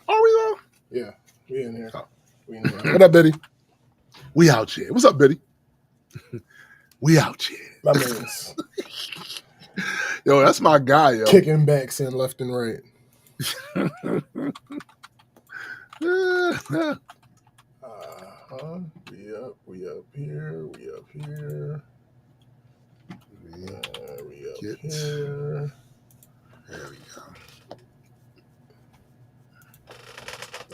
Are we though? Yeah, we in here. Oh. We in here. What up, Betty? We out here. What's up, Betty? We out here. My man's yo, that's my guy, yo. kicking backs in left and right. We up here. We up here. We up here. There we go.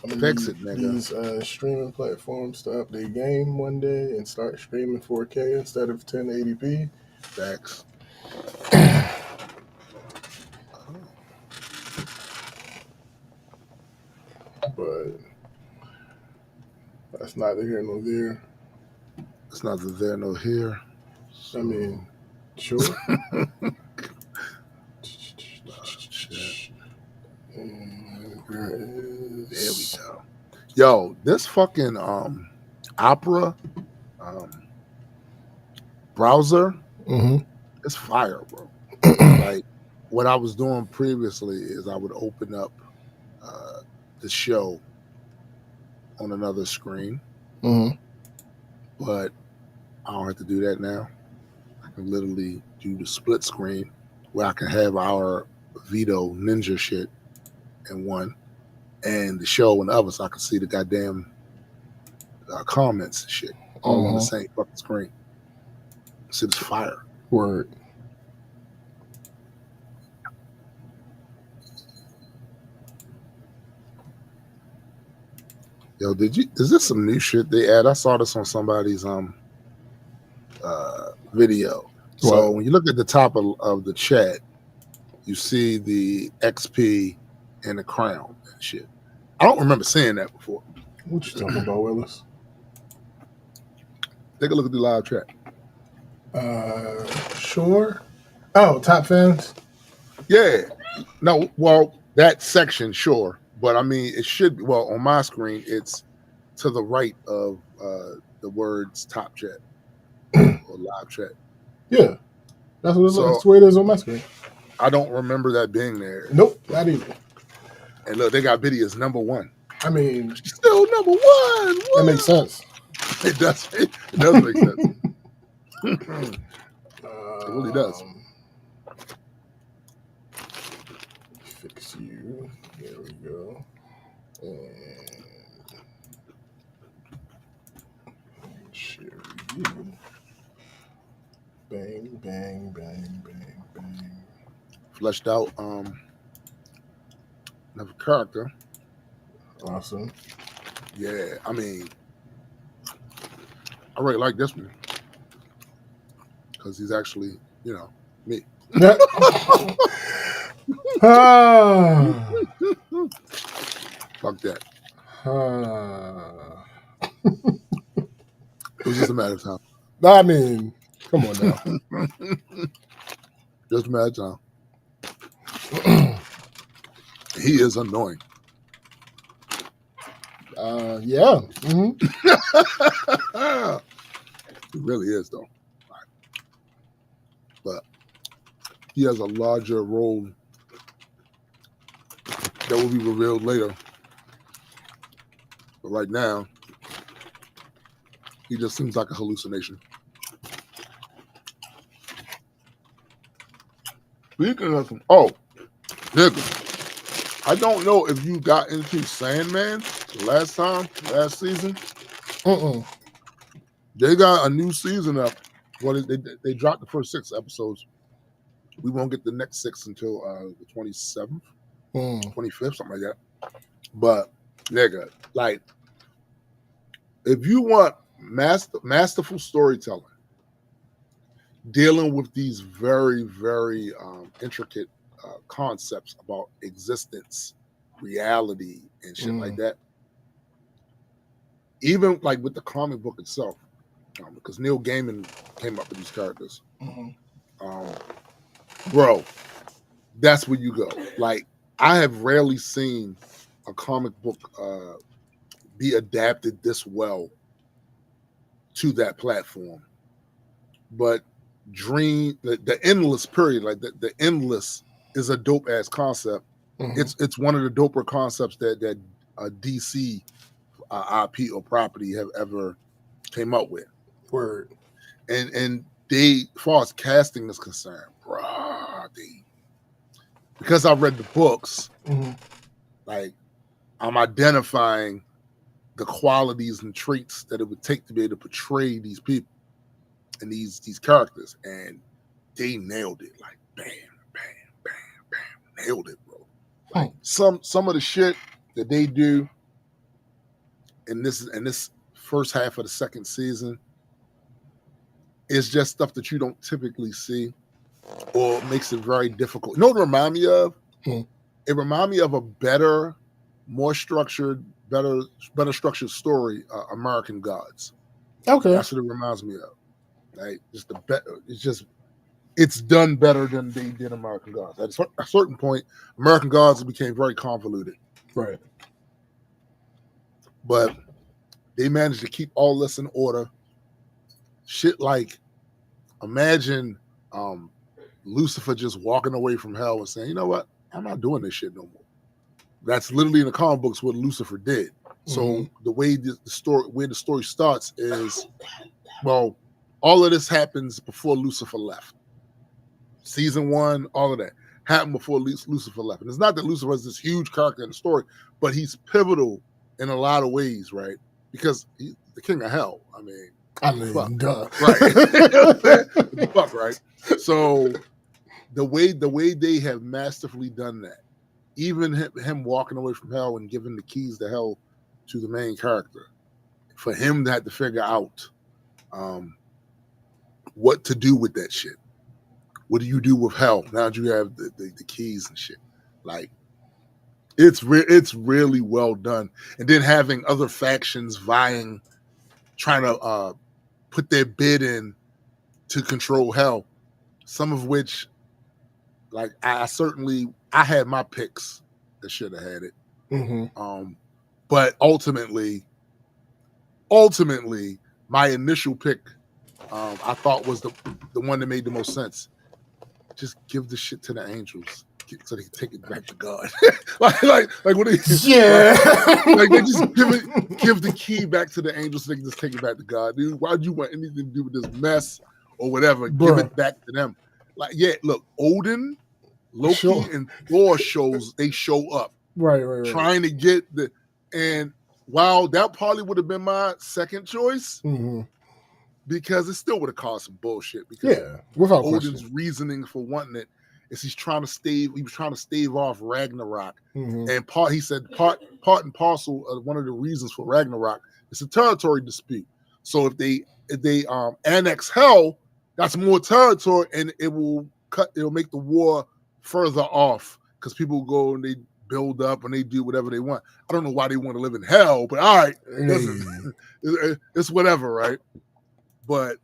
I'm gonna need these streaming platforms to update game one day and start streaming 4K instead of 1080p. Facts. But that's neither here nor there. It's neither there nor here. So. I mean, sure. There we go. Yo, this fucking Opera browser, it's fire, bro. Like what I was doing previously is I would open up the show on another screen, but I don't have to do that now. I can literally do the split screen where I can have our Vito Ninja shit in one and the show in the other, so I can see the goddamn comments and shit all on the same fucking screen. So it's fire. Word. Yo, is this some new shit they add? I saw this on somebody's video. So when you look at the top of the chat, you see the XP and the crown and shit. I don't remember seeing that before. What you talking about, Willis? Take a look at the live chat. Sure. Oh, top fans? Yeah. No, well, that section, sure. But I mean, it should be, well, on my screen, it's to the right of the words top chat or live chat. Yeah. That's what that's the way it is on my screen. I don't remember that being there. Nope, not either. And look, they got Biddy as number one. I mean, still number one. What? That makes sense. It does. It does make sense. It really does. Fix you. There we go. And share you. Bang, bang, bang, bang, bang. Fleshed out another character. Awesome. Yeah, I mean, I really like this one because he's actually, you know, me. Fuck that. It was just a matter of time. I mean, come on now. Just a matter of time. He is annoying. Yeah. He really is, though. But he has a larger role that will be revealed later. But right now, he just seems like a hallucination. Speaking of, nigga, I don't know if you got into Sandman last season. They got a new season up. Well, they dropped the first 6 episodes. We won't get the next 6 until the 27th, 25th, something like that. But, nigga, like, if you want masterful storytelling, dealing with these very, very intricate concepts about existence, reality, and shit like that, even like with the comic book itself, because Neil Gaiman came up with these characters. Bro, that's where you go. Like, I have rarely seen a comic book be adapted this well to that platform. But Dream, the endless period, like the endless is a dope ass concept. It's one of the doper concepts that DC IP or property have ever came up with. Word. And they, as far as casting is concerned, because I read the books, like I'm identifying the qualities and traits that it would take to be able to portray these people and these characters, and they nailed it. Like bam, bam, bam, bam, nailed it, bro. Like some of the shit that they do in this first half of the second season is just stuff that you don't typically see, or makes it very difficult. You know what it remind me of? It remind me of a better, more structured, better structured story, American Gods. Okay, that's what it reminds me of. Like just the better. It's done better than they did American Gods. At a certain point, American Gods became very convoluted. Right. But they managed to keep all this in order. Shit like, imagine Lucifer just walking away from hell and saying, you know what? I'm not doing this shit no more. That's literally in the comic books what Lucifer did. So the way the story starts is, well, all of this happens before Lucifer left. Season 1, all of that happened before Lucifer left. And it's not that Lucifer is this huge character in the story, but he's pivotal in a lot of ways, right? Because he's the king of hell. I mean, fuck. Duh. Right. Fuck, right? So the way they have masterfully done that, even him walking away from hell and giving the keys to hell to the main character, for him to have to figure out what to do with that shit. What do you do with hell now that you have the keys and shit? Like, it's really well done. And then having other factions vying, trying to put their bid in to control hell. Some of which, like, I had my picks that should have had it. But ultimately, my initial pick, I thought was the one that made the most sense. Just give the shit to the angels so they can take it back to God. like what they like they just give the key back to the angels so they can just take it back to God. Dude, why'd you want anything to do with this mess or whatever? Give it back to them. Like, yeah, look, Odin, Loki, and Thor show up. Right. Trying to get and while that probably would have been my second choice, because it still would have caused some bullshit. Because without Odin's question. reasoning for wanting it is he was trying to stave off Ragnarok. And he said part and parcel of one of the reasons for Ragnarok is a territory dispute. So if they annex hell, that's more territory, and it'll make the war further off, because people go and they build up and they do whatever they want. I don't know why they want to live in hell, but all right, it's whatever, right? But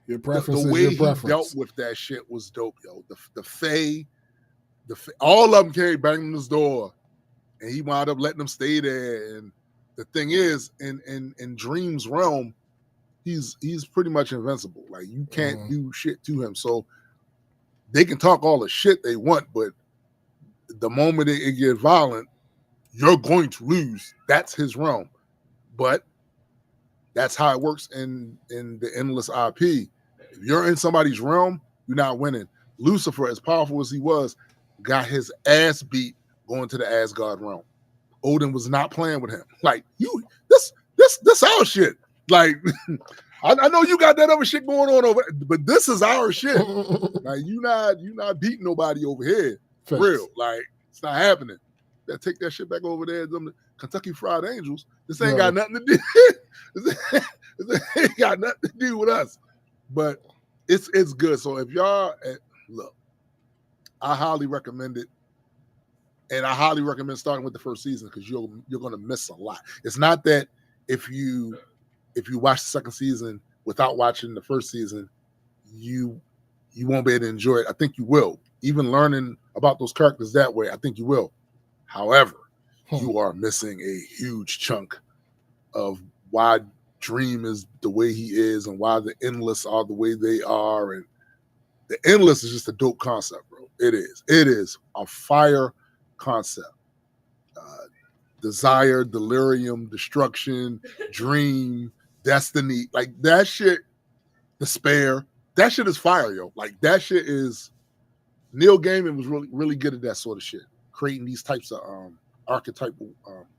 your preference the way he dealt with that shit was dope, yo. The Fae, all of them came banging on his door, and he wound up letting them stay there. And the thing is, in Dream's realm, he's pretty much invincible. Like, you can't do shit to him. So they can talk all the shit they want, but the moment it gets violent, you're going to lose. That's his realm. But that's how it works in the Endless IP. If you're in somebody's realm, you're not winning. Lucifer, as powerful as he was, got his ass beat going to the Asgard realm. Odin was not playing with him. Like, this our shit. Like, I know you got that other shit going on over, but this is our shit. Like, you not beating nobody over here. For real. Like, it's not happening. You gotta take that shit back over there. Them Kentucky Fried Angels. This ain't got nothing to do. This ain't got nothing to do with us. But it's good. So if y'all look, I highly recommend it. And I highly recommend starting with the first season, because you're gonna miss a lot. It's not that if you watch the second season without watching the first season, you won't be able to enjoy it. I think you will. Even learning about those characters that way, I think you will. However, you are missing a huge chunk of why Dream is the way he is and why the Endless are the way they are. And the Endless is just a dope concept, bro. It is a fire concept. Desire, delirium, destruction, dream, destiny. Like that shit, despair. That shit is fire, yo. Like that shit is. Neil Gaiman was really good at that sort of shit, creating these types of archetypal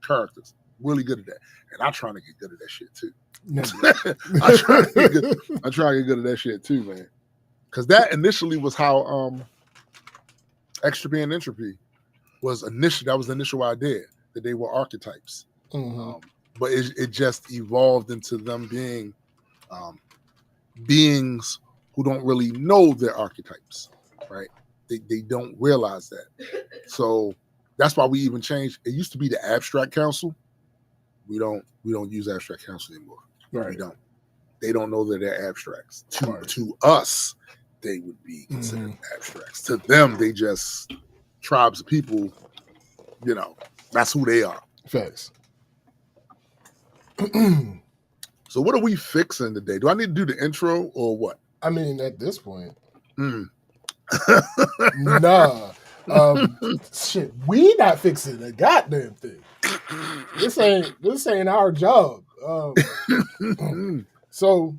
characters. Really good at that, and I'm trying to get good at that shit too. I'm trying to get good at that shit too, man. Because that initially was how Extropy and Entropy was initially. That was the initial idea that they were archetypes, but it just evolved into them being beings who don't really know they're archetypes, right? They don't realize that. So that's why we even changed. It used to be the Abstract Council. We don't use Abstract Council anymore. Right. We don't. They don't know that they're abstracts. To us, they would be considered abstracts. To them, they just tribes of people. You know, that's who they are. Facts. So what are we fixing today? Do I need to do the intro or what? I mean, at this point, nah. Shit, we not fixing the goddamn thing. This ain't our job. So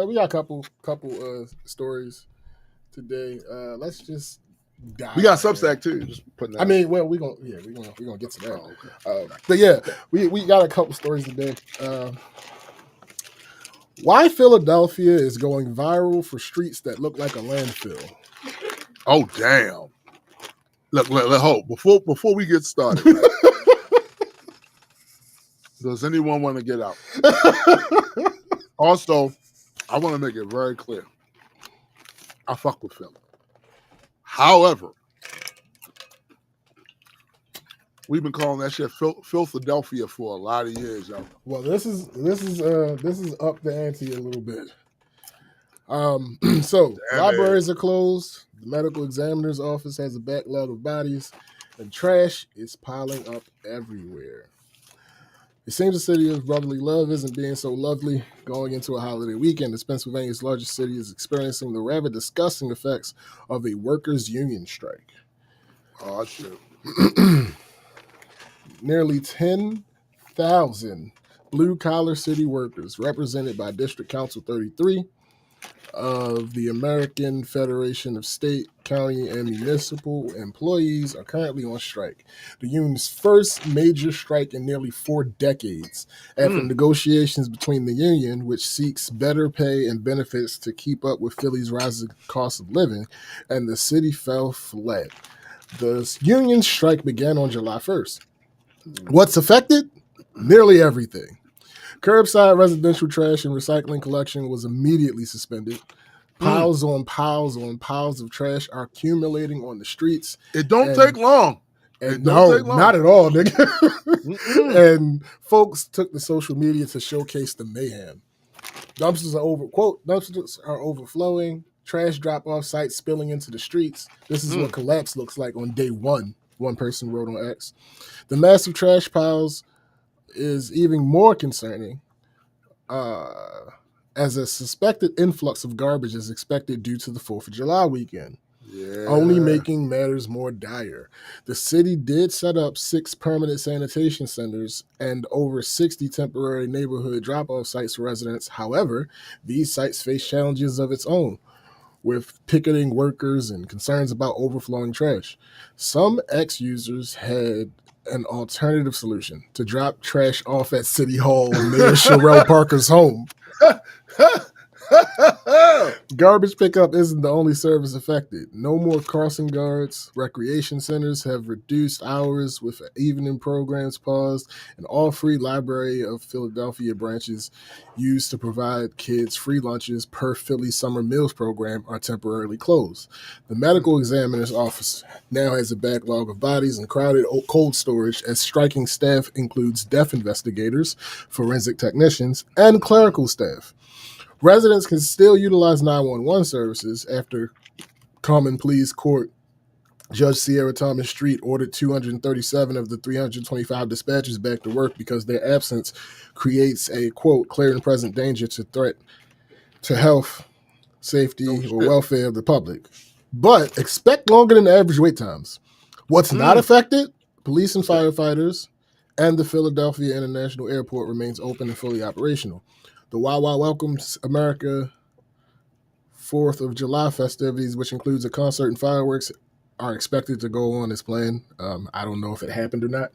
we got a couple stories today. Let's just dive. We got Substack too. Just putting that. I mean, well, we're gonna get to that. Okay. But yeah, we got a couple stories today. Why Philadelphia is going viral for streets that look like a landfill. Oh damn! Look, hold before we get started. Right? Does anyone want to get out? Also, I want to make it very clear. I fuck with Philly. However, we've been calling that shit Philadelphia for a lot of years, yo. Well, this is up the ante a little bit. So libraries are closed. The medical examiner's office has a backlog of bodies, and trash is piling up everywhere. It seems the city of brotherly love isn't being so lovely going into a holiday weekend as Pennsylvania's largest city is experiencing the rather disgusting effects of a workers' union strike. Oh, shit. Nearly 10,000 blue-collar city workers, represented by District Council 33 of the American Federation of State, County, and Municipal Employees, are currently on strike. The union's first major strike in nearly 4 decades, after negotiations between the union, which seeks better pay and benefits to keep up with Philly's rising cost of living, and the city fell flat. The union strike began on July 1st. What's affected? Nearly everything. Curbside residential trash and recycling collection was immediately suspended. Piles on piles on piles of trash are accumulating on the streets. It don't take long. And no, not at all, nigga. And folks took to social media to showcase the mayhem. Dumpsters are overflowing. Trash drop-off sites spilling into the streets. This is what collapse looks like on day one, one person wrote on X. The massive trash piles is even more concerning as a suspected influx of garbage is expected due to the 4th of July weekend, only making matters more dire. The city did set up 6 permanent sanitation centers and over 60 temporary neighborhood drop-off sites for residents. However, these sites face challenges of its own, with picketing workers and concerns about overflowing trash. Some ex-users had an alternative solution: to drop trash off at City Hall near Sherelle Parker's home. Garbage pickup isn't the only service affected. No more crossing guards. Recreation centers have reduced hours with evening programs paused, and all free Library of Philadelphia branches used to provide kids free lunches per Philly Summer Meals program are temporarily closed. The medical examiner's office now has a backlog of bodies and crowded cold storage, as striking staff includes death investigators, forensic technicians, and clerical staff. Residents can still utilize 911 services after Common Pleas Court Judge Sierra Thomas Street ordered 237 of the 325 dispatchers back to work because their absence creates a, quote, clear and present danger to threat to health, safety, or welfare of the public. But expect longer than the average wait times. What's not affected? Police and firefighters and the Philadelphia International Airport remains open and fully operational. The Wawa Welcomes America 4th of July festivities, which includes a concert and fireworks, are expected to go on as planned. I don't know if it happened or not.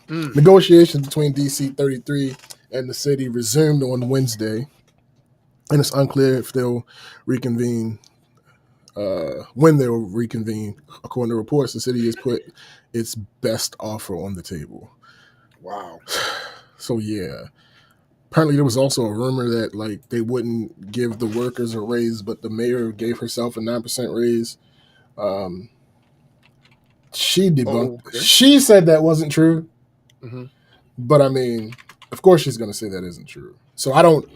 Negotiations between DC 33 and the city resumed on Wednesday, and it's unclear if they'll reconvene. When they will reconvene. According to reports, the city has put its best offer on the table. Wow. So yeah. Apparently there was also a rumor that like they wouldn't give the workers a raise, but the mayor gave herself a 9% raise. She debunked. Oh, okay. She said that wasn't true. Mhm. But I mean, of course she's gonna say that isn't true. So I don't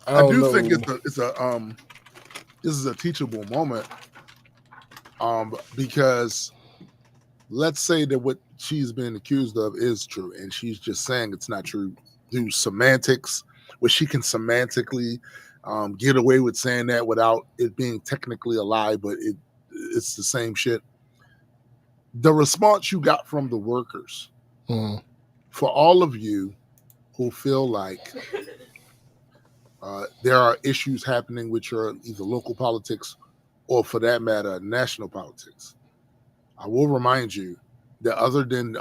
do know. think it's a this is a teachable moment. Because let's say that what she's been accused of is true, and she's just saying it's not true through semantics, where she can semantically get away with saying that without it being technically a lie, but it's the same shit. The response you got from the workers, for all of you who feel like there are issues happening with your either local politics or, for that matter, national politics, I will remind you that other than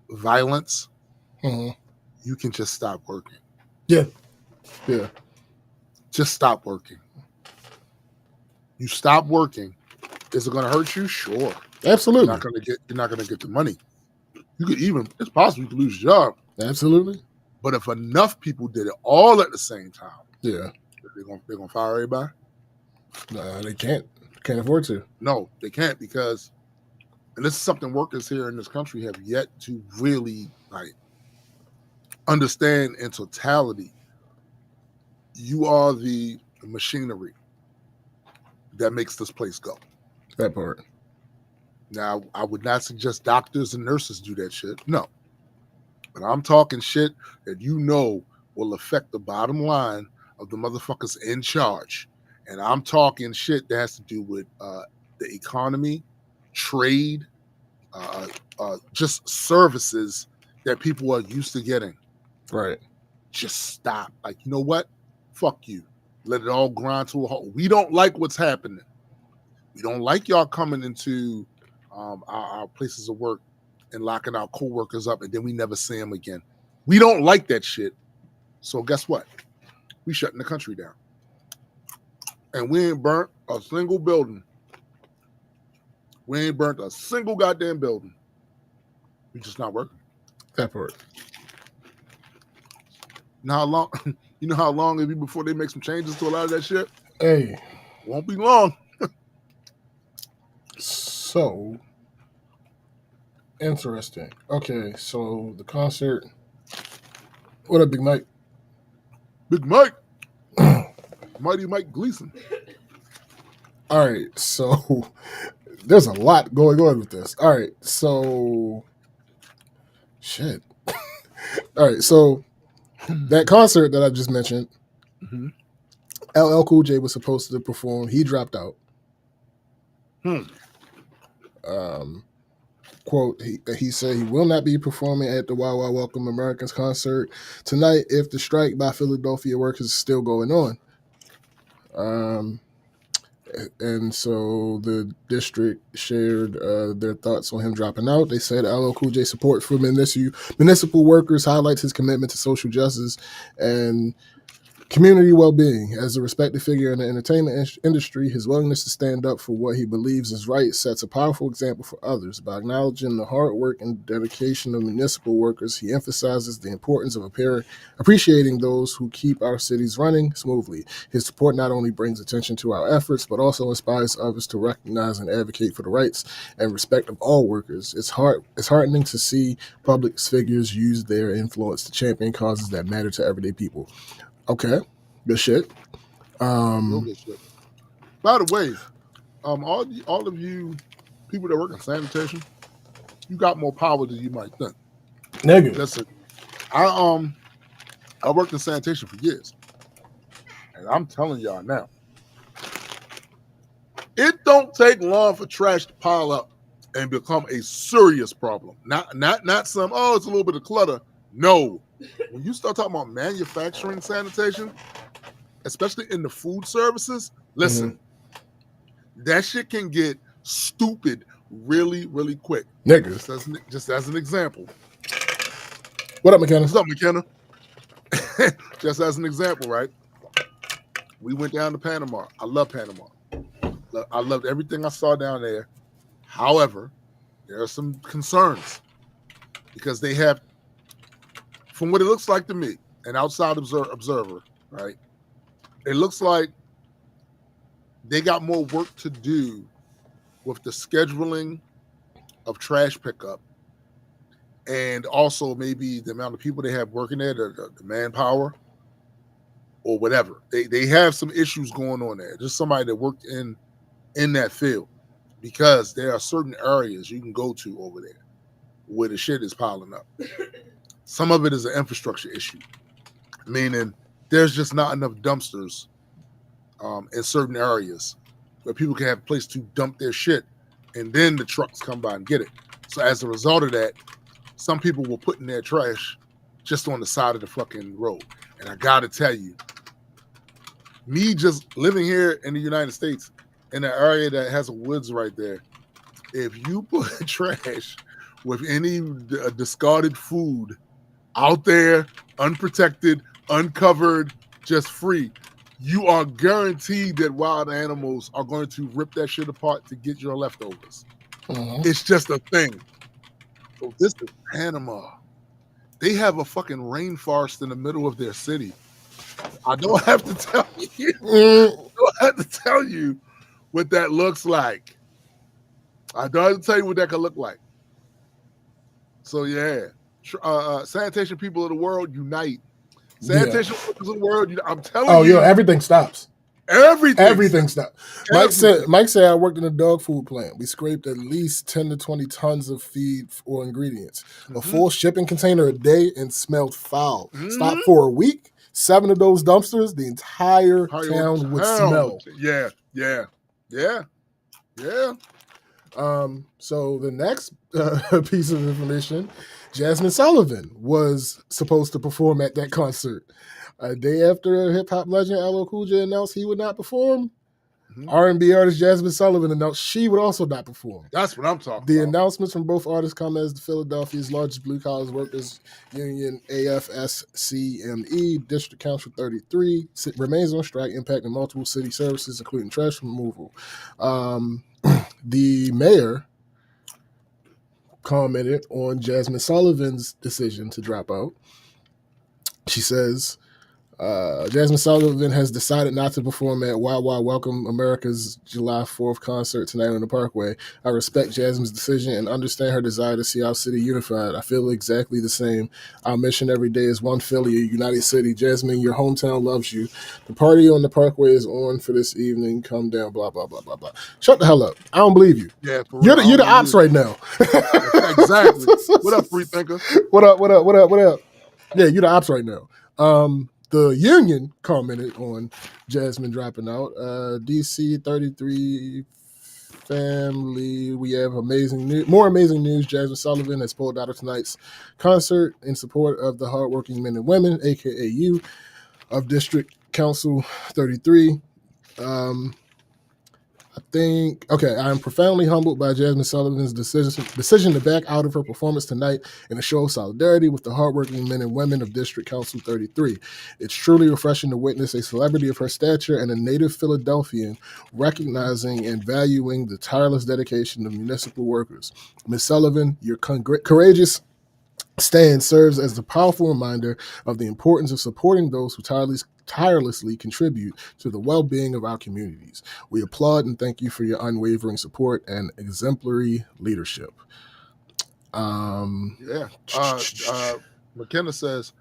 violence, you can just stop working. Yeah. Just stop working. You stop working. Is it going to hurt you? Sure. Absolutely. You're not gonna get the money. You could even, it's possible you could lose your job. Absolutely. But if enough people did it all at the same time, yeah, they're gonna fire everybody. They can't afford to. No, they can't, because, and this is something workers here in this country have yet to really like understand in totality. You are the machinery that makes this place go. That part. Now, I would not suggest doctors and nurses do that shit. No. But I'm talking shit that you know will affect the bottom line of the motherfuckers in charge. And I'm talking shit that has to do with the economy, trade, just services that people are used to getting. Right. Just stop. Like, you know what? Fuck you. Let it all grind to a halt. We don't like what's happening. We don't like y'all coming into our places of work and locking our coworkers up, and then we never see them again. We don't like that shit. So guess what? We shutting the country down. And we ain't burnt a single building. We ain't burnt a single goddamn building. We just not working. That part. You know how long it'll be before they make some changes to a lot of that shit? Hey. Won't be long. So interesting. Okay, so the concert. What up, Big Mike? Big Mike. Mighty Mike Gleason. All right, so there's a lot going on with this. All right, so shit. All right, so that concert that I just mentioned, LL Cool J was supposed to perform. He dropped out. Quote, he said he will not be performing at the Wawa Welcome Americans concert tonight if the strike by Philadelphia workers is still going on. And so the district shared their thoughts on him dropping out. They said LL Cool J support for municipal workers highlights his commitment to social justice and community well-being. As a respected figure in the entertainment industry, his willingness to stand up for what he believes is right sets a powerful example for others. By acknowledging the hard work and dedication of municipal workers, he emphasizes the importance of appreciating those who keep our cities running smoothly. His support not only brings attention to our efforts, but also inspires others to recognize and advocate for the rights and respect of all workers. It's heartening to see public figures use their influence to champion causes that matter to everyday people. Okay, good shit. Real good shit. By the way, all of you people that work in sanitation, you got more power than you might think. Nigga. Listen, I worked in sanitation for years, and I'm telling y'all now, It don't take long for trash to pile up and become a serious problem. Not some, oh, it's a little bit of clutter. No. When you start talking about manufacturing sanitation, especially in the food services, listen, that shit can get stupid really, really quick. Niggas. Just as an example. What up, McKenna? What's up, McKenna? Just as an example, right? We went down to Panama. I love Panama. I loved everything I saw down there. However, there are some concerns because they have, from what it looks like to me, an outside observer, right? It looks like they got more work to do with the scheduling of trash pickup and also maybe the amount of people they have working there, the manpower or whatever. They have some issues going on there. Just somebody that worked in that field, because there are certain areas you can go to over there where the shit is piling up. Some of it is an infrastructure issue, meaning there's just not enough dumpsters in certain areas where people can have a place to dump their shit, and then the trucks come by and get it. So as a result of that, some people will put in their trash just on the side of the fucking road. And I gotta tell you, me just living here in the United States, in an area that has a woods right there, if you put trash with any discarded food out there, unprotected, uncovered, just free, you are guaranteed that wild animals are going to rip that shit apart to get your leftovers. It's just a thing. So this is Panama. They have a fucking rainforest in the middle of their city. I don't have to tell you. I don't have to tell you what that looks like. I don't have to tell you what that could look like. So yeah, sanitation people of the world, unite. Sanitation workers of the world, I'm telling you. Oh, yo, everything stops. Everything stops. Mike said, I worked in a dog food plant. We scraped at least 10 to 20 tons of feed or ingredients. A full shipping container a day and smelled foul. Stopped for a week. 7 of those dumpsters, the entire town would smell. Yeah. So the next piece of information, Jasmine Sullivan was supposed to perform at that concert. A day after hip-hop legend LL Cool J announced he would not perform, R&B artist Jasmine Sullivan announced she would also not perform. That's what I'm talking about. The announcements from both artists come as Philadelphia's largest blue-collar workers union, AFSCME, District Council 33, remains on strike, impacting multiple city services, including trash removal. The mayor commented on Jasmine Sullivan's decision to drop out. She says, Jasmine Sullivan has decided not to perform at Wild Wild Welcome America's July 4th concert tonight on the Parkway. I respect Jasmine's decision and understand her desire to see our city unified. I feel exactly the same. Our mission every day is one Philly, a united city. Jasmine, your hometown loves you. The party on the Parkway is on for this evening. Come down, blah, blah, blah, blah, blah. Shut the hell up. I don't believe you. Yeah, you're the ops right now. Exactly. What up, free thinker? What up? Yeah, you're the ops right now. The union commented on Jasmine dropping out. DC 33 family, we have more amazing news. Jasmine Sullivan has pulled out of tonight's concert in support of the hardworking men and women, aka you, of District Council 33. I am profoundly humbled by Jasmine Sullivan's decision to back out of her performance tonight in a show of solidarity with the hardworking men and women of District Council 33. It's truly refreshing to witness a celebrity of her stature and a native Philadelphian recognizing and valuing the tireless dedication of municipal workers. Ms. Sullivan, your courageous stand serves as the powerful reminder of the importance of supporting those who tirelessly contribute to the well-being of our communities. We applaud and thank you for your unwavering support and exemplary leadership. McKenna says,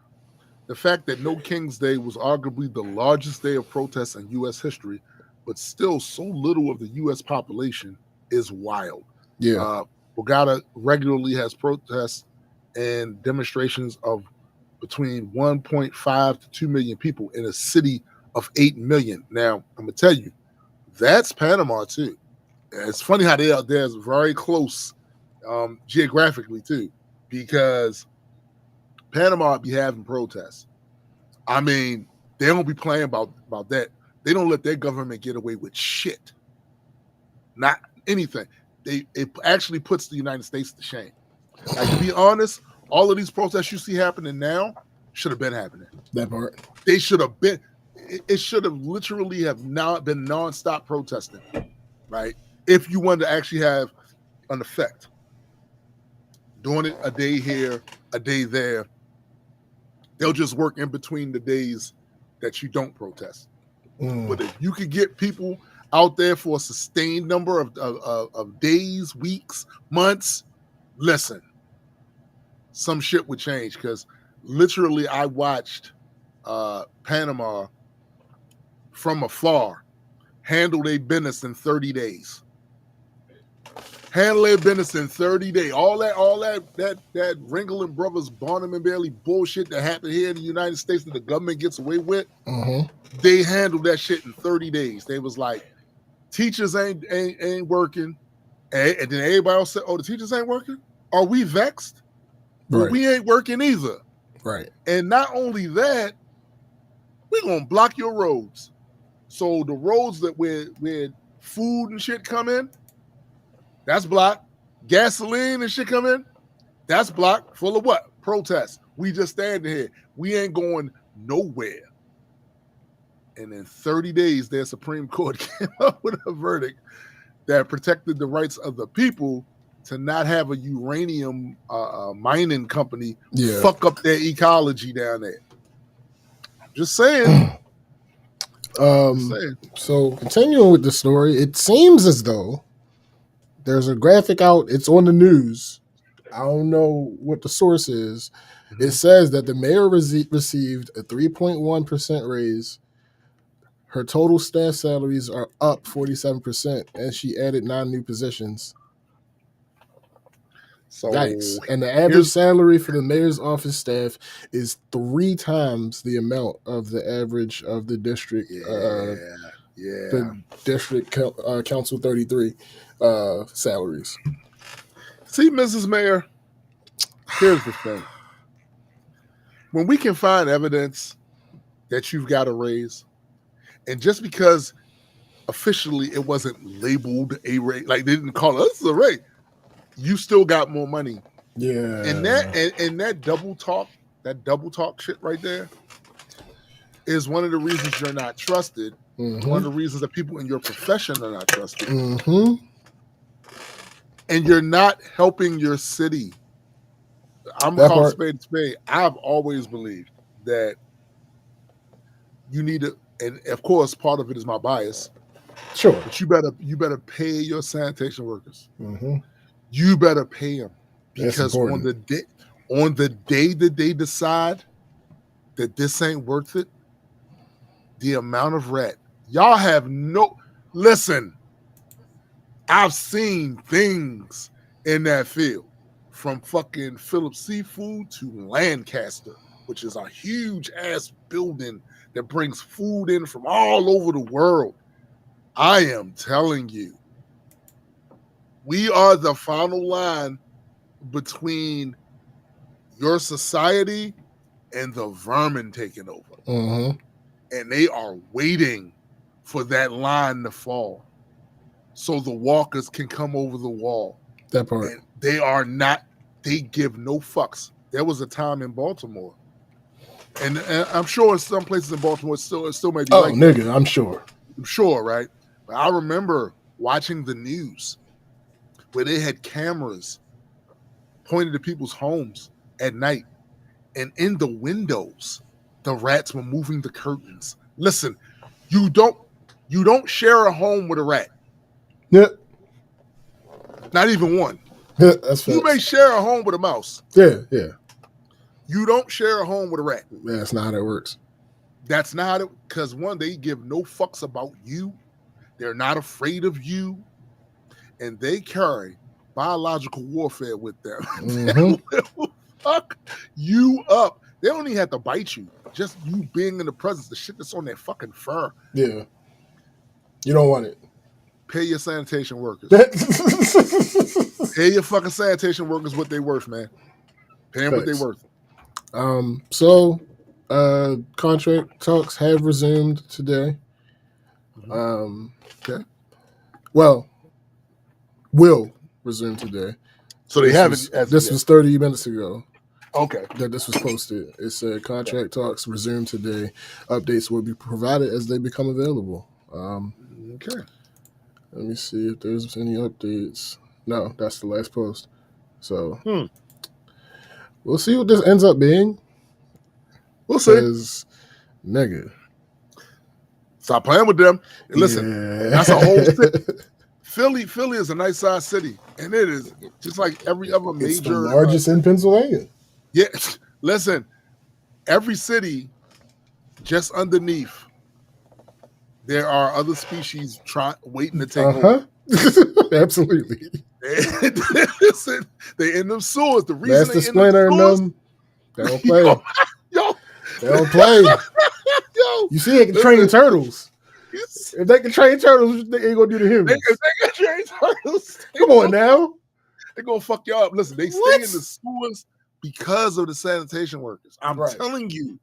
the fact that No King's Day was arguably the largest day of protest in U.S. history, but still so little of the U.S. population is wild. Yeah. Bogota regularly has protests and demonstrations of between 1.5 to 2 million people in a city of 8 million. Now, I'm going to tell you, that's Panama too. It's funny how they're very close geographically too, because Panama be having protests. I mean, they don't be playing about that. They don't let their government get away with shit. Not anything. It actually puts the United States to shame. Like, to be honest, all of these protests you see happening now should have been happening. That part. They should have been. It should have literally have not been nonstop protesting, right? If you wanted to actually have an effect, doing it a day here, a day there, they'll just work in between the days that you don't protest. But if you could get people out there for a sustained number of days, weeks, months, listen, some shit would change. Because literally, I watched Panama from afar handle their business in 30 days. Handle their business in 30 days. All that Ringling Brothers, Barnum and Bailey bullshit that happened here in the United States that the government gets away with, they handled that shit in 30 days. They was like, teachers ain't working. And then everybody else said, oh, the teachers ain't working? Are we vexed? Right. Well, we ain't working either. Right. And not only that, we're going to block your roads. So the roads that where food and shit come in, that's blocked. Gasoline and shit come in, that's blocked. Full of what? Protests. We just standing here. We ain't going nowhere. And in 30 days, their Supreme Court came up with a verdict that protected the rights of the people to not have a uranium mining company fuck up their ecology down there. Just saying. So continuing with the story, it seems as though there's a graphic out. It's on the news. I don't know what the source is. It says that the mayor received a 3.1% raise. Her total staff salaries are up 47%, and she added 9 new positions. So, yikes. And the average salary for the mayor's office staff is 3 times the amount of the average of the district. The district council 33 salaries. See, Mrs. Mayor, here's the thing. When we can find evidence that you've got a raise, and just because officially it wasn't labeled a raise, like they didn't call us a raise, you still got more money. Yeah. And that double talk shit right there is one of the reasons you're not trusted. One of the reasons that people in your profession are not trusted. And you're not helping your city. I'm calling spade a spade. I've always believed that you need to, and of course, part of it is my bias. Sure. But you better pay your sanitation workers. You better pay them, because on the day that they decide that this ain't worth it, the amount of rat y'all have listen. I've seen things in that field, from fucking Phillips Seafood to Lancaster, which is a huge ass building that brings food in from all over the world. I am telling you, we are the final line between your society and the vermin taking over. And they are waiting for that line to fall so the walkers can come over the wall. That part. And they give no fucks. There was a time in Baltimore, and I'm sure in some places in Baltimore it still may be like nigga, I'm sure. I'm sure, right? But I remember watching the news where they had cameras pointed to people's homes at night, and in the windows, the rats were moving the curtains. Listen, you don't share a home with a rat. Yep. Not even one. Yeah, that's you may share a home with a mouse. Yeah. You don't share a home with a rat. Yeah, that's not how that works. That's not it, because one, they give no fucks about you. They're not afraid of you. And they carry biological warfare with them. They will fuck you up. They don't even have to bite you. Just you being in the presence, the shit that's on their fucking fur. Yeah. You don't want it. Pay your sanitation workers. Facts. Pay your fucking sanitation workers what they worth, man. Pay them what they worth. So contract talks have resumed today. Okay. Well, will resume today. So they haven't. This was 30 minutes ago. Okay. That this was posted. It said contract talks resume today. Updates will be provided as they become available. Okay. Let me see if there's any updates. No, that's the last post. So we'll see what this ends up being. We'll see. Nigga. Stop playing with them. And listen, that's a whole city. Philly is a nice sized city. And it is just like every other major. It's the largest in Pennsylvania. Yeah. Listen, every city just underneath, there are other species waiting to take over. Absolutely. Listen, they in them sewers. The reason that's the splinter in them. They don't play. Yo. They don't play. Yo. You see, they can train turtles. If they can train turtles, they ain't gonna do the humans. If they can train turtles, come on now. They're gonna fuck y'all up. Listen, they stay in the sewers because of the sanitation workers. I'm telling you,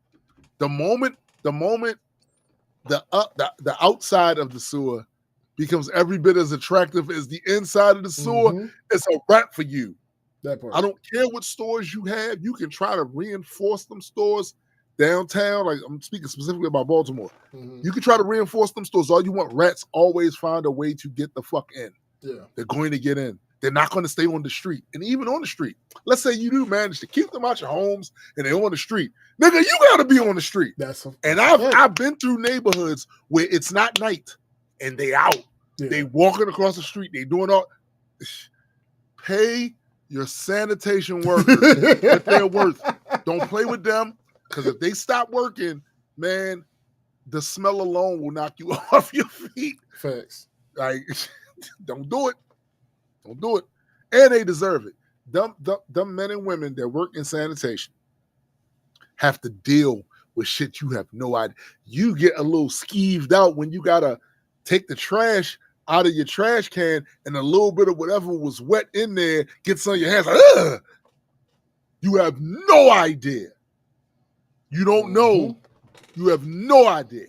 the moment the outside of the sewer becomes every bit as attractive as the inside of the sewer, it's a wrap for you. That part. I don't care what stores you have. You can try to reinforce them stores downtown. Like I'm speaking specifically about Baltimore. You can try to reinforce them stores all you want. Rats always find a way to get the fuck in. Yeah. They're going to get in. They're not going to stay on the street. And even on the street, let's say you do manage to keep them out your homes and they're on the street. Nigga, you got to be on the street. I've been through neighborhoods where it's not night and they out. Yeah. They walking across the street. They doing all. Pay your sanitation workers what they're worth. Don't play with them because if they stop working, man, the smell alone will knock you off your feet. Facts. Like, don't do it. Don't do it. And they deserve it. Them men and women that work in sanitation have to deal with shit you have no idea. You get a little skeeved out when you gotta take the trash out of your trash can and a little bit of whatever was wet in there gets on your hands. Like, ugh! You have no idea. You don't know. You have no idea.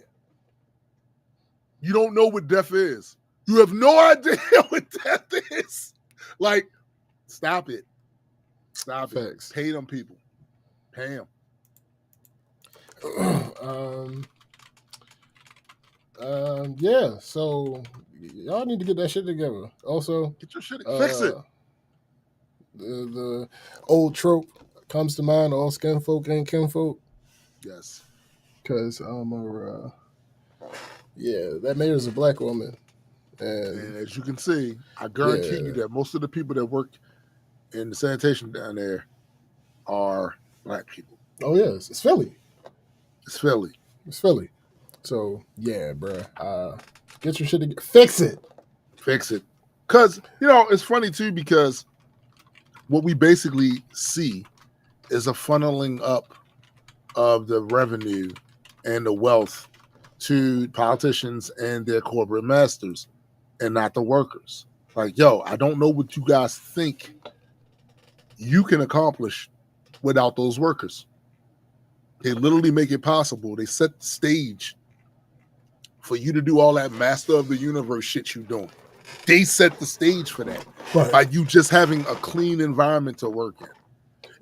You don't know what death is. You have no idea what death is. Like, stop it. Stop Facts. it. Pay them people. Pay them. Yeah, so y'all need to get that shit together. Also, get your shit, fix it. The old trope comes to mind: all skin folk ain't kinfolk. Yes, because that mayor's a black woman, and as you can see, I guarantee you that most of the people that work in the sanitation down there are black people. Oh yes, it's Philly. It's Philly. It's Philly. So yeah, bruh. Get your shit together. Fix it. Fix it. Because, it's funny too, because what we basically see is a funneling up of the revenue and the wealth to politicians and their corporate masters and not the workers. Like, yo, I don't know what you guys think you can accomplish without those workers. They literally make it possible. They set the stage for you to do all that master of the universe shit you doing. They set the stage for that by you just having a clean environment to work in.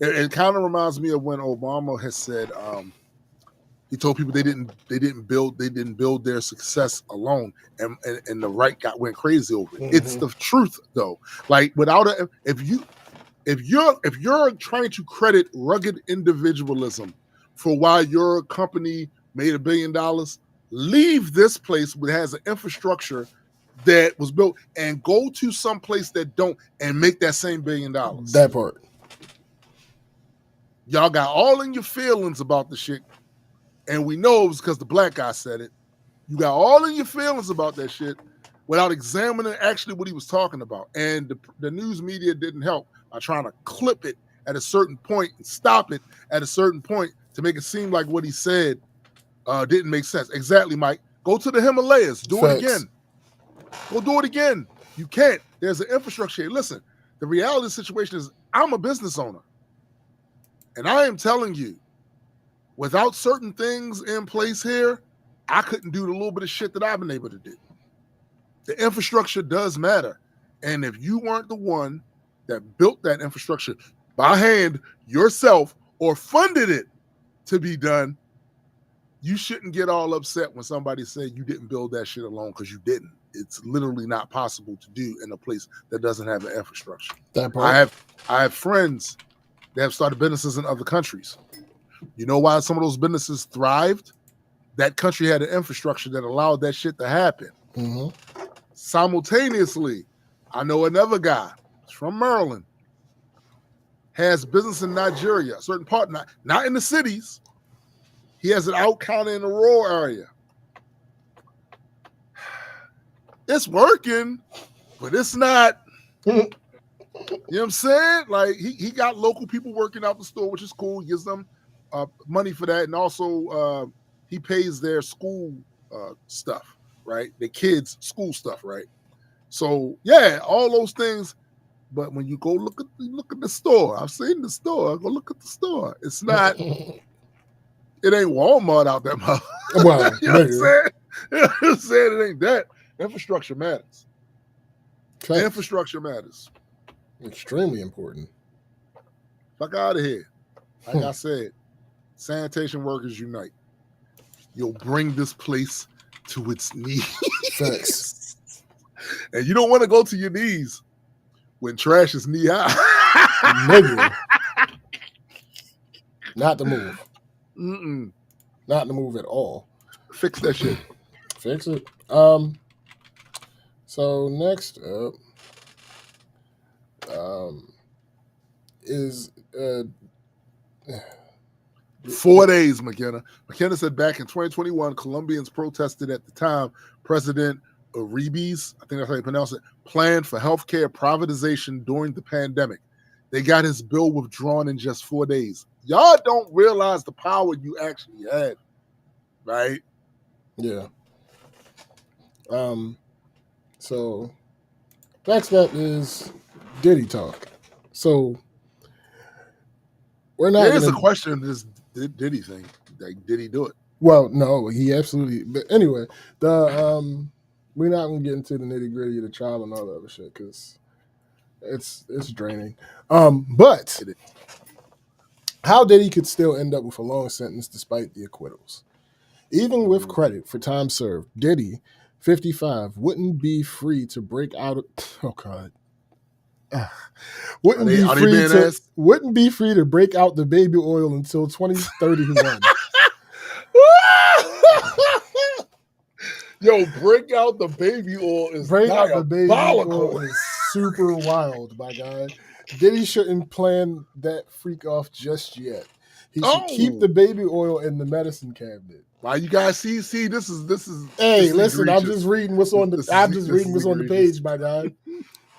It kind of reminds me of when Obama has said he told people they didn't build their success alone, and the right went crazy over it. It's the truth though. Like if you're trying to credit rugged individualism for why your company made $1 billion, leave this place that has an infrastructure that was built and go to some place that don't and make that same $1 billion. That part. Y'all got all in your feelings about the shit, and we know it was because the black guy said it. You got all in your feelings about that shit without examining actually what he was talking about. And the news media didn't help by trying to clip it at a certain point and stop it at a certain point to make it seem like what he said didn't make sense. Exactly, Mike. Go to the Himalayas. Do it again. Go do it again. You can't. There's an infrastructure here. Listen, the reality of the situation is I'm a business owner. And I am telling you, without certain things in place here, I couldn't do the little bit of shit that I've been able to do. The infrastructure does matter. And if you weren't the one that built that infrastructure by hand yourself or funded it to be done, you shouldn't get all upset when somebody said you didn't build that shit alone, because you didn't. It's literally not possible to do in a place that doesn't have an infrastructure. That part. I have friends that have started businesses in other countries. You know why some of those businesses thrived? That country had an infrastructure that allowed that shit to happen. Mm-hmm. Simultaneously, I know another guy from Maryland, has business in Nigeria, a certain part, not in the cities. He has it out kind of in the rural area. It's working, but it's not. You know what I'm saying? Like he got local people working out the store, which is cool. He gives them money for that, and also he pays their school stuff, right? The kids' school stuff, right? So yeah, all those things. But when you go look at the store, I've seen the store. Go look at the store. It's not. It ain't Walmart out there, mother. Well, you know what I'm saying? You know what I'm saying? It ain't that. Infrastructure matters. Facts. Infrastructure matters. Extremely important. Fuck out of here. Like I said, sanitation workers unite. You'll bring this place to its knees. Facts. And you don't want to go to your knees when trash is knee high. Nigga. Not the move. Mm-mm. Not the move at all. Fix that shit. Fix it. So next up is 4 days, McKenna. McKenna said back in 2021, Colombians protested at the time President Uribe's, I think that's how you pronounce it, plan for healthcare privatization during the pandemic. They got his bill withdrawn in just 4 days. Y'all don't realize the power you actually had, right? Yeah. So next up is Diddy talk. So we're not. There's a question of this Diddy thing. Like, did he do it? Well, no, he absolutely. But anyway, we're not gonna get into the nitty gritty of the trial and all that other shit because it's draining. But how Diddy could still end up with a long sentence despite the acquittals, even with credit for time served, Diddy, 55, wouldn't be free to break out of. Oh God. Wouldn't be free to break out the baby oil until 2031. Yo, break out the baby oil is super wild, my guy. Diddy shouldn't plan that freak off just yet. He should keep the baby oil in the medicine cabinet. Why you guys see this is Hey, listen, I'm just reading what's on the page, my guy.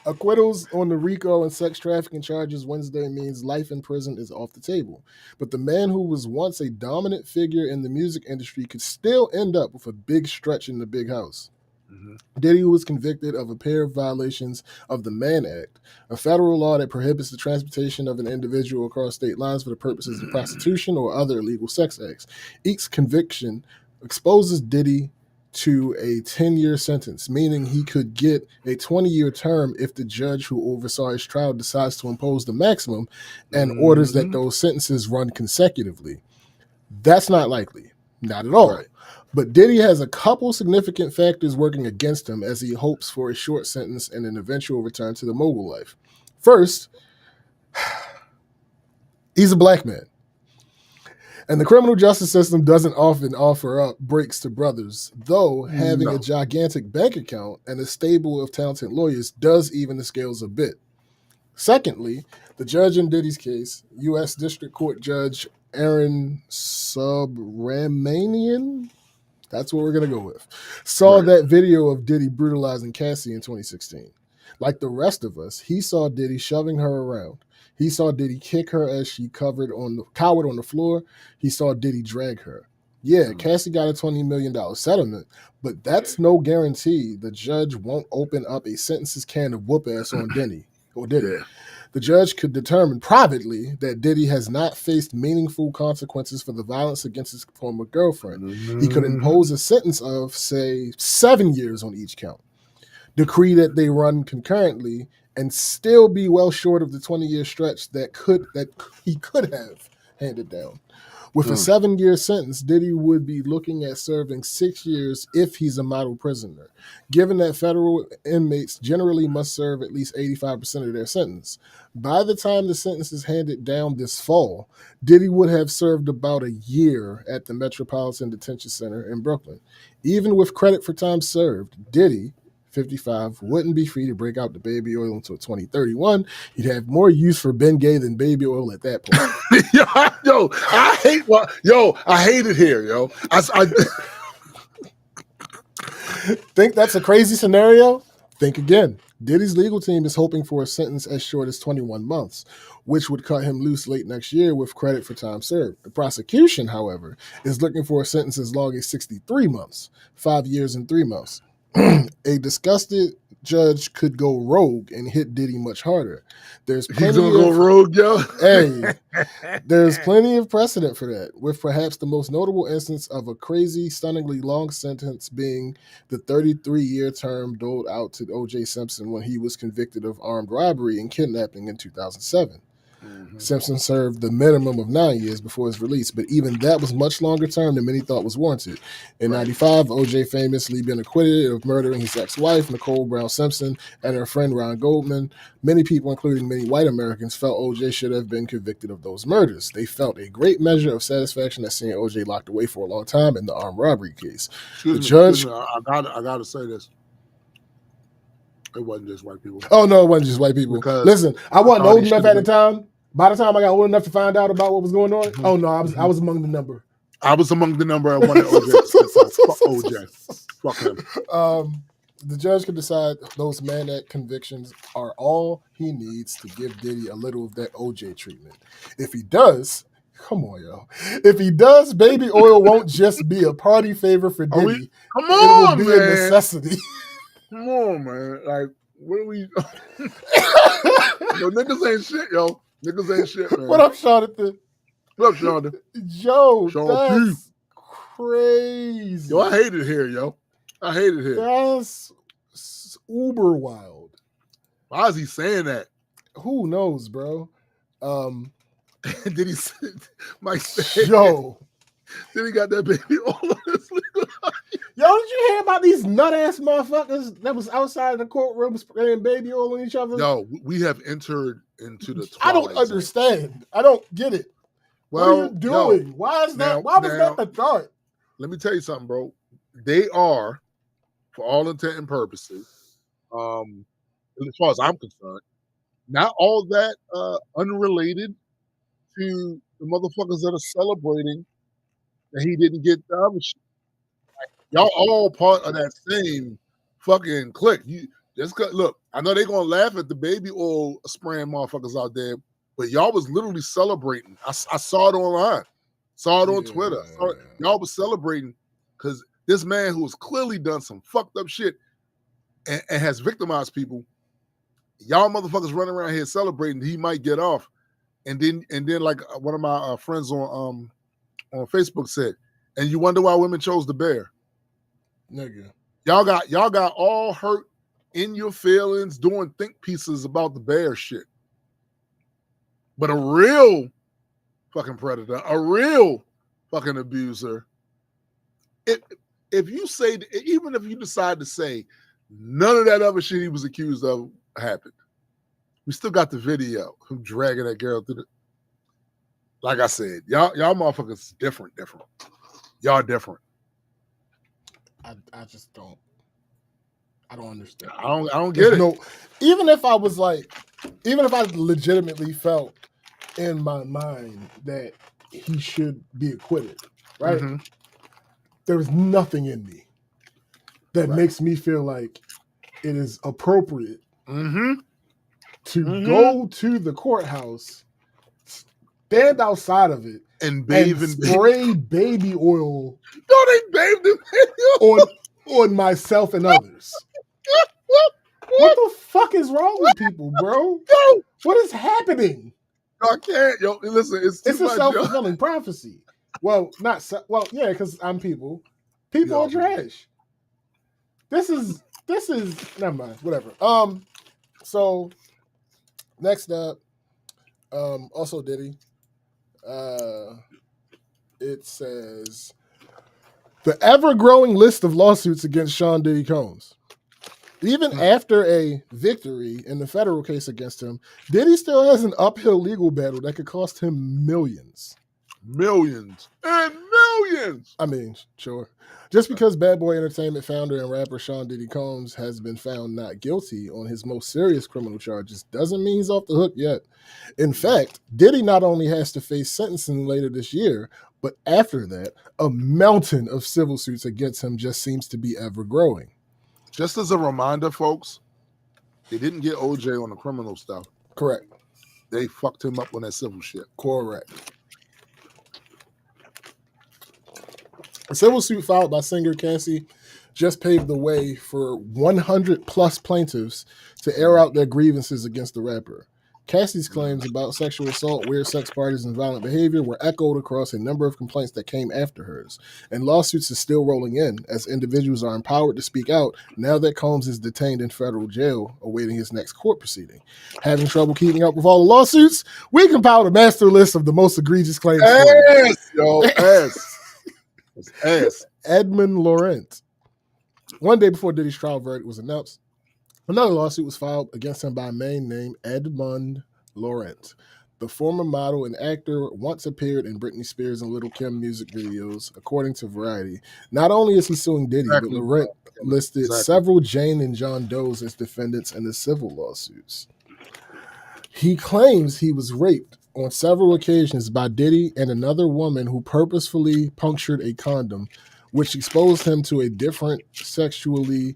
Acquittals on the RICO and sex trafficking charges Wednesday means life in prison is off the table. But the man who was once a dominant figure in the music industry could still end up with a big stretch in the big house. Mm-hmm. Diddy was convicted of a pair of violations of the Mann Act, a federal law that prohibits the transportation of an individual across state lines for the purposes of prostitution or other illegal sex acts. Each conviction exposes Diddy to a 10-year sentence, meaning he could get a 20-year term if the judge who oversaw his trial decides to impose the maximum and orders that those sentences run consecutively. That's not likely. Not at all. Right. But Diddy has a couple significant factors working against him as he hopes for a short sentence and an eventual return to the mogul life. First, he's a black man. And the criminal justice system doesn't often offer up breaks to brothers, though having a gigantic bank account and a stable of talented lawyers does even the scales a bit. Secondly, the judge in Diddy's case, U.S. District Court Judge Aaron Subramanian, that's what we're going to go with, saw that video of Diddy brutalizing Cassie in 2016. Like the rest of us, he saw Diddy shoving her around. He saw Diddy kick her as she cowered on the floor. He saw Diddy drag her. Yeah, Cassie got a $20 million settlement, but that's no guarantee the judge won't open up a sentences can of whoop ass on Diddy. Yeah. The judge could determine privately that Diddy has not faced meaningful consequences for the violence against his former girlfriend. He could impose a sentence of, say, 7 years on each count, decree that they run concurrently, and still be well short of the 20-year stretch that he could have handed down. With a 7-year sentence, Diddy would be looking at serving 6 years if he's a model prisoner, given that federal inmates generally must serve at least 85% of their sentence. By the time the sentence is handed down this fall, Diddy would have served about a year at the Metropolitan Detention Center in Brooklyn. Even with credit for time served, Diddy, 55, wouldn't be free to break out the baby oil until 2031. He'd have more use for Bengay than baby oil at that point. I hate it here, yo. Think that's a crazy scenario? Think again. Diddy's legal team is hoping for a sentence as short as 21 months, which would cut him loose late next year with credit for time served. The prosecution, however, is looking for a sentence as long as 63 months, 5 years and 3 months. A disgusted judge could go rogue and hit Diddy much harder. He's gonna go rogue, yo. Hey, there's plenty of precedent for that, with perhaps the most notable instance of a crazy, stunningly long sentence being the 33-year term doled out to O.J. Simpson when he was convicted of armed robbery and kidnapping in 2007. Simpson served the minimum of 9 years before his release, but even that was much longer term than many thought was warranted. In 95, O.J. famously been acquitted of murdering his ex-wife, Nicole Brown Simpson, and her friend Ron Goldman. Many people, including many white Americans, felt O.J. should have been convicted of those murders. They felt a great measure of satisfaction at seeing O.J. locked away for a long time in the armed robbery case. Excuse me, I gotta say this. It wasn't just white people. Oh, no, it wasn't just white people. Because listen, I wasn't old enough at the time. By the time I got old enough to find out about what was going on, oh no, I was among the number. I was among the number. I wanted OJ. Fuck OJ. Fuck him. The judge can decide those Mann Act convictions are all he needs to give Diddy a little of that OJ treatment. If he does, come on, yo. If he does, baby oil won't just be a party favor for Diddy. Come on, it will be man. a necessity. Come on, man. Like, what are we? Yo, niggas ain't shit, yo. Niggas ain't shit, man. What up, Jonathan? What up, Jonathan? Yo, that's crazy. Yo, I hate it here, yo. I hate it here. That's uber wild. Why is he saying that? Who knows, bro? Did he? Mike said, yo. Then he got that baby all on his legal life. Yo, did you hear about these nut ass motherfuckers that was outside of the courtroom spraying baby oil on each other? Yo, we have entered into the twilight I don't understand. I don't get it. Well, what are you doing? Yo, why is that? Why was that the thought? Let me tell you something, bro. They are, for all intent and purposes, as far as I'm concerned, not all that unrelated to the motherfuckers that are celebrating that he didn't get the other shit. Y'all all part of that same fucking clique. You just look. I know they're gonna laugh at the baby oil spraying motherfuckers out there, but y'all was literally celebrating. I saw it online, saw it on Twitter. Y'all was celebrating because this man who has clearly done some fucked up shit and has victimized people. Y'all motherfuckers running around here celebrating he might get off, and then like one of my friends on Facebook said, and you wonder why women chose the bear. Nigga. Y'all got all hurt in your feelings doing think pieces about the bear shit. But a real fucking predator, a real fucking abuser, if you say, even if you decide to say none of that other shit he was accused of happened, we still got the video of him dragging that girl through the. Like I said, y'all motherfuckers different. Y'all different. I just don't. I don't understand. I don't get it. No, even if I legitimately felt in my mind that he should be acquitted, right? Mm-hmm. There's nothing in me that makes me feel like it is appropriate to go to the courthouse stand outside of it and bathe and in spray baby oil No, they bathed in on myself and others. What the fuck is wrong with people, bro? Yo, What is happening? I can't. Yo, listen, it's too It's a much. self-fulfilling prophecy. Well, yeah, because I'm people. People Yo. are trash. This is never mind. Whatever. So next up, also Diddy. It says the ever-growing list of lawsuits against Sean Diddy Combs. Even after a victory in the federal case against him, Diddy still has an uphill legal battle that could cost him millions. Millions and millions. I mean, sure. Just because Bad Boy Entertainment founder and rapper Sean Diddy Combs has been found not guilty on his most serious criminal charges doesn't mean he's off the hook yet. In fact, Diddy not only has to face sentencing later this year, but after that, a mountain of civil suits against him just seems to be ever growing. Just as a reminder, folks, they didn't get OJ on the criminal stuff. Correct. They fucked him up on that civil shit. Correct. A civil suit filed by singer Cassie just paved the way for 100 plus plaintiffs to air out their grievances against the rapper. Cassie's claims about sexual assault, weird sex parties, and violent behavior were echoed across a number of complaints that came after hers. And lawsuits are still rolling in as individuals are empowered to speak out now that Combs is detained in federal jail awaiting his next court proceeding. Having trouble keeping up with all the lawsuits? We compiled a master list of the most egregious claims. Ass. Edmund Laurent. One day before Diddy's trial verdict was announced, another lawsuit was filed against him by a man named Edmund Laurent. The former model and actor once appeared in Britney Spears and Lil' Kim music videos, according to Variety. Not only is he suing Diddy, but Laurent listed several Jane and John Does as defendants in the civil lawsuits. He claims he was raped on several occasions by Diddy and another woman who purposefully punctured a condom, which exposed him to different sexually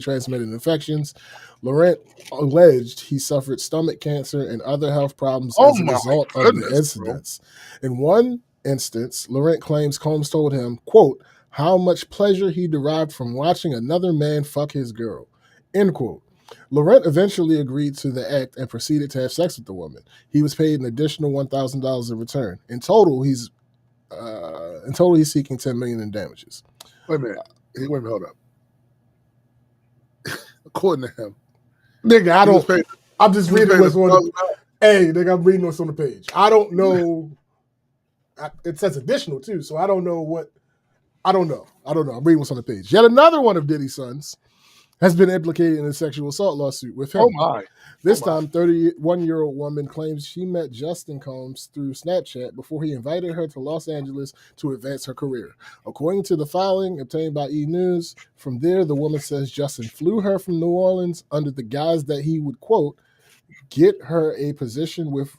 transmitted infections. Laurent alleged he suffered stomach cancer and other health problems as a result of the incidents. In one instance, Laurent claims Combs told him, quote, how much pleasure he derived from watching another man fuck his girl, end quote. Laurent eventually agreed to the act and proceeded to have sex with the woman. He was paid an additional $1,000 in return. In total, he's seeking $10 million in damages. Wait a minute, hold up. According to him, nigga, I'm just reading what's on. Hey, nigga, I'm reading what's on the page. I don't know. It says additional too, so I don't know what. I don't know. I'm reading what's on the page. Yet another one of Diddy's sons has been implicated in a sexual assault lawsuit with him. Oh my. This time, 31-year-old woman claims she met Justin Combs through Snapchat before he invited her to Los Angeles to advance her career. According to the filing obtained by E! News, from there, the woman says Justin flew her from New Orleans under the guise that he would, quote, get her a position with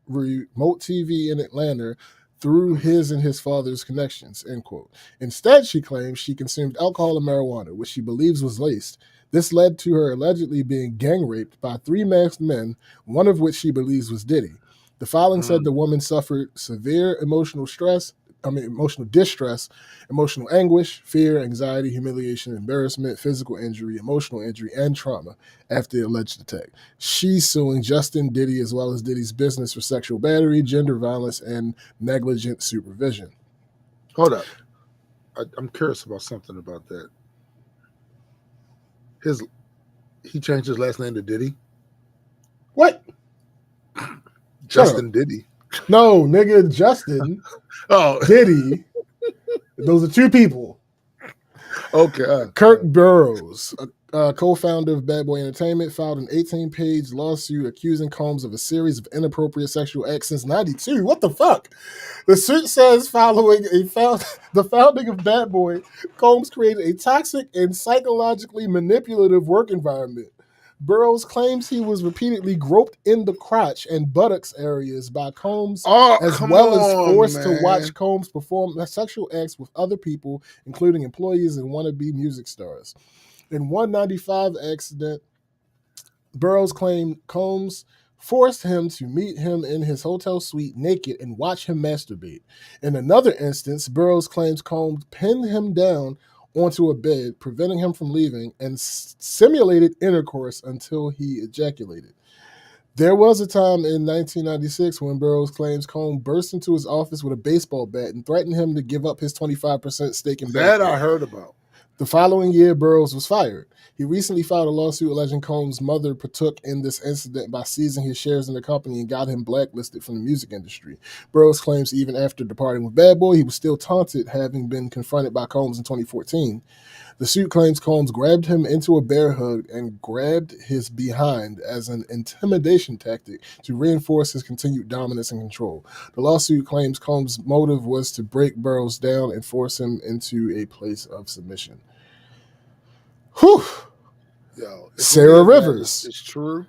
remote TV in Atlanta through his and his father's connections, end quote. Instead, she claims she consumed alcohol and marijuana, which she believes was laced. This led to her allegedly being gang raped by 3 masked men, one of which she believes was Diddy. The filing said the woman suffered severe emotional distress, emotional anguish, fear, anxiety, humiliation, embarrassment, physical injury, emotional injury, and trauma after the alleged attack. She's suing Justin, Diddy, as well as Diddy's business for sexual battery, gender violence, and negligent supervision. Hold up. I'm curious about something about that. He changed his last name to Diddy? What? Justin Diddy. No, nigga, Justin. Diddy. Those are two people. Okay. Kirk Burrows, co-founder of Bad Boy Entertainment, filed an 18-page lawsuit accusing Combs of a series of inappropriate sexual acts since '92. What the fuck? The suit says following the founding of Bad Boy, Combs created a toxic and psychologically manipulative work environment. Burrows claims he was repeatedly groped in the crotch and buttocks areas by Combs, as forced to watch Combs perform sexual acts with other people, including employees and wannabe music stars. In one '95 accident, Burrows claimed Combs forced him to meet him in his hotel suite naked and watch him masturbate. In another instance, Burroughs claims Combs pinned him down onto a bed, preventing him from leaving, and simulated intercourse until he ejaculated. There was a time in 1996 when Burroughs claims Combs burst into his office with a baseball bat and threatened him to give up his 25% stake in That Batman. I heard about. The following year, Burroughs was fired. He recently filed a lawsuit alleging Combs' mother partook in this incident by seizing his shares in the company and got him blacklisted from the music industry. Burroughs claims even after departing with Bad Boy, he was still taunted, having been confronted by Combs in 2014. The suit claims Combs grabbed him into a bear hug and grabbed his behind as an intimidation tactic to reinforce his continued dominance and control. The lawsuit claims Combs' motive was to break Burroughs down and force him into a place of submission. Whew. Yo, Sarah Rivers. It's true.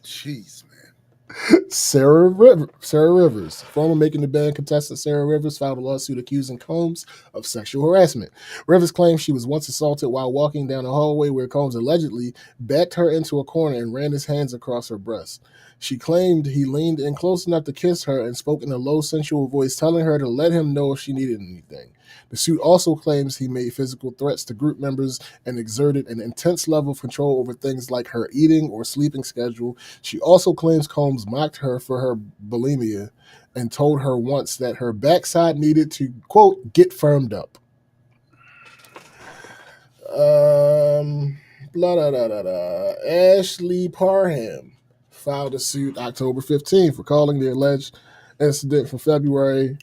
Jeez, man. Sarah Rivers, former Making the Band contestant Sarah Rivers, filed a lawsuit accusing Combs of sexual harassment. Rivers claims she was once assaulted while walking down a hallway where Combs allegedly backed her into a corner and ran his hands across her breast. She claimed he leaned in close enough to kiss her and spoke in a low, sensual voice, telling her to let him know if she needed anything. The suit also claims he made physical threats to group members and exerted an intense level of control over things like her eating or sleeping schedule. She also claims Combs mocked her for her bulimia and told her once that her backside needed to, quote, get firmed up. Ashley Parham filed a suit October 15th for calling the alleged incident from February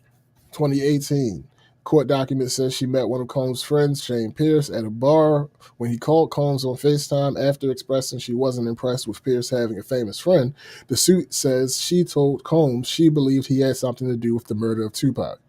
2018. Court document says she met one of Combs' friends, Shane Pierce, at a bar when he called Combs on FaceTime after expressing she wasn't impressed with Pierce having a famous friend. The suit says she told Combs she believed he had something to do with the murder of Tupac.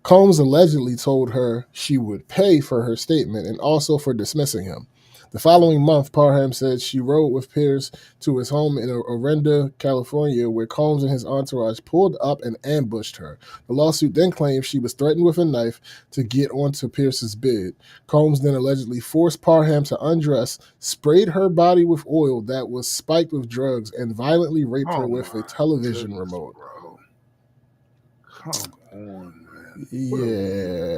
Combs allegedly told her she would pay for her statement and also for dismissing him. The following month, Parham said she rode with Pierce to his home in Orinda, California, where Combs and his entourage pulled up and ambushed her. The lawsuit then claimed she was threatened with a knife to get onto Pierce's bed. Combs then allegedly forced Parham to undress, sprayed her body with oil that was spiked with drugs, and violently raped her with a television remote. Bro. Come on, man. Yeah.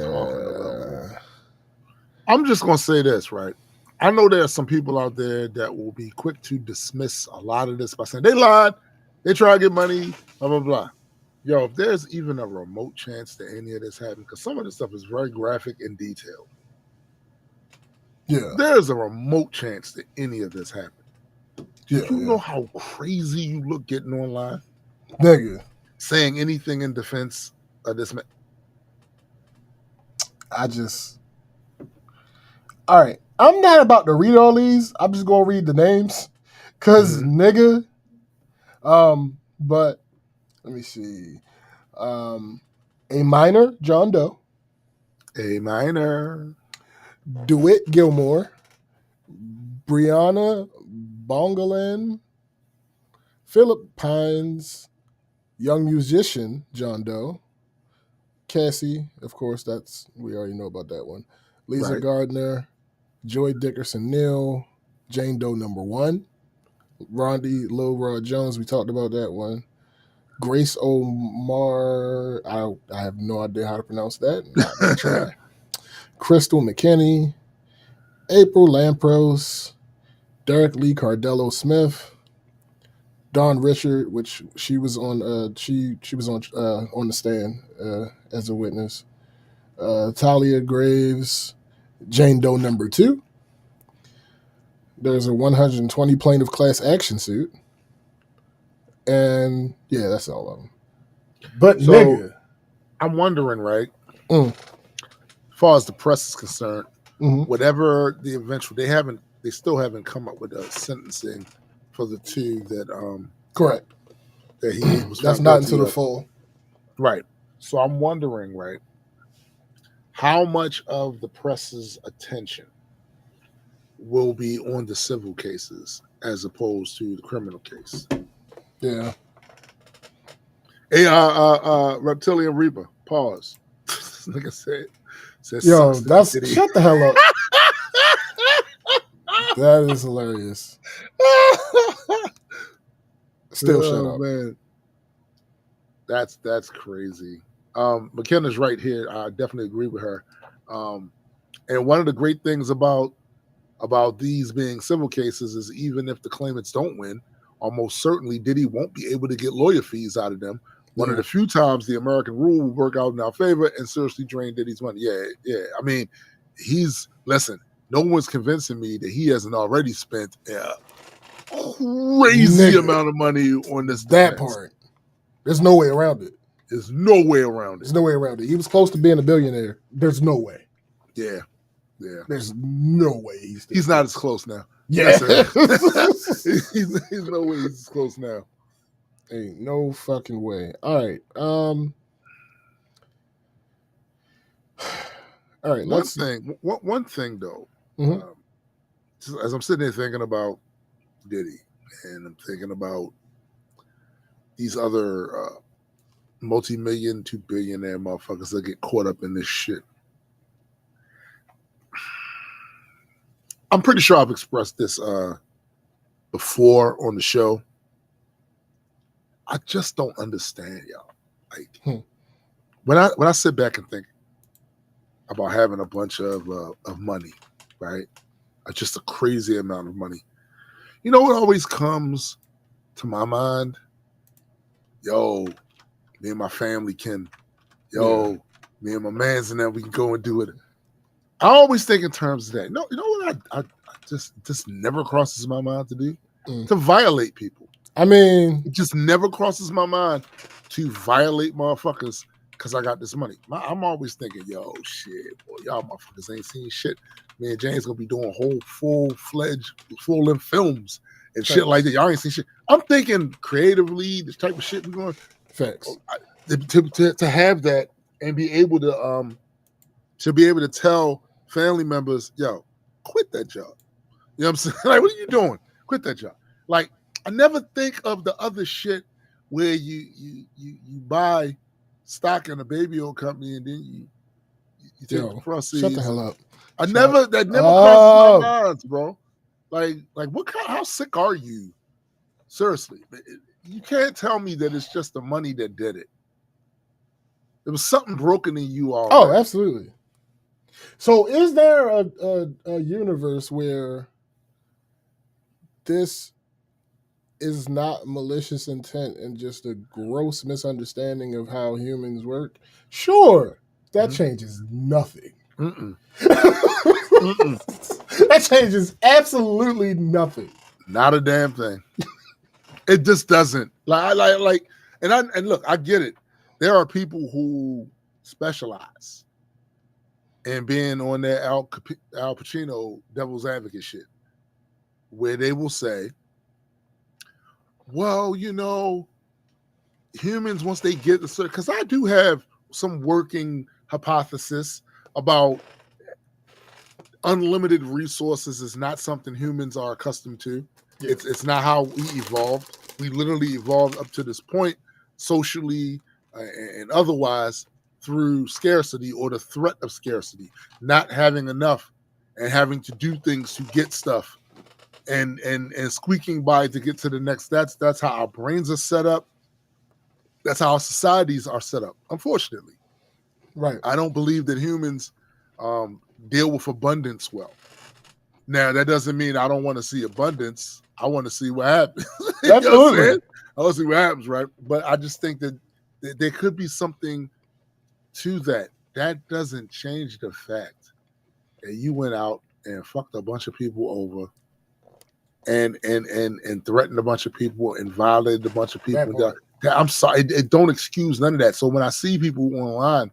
I'm just going to say this, right? I know there are some people out there that will be quick to dismiss a lot of this by saying they lied, they try to get money, blah, blah, blah. Yo, if there's even a remote chance that any of this happened, because some of this stuff is very graphic and detailed. Yeah. There's a remote chance that any of this happened. Yeah, you know how crazy you look getting online? Nigga. Saying anything in defense of this man. All right. I'm not about to read all these. I'm just gonna read the names. Nigga. But let me see. A Minor, John Doe. A Minor. DeWitt Gilmore. Brianna Bongolan. Philip Pines. Young Musician, John Doe. Cassie, of course, we already know about that one. Lisa Gardner. Joy Dickerson Neal, Jane Doe #1, Rondi Lil Rod Jones, we talked about that one. Grace Omar, I have no idea how to pronounce that. Not gonna try. Crystal McKinney, April Lampros, Derek Lee Cardello Smith, Dawn Richard, which she was on she was on the stand as a witness. Talia Graves, Jane Doe #2. There's a 120 plaintiff class action suit. And yeah, that's all of them. But so, nigga, I'm wondering, right? As far as the press is concerned, whatever the eventual, they still haven't come up with a sentencing for the two that correct. That he was that's not until the full. Right. So I'm wondering, right, how much of the press's attention will be on the civil cases as opposed to the criminal case? Yeah. Hey, Reptilian Reaper, pause. Like I said, yo, shut the hell up. That is hilarious. Still shut up. Man. That's crazy. McKenna's right here. I definitely agree with her. And one of the great things about these being civil cases is even if the claimants don't win, almost certainly Diddy won't be able to get lawyer fees out of them. One of the few times the American rule will work out in our favor and seriously drain Diddy's money. Yeah. I mean, listen, no one's convincing me that he hasn't already spent a crazy amount of money on this That defense. part. There's no way around it. There's no way around it. There's no way around it. He was close to being a billionaire. There's no way. Yeah. There's no way he's not as close now. Yeah. he's no way he's as close now. Ain't no fucking way. All right. All right. One thing though. As I'm sitting there thinking about Diddy, and I'm thinking about these other multi-million to billionaire motherfuckers that get caught up in this shit. I'm pretty sure I've expressed this before on the show. I just don't understand, y'all. Like when I sit back and think about having a bunch of money, right? Just a crazy amount of money. You know what always comes to my mind? Yo, me and my family can. Me and my mans and then we can go and do it. I always think in terms of that. No, you know what I just never crosses my mind to do? To violate people. I mean, it just never crosses my mind to violate motherfuckers because I got this money. I'm always thinking, yo, shit, boy, y'all motherfuckers ain't seen shit. Me and James gonna be doing whole full-length films and shit like that. Y'all ain't seen shit. I'm thinking creatively, this type of shit we're going. Facts. To have that and be able to tell family members, yo, quit that job. You know what I'm saying? Like, what are you doing? Quit that job. Like, I never think of the other shit where you buy stock in a baby oil company and then you take the proceeds. Shut the hell up. That never crosses my mind, bro. Like how sick are you? Seriously. You can't tell me that it's just the money that did it. There was something broken in you already. Oh, absolutely. So is there a universe where this is not malicious intent and just a gross misunderstanding of how humans work? Sure. That changes nothing. That changes absolutely nothing. Not a damn thing. It just doesn't. And look, I get it. There are people who specialize in being on their Al Pacino devil's advocate shit, where they will say, well, you know, humans, once they get the certain, because I do have some working hypothesis about unlimited resources is not something humans are accustomed to. Yeah. It's not how we evolved. We literally evolved up to this point socially and otherwise through scarcity or the threat of scarcity, not having enough and having to do things to get stuff and squeaking by to get to the next. That's how our brains are set up. That's how our societies are set up, unfortunately. Right. I don't believe that humans deal with abundance well. Now, that doesn't mean I don't want to see abundance. I want to see what happens. Absolutely. I want to see what happens, right? But I just think that there could be something to that. That doesn't change the fact that you went out and fucked a bunch of people over and threatened a bunch of people and violated a bunch of people. I'm sorry, it don't excuse none of that. So when I see people online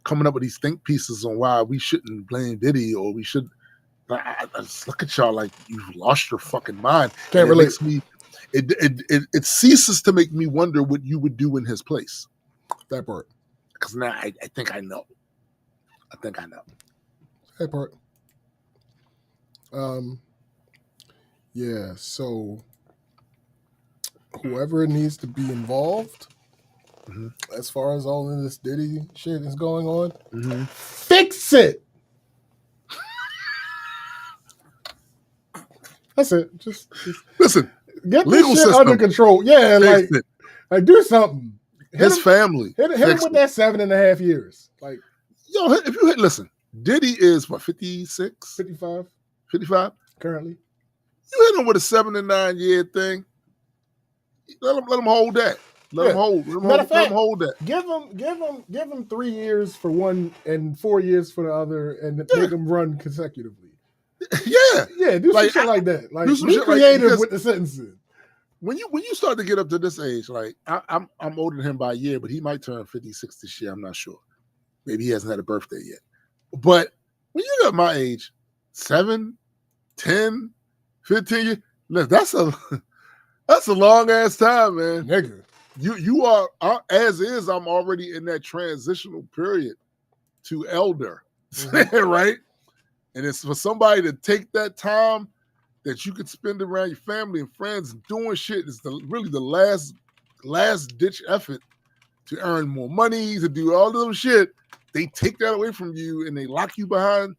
coming up with these think pieces on why we shouldn't blame Diddy or we should, I just look at y'all like you've lost your fucking mind. Can't relate. It ceases to make me wonder what you would do in his place. That part. Because now I think I know. That part. Yeah, so whoever needs to be involved, as far as all of this Diddy shit is going on, fix it. That's it. Just listen. Get Legal this shit system under control. Yeah, fixed it. like do something. His family Hit him fixed with it. that 7.5 years. Like, Yo, if you hit, listen, Diddy is what, 56, 55 55? currently. You hit him with a 7 to 9 year thing. Let him hold that. Let him hold that. Give him 3 years for one and 4 years for the other, and make them run consecutively. Yeah, do some shit like that. Like, do some be shit creative like, with the sentencing. When you start to get up to this age, like I'm older than him by a year, but he might turn 56 this year. I'm not sure. Maybe he hasn't had a birthday yet. But when you got my age, 7, 10, 15 years, look, that's a long ass time, man. Nigga. You are as is. I'm already in that transitional period to elder, right? And it's for somebody to take that time that you could spend around your family and friends doing shit is really the last ditch effort to earn more money, to do all those shit. They take that away from you and they lock you behind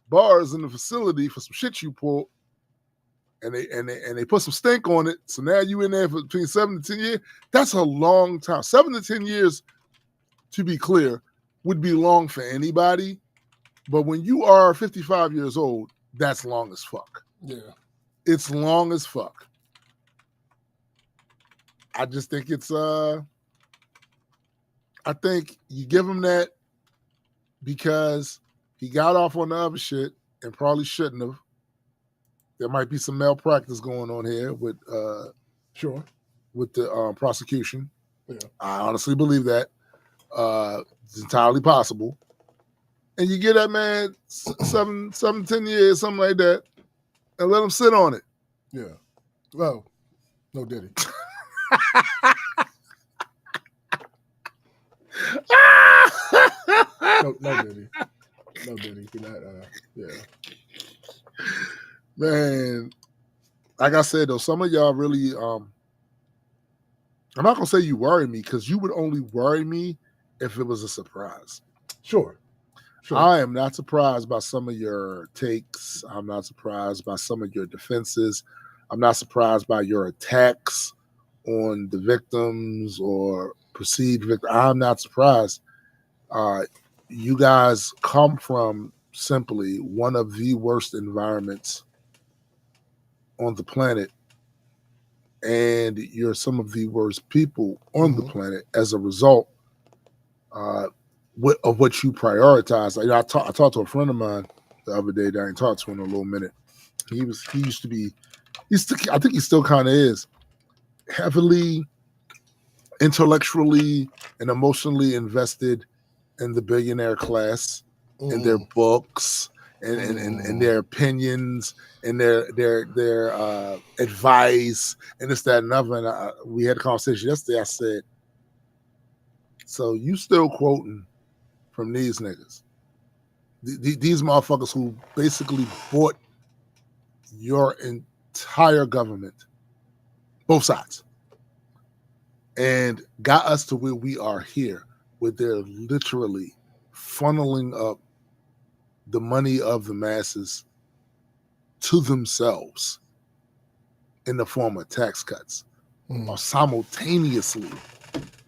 bars in the facility for some shit you pulled, and they put some stink on it. So now you in there for between 7 to 10 years. That's a long time. 7 to 10 years, to be clear, would be long for anybody. But when you are 55 years old, that's long as fuck. Yeah. It's long as fuck. I just think it's I think you give him that because he got off on the other shit and probably shouldn't have. There might be some malpractice going on here with with the prosecution. Yeah. I honestly believe that. It's entirely possible. And you get that man 7, 10 years, something like that, and let him sit on it. Yeah. Well, no Diddy. no Diddy. No Diddy. You're not, yeah. Man, like I said, though, some of y'all really, I'm not going to say you worry me because you would only worry me if it was a surprise. Sure. I am not surprised by some of your takes. I'm not surprised by some of your defenses. I'm not surprised by your attacks on the victims or perceived victims. I'm not surprised. You guys come from simply one of the worst environments on the planet, and you're some of the worst people on the planet as a result of what you prioritize. Like, I talked to a friend of mine the other day that I ain't talked to in a little minute. I think he still kind of is heavily intellectually and emotionally invested in the billionaire class and their books and their opinions and their advice and this, that, and other. And we had a conversation yesterday. I said, so you still quoting from these niggas, these motherfuckers who basically bought your entire government, both sides, and got us to where we are here, where they're literally funneling up the money of the masses to themselves in the form of tax cuts, while simultaneously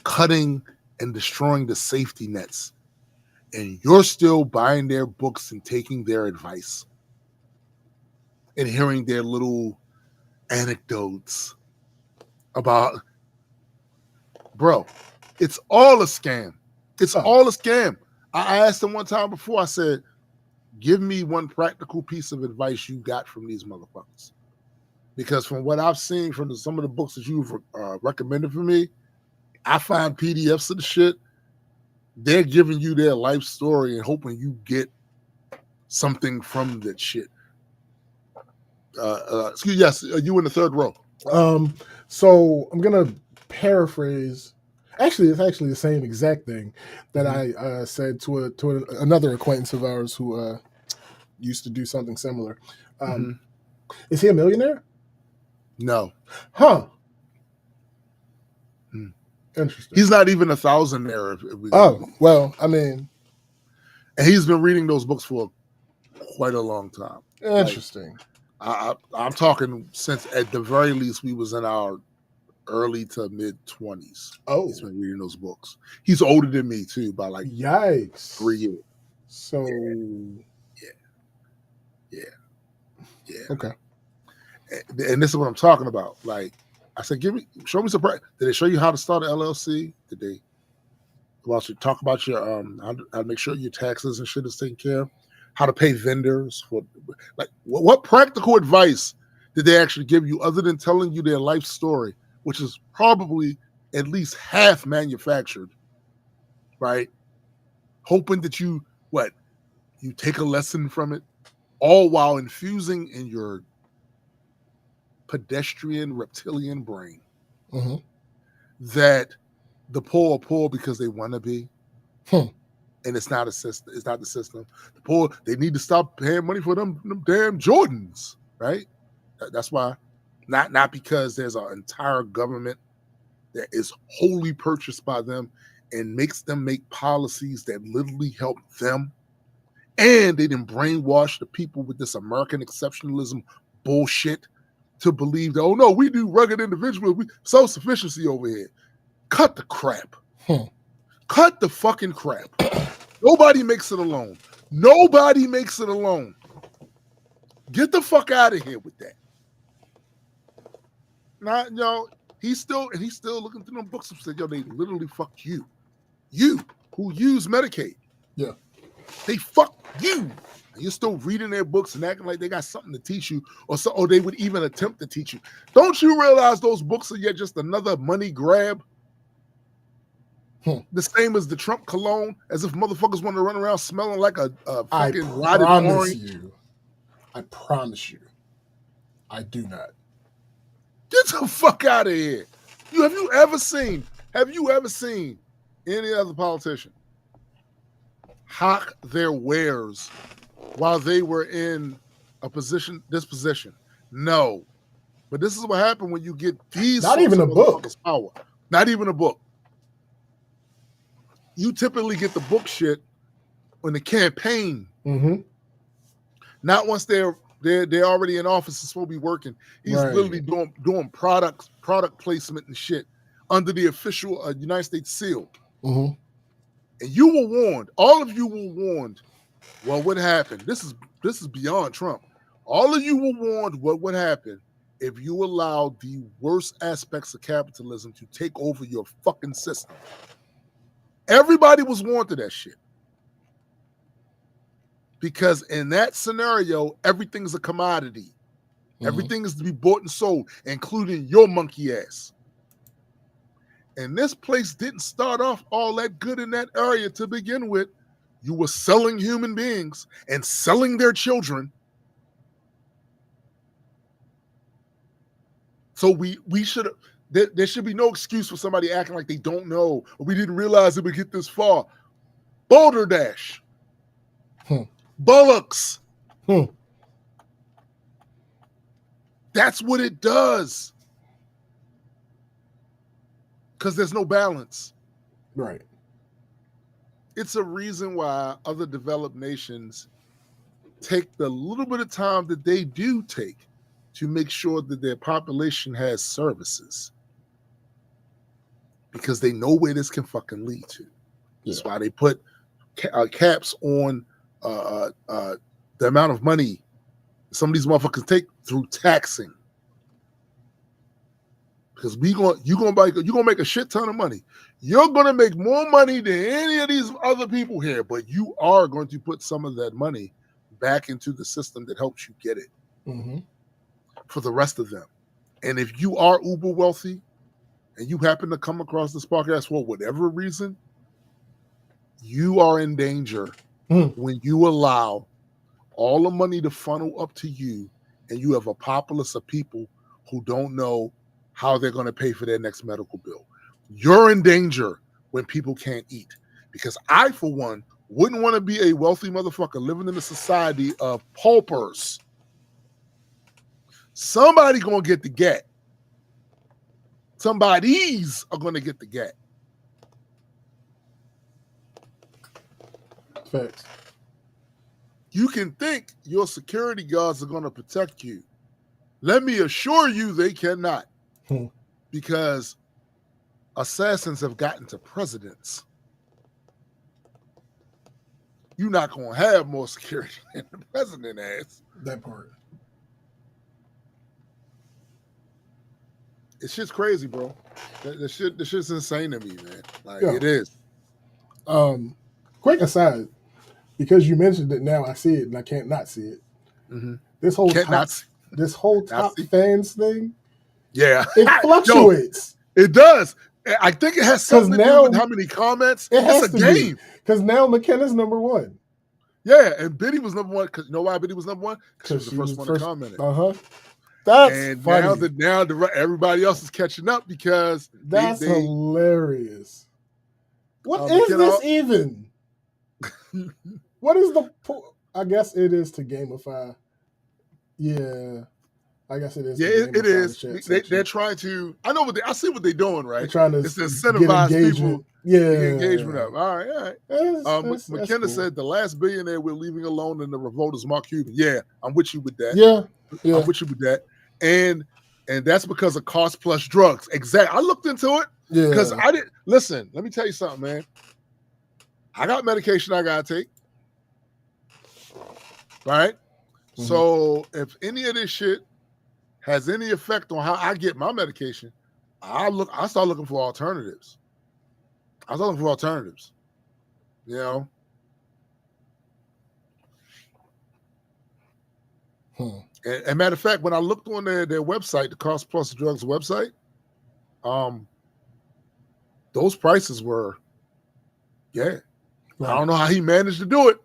cutting and destroying the safety nets. And you're still buying their books and taking their advice and hearing their little anecdotes about, bro, it's all a scam. It's all a scam. I asked them one time before, I said, give me one practical piece of advice you got from these motherfuckers. Because from what I've seen from some of the books that you've recommended for me, I find PDFs of the shit. They're giving you their life story and hoping you get something from that shit. Yes, you in the third row. So I'm gonna paraphrase. Actually, it's actually the same exact thing that I said to another acquaintance of ours who used to do something similar. Is he a millionaire? No. Huh. Interesting. He's not even a thousandaire. Well, I mean, and he's been reading those books for quite a long time. Interesting. I'm talking since at the very least we was in our early to mid 20s. Oh, He's been reading those books. He's older than me too by like yikes! 3 years. So, Yeah. okay. And this is what I'm talking about. Like I said, show me some. Did they show you how to start an LLC? Did they? About you talk about your how to make sure your taxes and shit is taken care of? How to pay vendors for like what practical advice did they actually give you other than telling you their life story, which is probably at least half manufactured, right? Hoping that you take a lesson from it, all while infusing in your pedestrian reptilian brain that the poor are poor because they want to be. And it's not a system. It's not the system. The poor, they need to stop paying money for them damn Jordans, right? That's why, not because there's an entire government that is wholly purchased by them and makes them make policies that literally help them. And they didn't brainwash the people with this American exceptionalism bullshit to believe that, oh no, we do rugged individuals, we self-sufficiency over here. Cut the crap. Cut the fucking crap. Nobody makes it alone. Nobody makes it alone. Get the fuck out of here with that. Now, he's still looking through them books and said, yo, they literally fucked you. You who use Medicaid. Yeah. They fuck you. And you're still reading their books and acting like they got something to teach you, or they would even attempt to teach you. Don't you realize those books are yet just another money grab? The same as the Trump cologne, as if motherfuckers want to run around smelling like a fucking rotted orange. I promise you, I do not. Get the fuck out of here. Have you ever seen any other politician hawk their wares while they were in this position? No. But this is what happened when you get these. Not even a book. Power. Not even a book. You typically get the book shit on the campaign. Not once they're already in office and supposed to be working. He's literally doing product placement and shit under the official United States seal. And you were warned. All of you were warned. Well, what happened? This is beyond Trump. All of you were warned what would happen if you allowed the worst aspects of capitalism to take over your fucking system. Everybody was warned of that shit. Because in that scenario, everything's a commodity. Everything is to be bought and sold, including your monkey ass. And this place didn't start off all that good in that area to begin with. You were selling human beings and selling their children. So we should have. There should be no excuse for somebody acting like they don't know or we didn't realize it would get this far. Boulder Dash. Bullocks. That's what it does. Because there's no balance. Right. It's a reason why other developed nations take the little bit of time that they do take to make sure that their population has services. Because they know where this can fucking lead to. That's why they put caps on the amount of money some of these motherfuckers take through taxing. Because you're gonna make a shit ton of money. You're gonna make more money than any of these other people here, but you are going to put some of that money back into the system that helps you get it for the rest of them. And if you are uber wealthy and you happen to come across this podcast for whatever reason, you are in danger when you allow all the money to funnel up to you and you have a populace of people who don't know how they're going to pay for their next medical bill. You're in danger when people can't eat. Because I, for one, wouldn't want to be a wealthy motherfucker living in a society of paupers. Somebody going to get the gat. Somebody's are going to get the gat. Facts. You can think your security guards are going to protect you. Let me assure you they cannot. Hmm. Because assassins have gotten to presidents. You're not going to have more security than the president has. That part. It's just crazy, bro. The shit's insane to me, man. Like, Yeah. it is. Quick aside, because you mentioned it now, I see it and I can't not see it. Mm-hmm. This whole Can't top, not see. this whole top see. fans thing, Yeah. it fluctuates. Yo, it does. I think it has something to do with how many comments. It's a game. Because now McKenna's number one. Yeah, and Biddy was number one. Because you know why Biddy was number one? Because she was the first one to comment. That's and funny. now everybody else is catching up because that's hilarious. What is this even? What is the? I guess it is to gamify. Yeah, I guess it is. Yeah, it is. They're trying to. I know I see what they're doing, right? They're trying to it's to incentivize people. Yeah, to get engagement up. All right. McKenna cool. said the last billionaire we're leaving alone in the revolt is Mark Cuban. Yeah, I'm with you with that. Yeah. I'm with you with that. And that's because of cost plus drugs. Exactly. I looked into it because I didn't listen. Let me tell you something, man. I got medication I gotta take. Right. Mm-hmm. So if any of this shit has any effect on how I get my medication, I start looking for alternatives. You know. And matter of fact, when I looked on their website, the Cost Plus Drugs website, those prices were, right. I don't know how he managed to do it,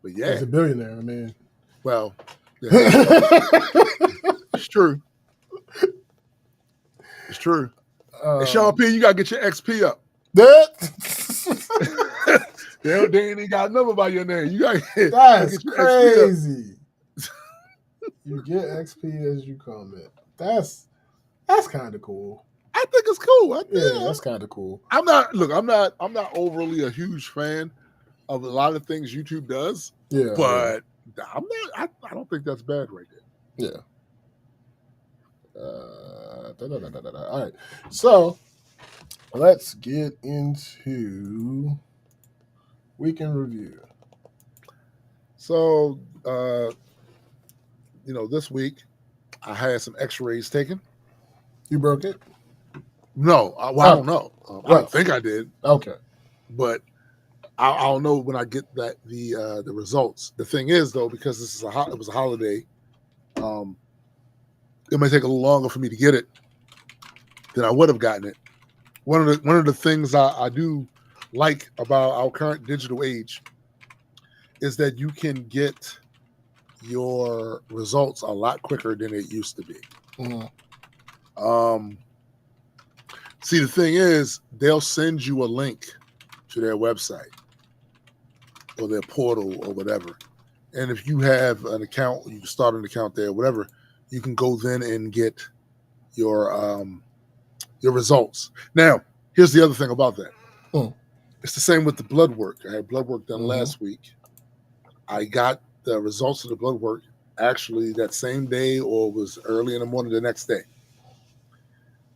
but yeah. He's a billionaire, man. Well, yeah. It's true. It's true. And Sean P, you gotta get your XP up. They ain't got a number by your name. You gotta that's get your crazy. You get XP as you comment. That's kind of cool. I think it's cool. That's kind of cool. I'm not overly a huge fan of a lot of things YouTube does. Yeah, but I'm not. I don't think that's bad right there. Yeah. All right. So let's get into weekend review. So, this week I had some X-rays taken. You broke it? No, I don't know. I don't think I did. Okay, but I'll know when I get the results. The thing is, though, because it was a holiday, it may take a little longer for me to get it than I would have gotten it. One of the things I do like about our current digital age is that you can get your results a lot quicker than it used to be. Mm-hmm. See, the thing is, they'll send you a link to their website or their portal or whatever. And if you have an account, you can start an account there, whatever, you can go then and get your results. Now, here's the other thing about that. It's the same with the blood work. I had blood work done last week. I got the results of the blood work actually that same day, or it was early in the morning the next day.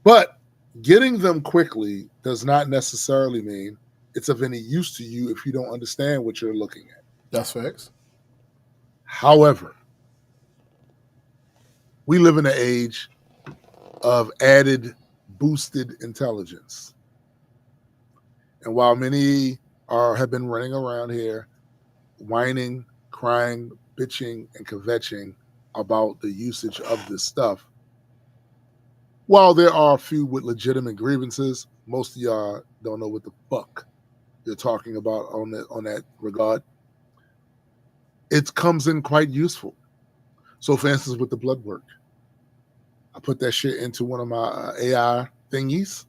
But getting them quickly does not necessarily mean it's of any use to you if you don't understand what you're looking at. That's facts. However, we live in an age of added boosted intelligence. And while many have been running around here whining, crying, bitching, and kvetching about the usage of this stuff, while there are a few with legitimate grievances, most of y'all don't know what the fuck you're talking about on that regard. It comes in quite useful. So, for instance, with the blood work, I put that shit into one of my AI thingies,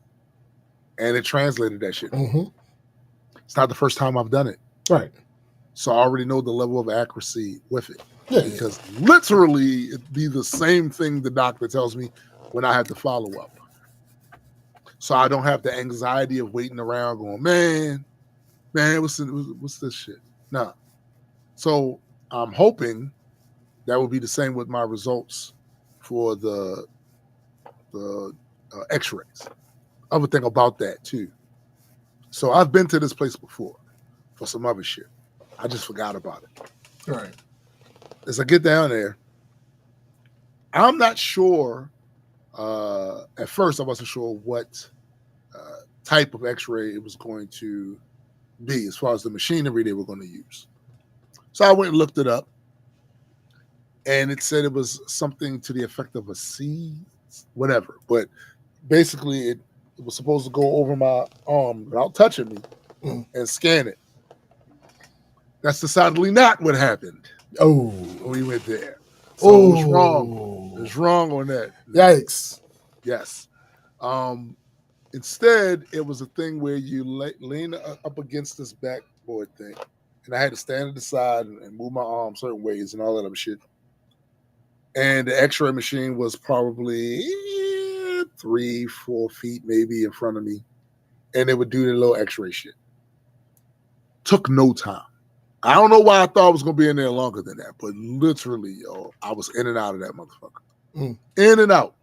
and it translated that shit. Mm-hmm. It's not the first time I've done it. Right. So I already know the level of accuracy with it. Yeah, because literally it'd be the same thing the doctor tells me when I have to follow up. So I don't have the anxiety of waiting around going, man, what's this shit? No. So I'm hoping that will be the same with my results for the X-rays. Other thing about that too. So I've been to this place before for some other shit. I just forgot about it. Right. As I get down there, I'm not sure. At first, I wasn't sure what type of X-ray it was going to be as far as the machinery they were going to use. So I went and looked it up, and it said it was something to the effect of a C, whatever. But basically, it was supposed to go over my arm without touching me and scan it. That's decidedly not what happened. Oh, when we went there. So it was wrong. It was wrong on that. Yikes. Yes. Instead, it was a thing where you lean up against this backboard thing, and I had to stand to the side and move my arm certain ways and all that other shit. And the X-ray machine was probably 3-4 feet maybe in front of me, and it would do the little X-ray shit. Took no time. I don't know why I thought I was going to be in there longer than that, but literally, yo, I was in and out of that motherfucker. In and out.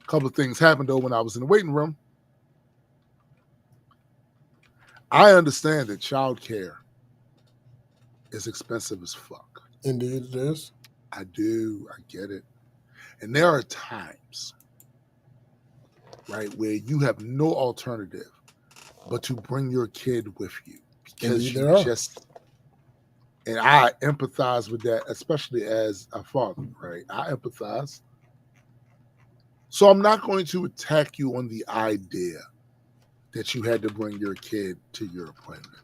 A couple of things happened, though, when I was in the waiting room. I understand that childcare is expensive as fuck. Indeed it is. I do. I get it. And there are times, right, where you have no alternative but to bring your kid with you. Because Indeed, you just, and I empathize with that, especially as a father, right? I empathize. So I'm not going to attack you on the idea that you had to bring your kid to your appointment.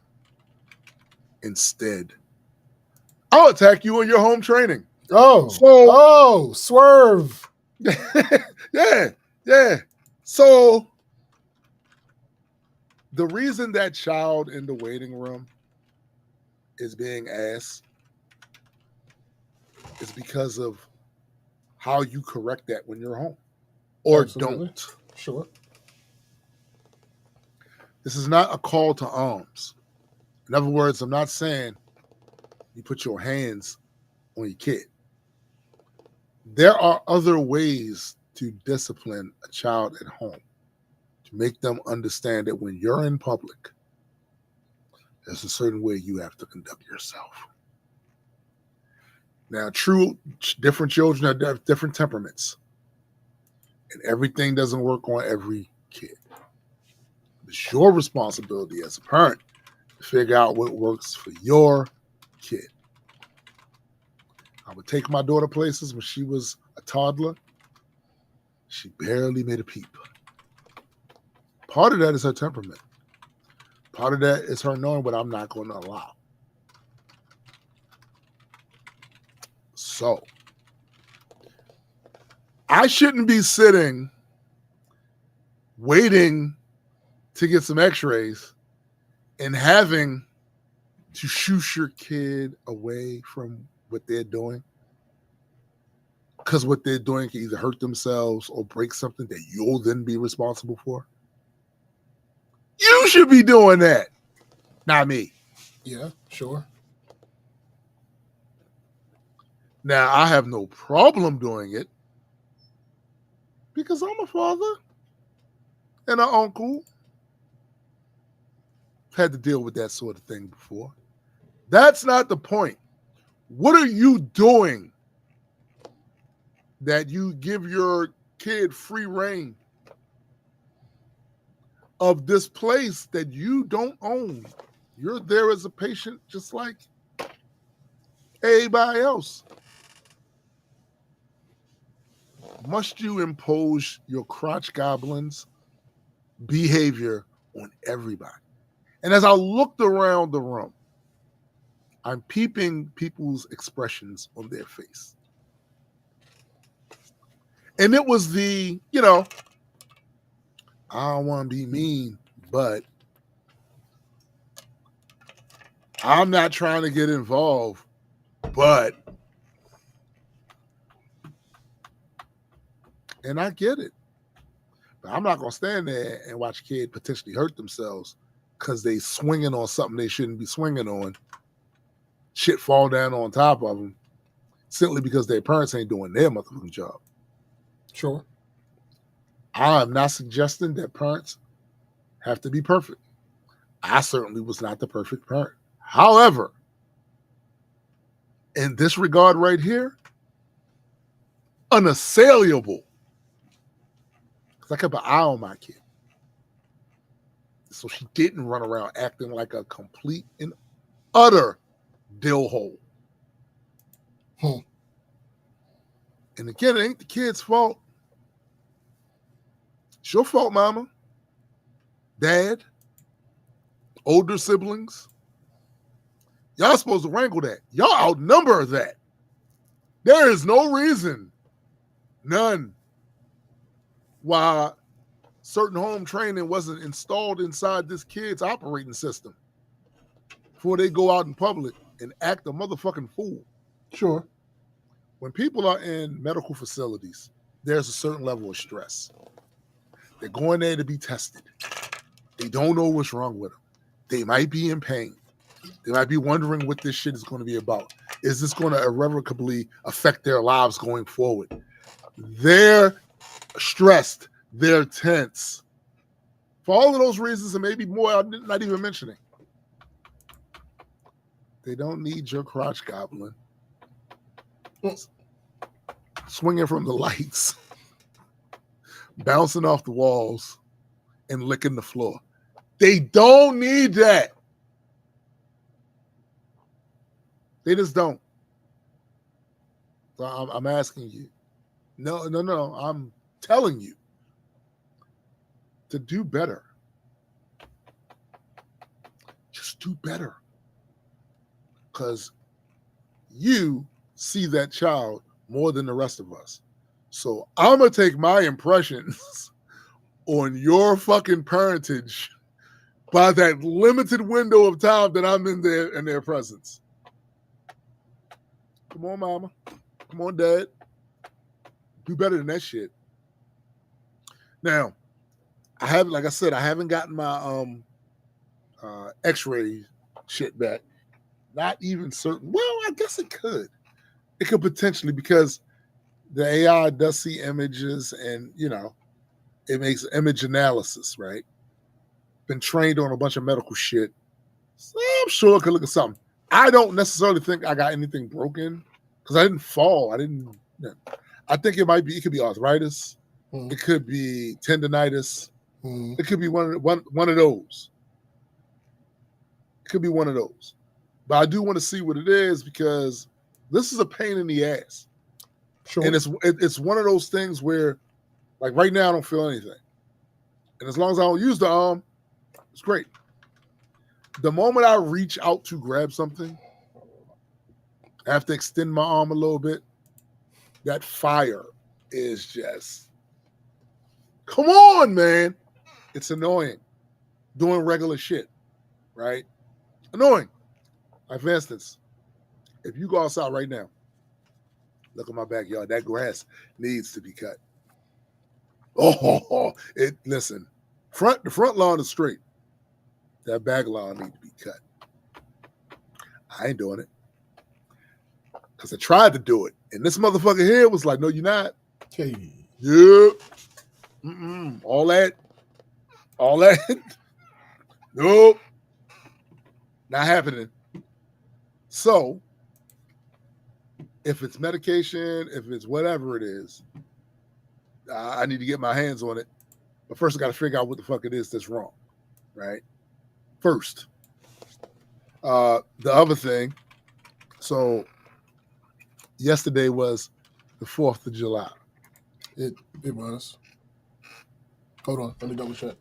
Instead, I'll attack you on your home training. Swerve. Yeah. So the reason that child in the waiting room is being asked is because of how you correct that when you're home or Absolutely. don't. Sure. This is not a call to arms. In other words, I'm not saying you put your hands on your kid. There are other ways to discipline a child at home, to make them understand that when you're in public, there's a certain way you have to conduct yourself. Now, different children have different temperaments, and everything doesn't work on every kid. It's your responsibility as a parent to figure out what works for your kid. I would take my daughter places when she was a toddler. She barely made a peep. Part of that is her temperament. Part of that is her knowing what I'm not going to allow. So, I shouldn't be sitting waiting to get some x-rays and having to shoosh your kid away from what they're doing, because what they're doing can either hurt themselves or break something that you'll then be responsible for. You should be doing that, not me. Yeah, sure. Now, I have no problem doing it because I'm a father and an uncle. Had to deal with that sort of thing before. That's not the point. What are you doing that you give your kid free reign of this place that you don't own? You're there as a patient just like everybody else. Must you impose your crotch goblins behavior on everybody? And as I looked around the room, I'm peeping people's expressions on their face. And it was the, I don't want to be mean, but I'm not trying to get involved, but, and I get it. But I'm not going to stand there and watch a kid potentially hurt themselves because they swinging on something they shouldn't be swinging on. Shit fall down on top of them. simply because their parents ain't doing their motherfucking job. Sure. I'm not suggesting that parents have to be perfect. I certainly was not the perfect parent. However, in this regard right here, unassailable. Because I kept an eye on my kid. So she didn't run around acting like a complete and utter dill hole. And again, it ain't the kid's fault. It's your fault, mama, dad, older siblings. Y'all supposed to wrangle that. Y'all outnumber that. There is no reason, none, why certain home training wasn't installed inside this kid's operating system before they go out in public and act a motherfucking fool. Sure. When people are in medical facilities, there's a certain level of stress. They're going there to be tested. They don't know what's wrong with them. They might be in pain. They might be wondering what this shit is going to be about. Is this going to irrevocably affect their lives going forward? They're stressed. They're tense. For all of those reasons, and maybe more, I'm not even mentioning. They don't need your crotch goblin swinging from the lights, bouncing off the walls, and licking the floor. They don't need that. They just don't. So I'm asking you. No. I'm telling you to do better. Just do better. Because you see that child more than the rest of us. So I'm going to take my impressions on your fucking parentage by that limited window of time that I'm in their presence. Come on, mama. Come on, dad. Do better than that shit. Now, I haven't gotten my x-ray shit back. Not even certain. Well, I guess it could. It could potentially, because the AI does see images and, it makes image analysis, right? Been trained on a bunch of medical shit. So I'm sure it could look at something. I don't necessarily think I got anything broken because I didn't fall. I think it could be arthritis. It could be tendonitis. It could be one of those. It could be one of those. But I do want to see what it is because this is a pain in the ass. Sure. And it's one of those things where, like right now, I don't feel anything. And as long as I don't use the arm, it's great. The moment I reach out to grab something, I have to extend my arm a little bit. That fire is just, come on, man. It's annoying. Doing regular shit, right? Annoying. Like, for instance, if you go outside right now, look at my backyard, that grass needs to be cut. Listen, the front lawn is straight. That back lawn needs to be cut. I ain't doing it. Because I tried to do it. And this motherfucker here was like, no, you're not. Hey. Yeah. All that. Nope. Not happening. So, if it's medication, if it's whatever it is, I need to get my hands on it. But first, I got to figure out what the fuck it is that's wrong, right? First. The other thing, so yesterday was the 4th of July. It was. Hold on, let me double check.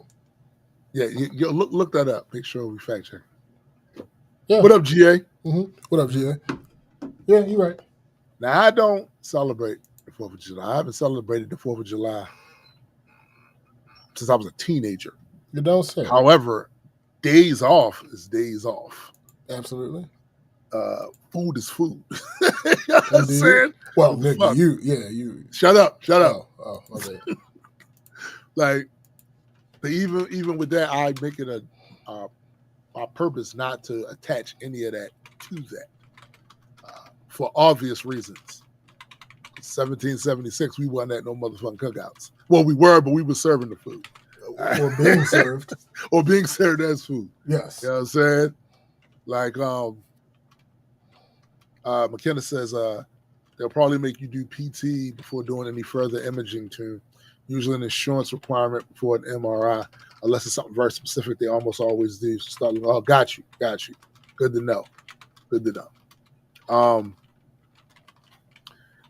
Yeah, you look that up. Make sure we fact check. Yeah. What up, GA? What up, GA? Yeah, you're right. Now, I don't celebrate the 4th of July. I haven't celebrated the 4th of July since I was a teenager. You don't say. However, days off is days off. Absolutely. Food is food. You know what I'm saying? Well, nigga, you. Shut up. Oh, okay. Like, but even with that, I make it a purpose not to attach any of that to that. for obvious reasons. 1776, we wasn't at no motherfucking cookouts. Well, we were, but we were serving the food. Or being served. Or being served as food. Yes. You know what I'm saying? Like, McKenna says they'll probably make you do PT before doing any further imaging too. Usually an insurance requirement before an MRI, unless it's something very specific. They almost always do. So start looking, oh, got you. Good to know.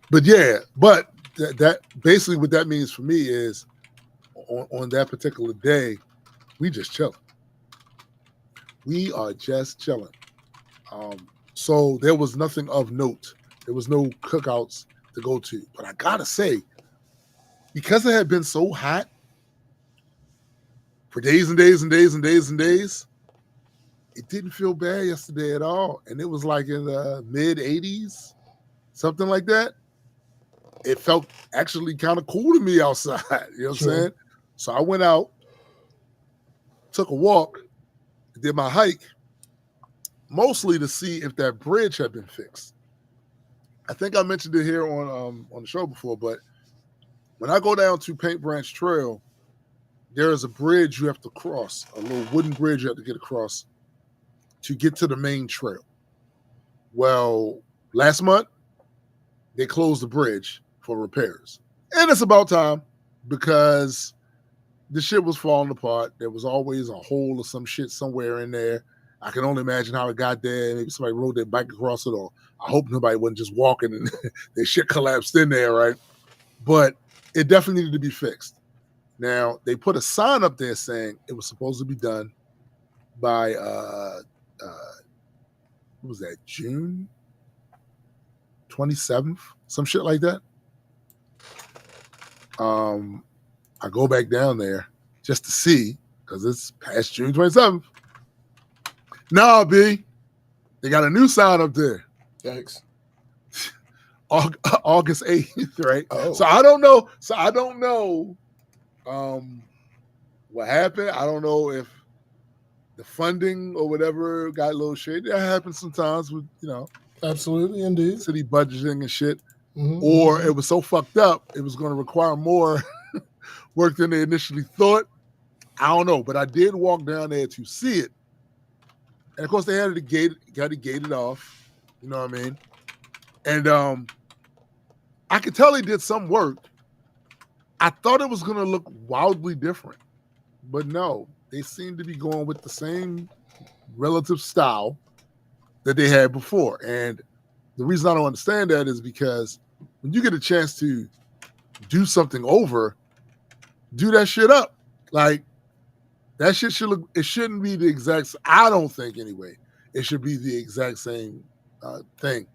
But yeah, but that basically what that means for me is on that particular day, we just chilling. We are just chilling. So there was nothing of note. There was no cookouts to go to. But I gotta say, because it had been so hot for days and days and days and days and days, it didn't feel bad yesterday at all. And it was like in the mid 80s, something like that. It felt actually kind of cool to me outside. You know what I'm saying? So I went out, took a walk, did my hike, mostly to see if that bridge had been fixed. I think I mentioned it here on the show before, but when I go down to Paint Branch Trail, there is a bridge you have to cross, a little wooden bridge you have to get across to get to the main trail. Well, last month, they closed the bridge for repairs. And it's about time because the shit was falling apart. There was always a hole or some shit somewhere in there. I can only imagine how it got there. Maybe somebody rode their bike across it, or I hope nobody wasn't just walking and their shit collapsed in there, right? But it definitely needed to be fixed. Now, they put a sign up there saying it was supposed to be done by, what was that, June 27th? Some shit like that. I go back down there just to see, because it's past June 27th. Nah, B, they got a new sign up there. Yikes. August 8th, right? Oh. So I don't know. What happened. I don't know if the funding or whatever got a little shady. That happens sometimes with, Absolutely, indeed. city budgeting and shit. Mm-hmm. Or it was so fucked up, it was going to require more work than they initially thought. I don't know, but I did walk down there to see it. And of course, they had it gated off. You know what I mean? And I could tell they did some work. I thought it was going to look wildly different, but no, they seem to be going with the same relative style that they had before. And the reason I don't understand that is because when you get a chance to do something over, do that shit up. Like, that shit should look, it shouldn't be the exact, I don't think anyway, it should be the exact same thing.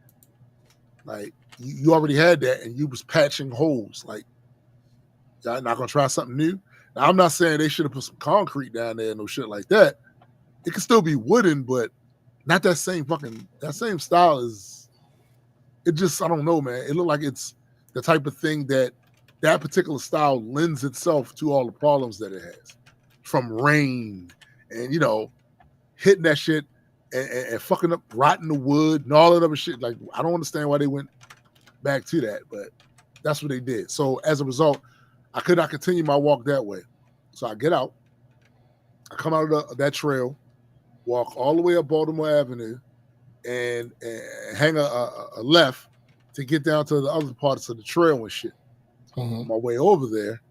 Like, you already had that and you was patching holes. Like, y'all not gonna try something new? Now, I'm not saying they should have put some concrete down there and no shit like that. It can still be wooden, but not that same style is, it just, I don't know, man. It looked like it's the type of thing that particular style lends itself to all the problems that it has. From rain and, hitting that shit and fucking up, rotting the wood and all that other shit. Like, I don't understand why they went back to that, but that's what they did. So as a result, I could not continue my walk that way. So I get out, I come out of that trail, walk all the way up Baltimore Avenue, and hang a left to get down to the other parts of the trail and shit. Mm-hmm. On my way over there,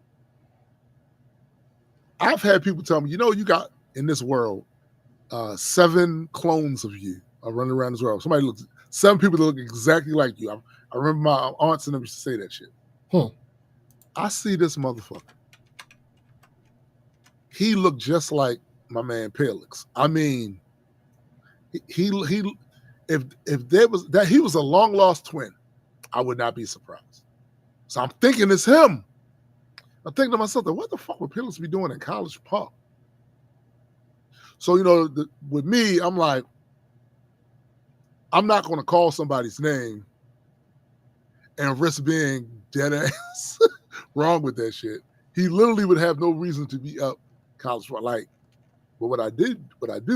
I've had people tell me, you got in this world 7 clones of you are running around this world. 7 people that look exactly like you. I remember my aunts and them used to say that shit. I see this motherfucker. He looked just like my man Pelix. I mean, he if there was that he was a long lost twin, I would not be surprised. So I'm thinking it's him. I'm thinking to myself, what the fuck would Pelix be doing in College Park? So, with me, I'm like, I'm not going to call somebody's name and risk being dead ass wrong with that shit. He literally would have no reason to be up College Park. Like, but what I do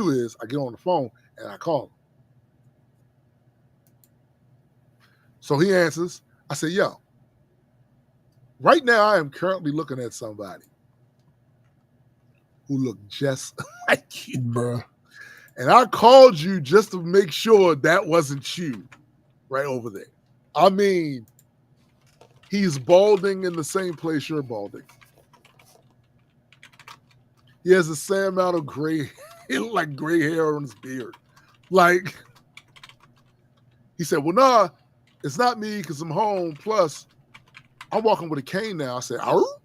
is I get on the phone and I call him. So he answers. I said, yo, right now I am currently looking at somebody who looked just like you. Bruh. And I called you just to make sure that wasn't you right over there. I mean, he's balding in the same place you're balding. He has the same amount of gray, he looked like gray hair on his beard. Like, he said, well, nah, it's not me because I'm home. Plus, I'm walking with a cane now. I said, oh?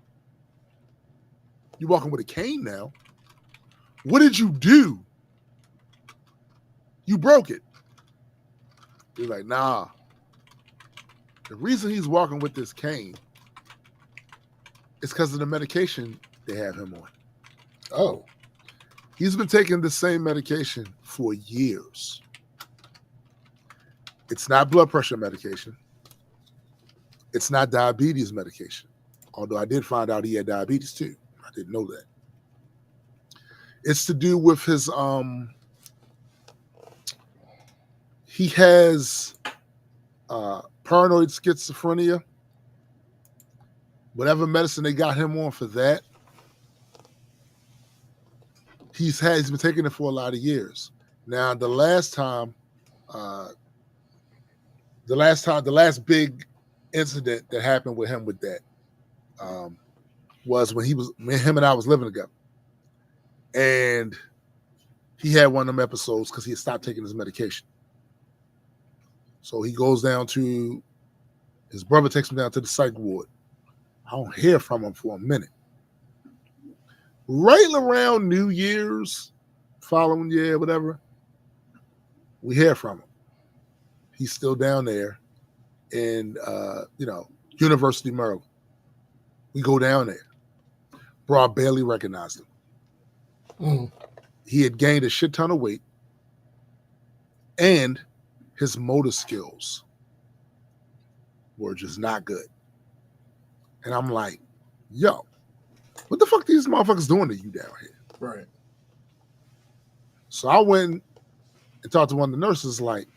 You walking with a cane now? What did you do? You broke it. He's like, nah. The reason he's walking with this cane is because of the medication they have him on. Oh. He's been taking the same medication for years. It's not blood pressure medication. It's not diabetes medication. Although I did find out he had diabetes too. I didn't know that. It's to do with his he has paranoid schizophrenia. Whatever medicine they got him on for that, he's been taking it for a lot of years. Now, the last big incident that happened with him with that was when him and I was living together. And he had one of them episodes because he had stopped taking his medication. So he goes down to, his brother takes him down to the psych ward. I don't hear from him for a minute. Right around New Year's, following year, whatever, we hear from him. He's still down there in, University, Maryland. We go down there. Bro, I barely recognized him. Mm. He had gained a shit ton of weight, and his motor skills were just not good. And I'm like, yo, what the fuck these motherfuckers doing to you down here? Right. So I went and talked to one of the nurses, like,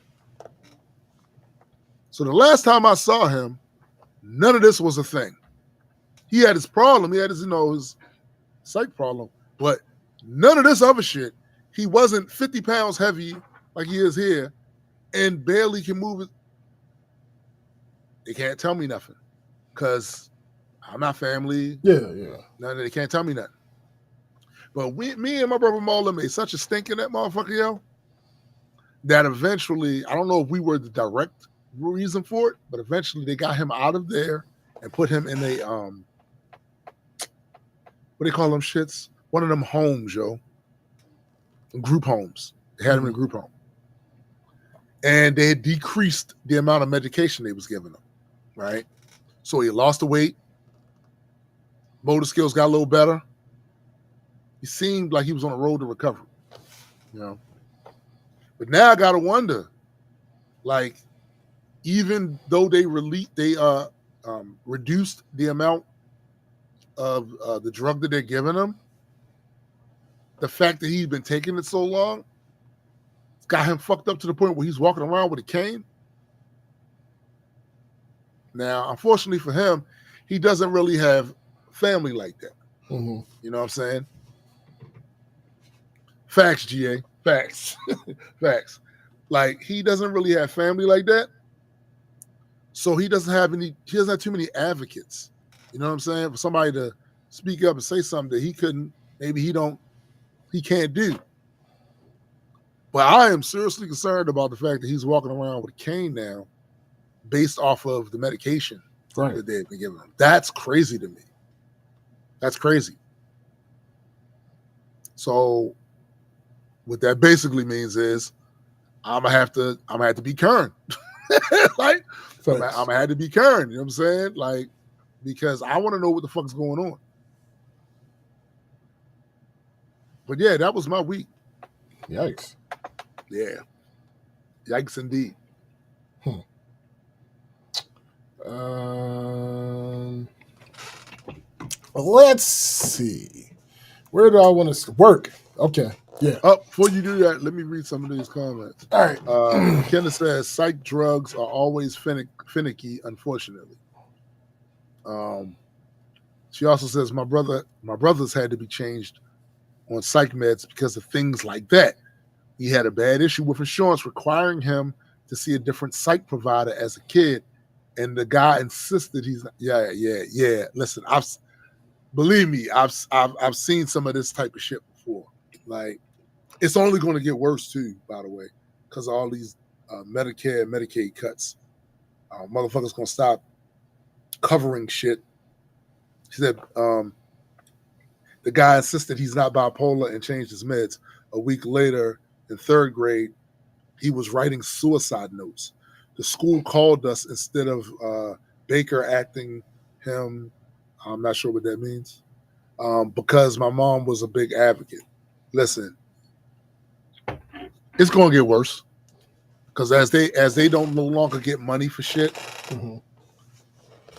so the last time I saw him, none of this was a thing. He had his problem. He had his, his psych problem, but none of this other shit. He wasn't 50 pounds heavy like he is here and barely can move it. They can't tell me nothing because I'm not family. Yeah. None. They can't tell me nothing. But me and my brother Marlon made such a stink in that motherfucker, yo, that eventually, I don't know if we were the direct reason for it, but eventually they got him out of there and put him in a, what do they call them shits? One of them homes, yo. Group homes. They had him in a group home. And they had decreased the amount of medication they was giving him, right? So he lost the weight. Motor skills got a little better. He seemed like he was on a road to recovery, But now I gotta wonder, like, even though they reduced the amount of the drug that they're giving him, the fact that he's been taking it so long, it's got him fucked up to the point where he's walking around with a cane. Now, unfortunately for him, he doesn't really have family like that. Mm-hmm. You know what I'm saying? Facts, GA. Facts. Facts. Like, he doesn't really have family like that. So he doesn't have too many advocates. You know what I'm saying? For somebody to speak up and say something that he can't do. But I am seriously concerned about the fact that he's walking around with a cane now based off of the medication that they've been giving him. That's crazy to me. That's crazy. So what that basically means is I'm gonna have to be current. Like, I'm gonna have to be current, you know what I'm saying? Like, because I want to know what the fuck's going on. But yeah, that was my week. Yikes. Yeah. Yikes indeed. Let's see. Where do I want to work? Okay. Yeah. Before you do that, let me read some of these comments. All right. Kenneth says psych drugs are always finicky, unfortunately. She also says my brothers had to be changed on psych meds because of things like that. He had a bad issue with insurance requiring him to see a different psych provider as a kid, and the guy insisted he's not. Yeah. Listen, believe me, I've seen some of this type of shit before. Like, it's only going to get worse too, by the way, because all these Medicare and Medicaid cuts. Motherfuckers gonna stop covering shit. She said the guy insisted he's not bipolar and changed his meds. A week later, in third grade, he was writing suicide notes. The school called us instead of Baker acting him. I'm not sure what that means. Because my mom was a big advocate. Listen, it's gonna get worse. Because as they don't no longer get money for shit,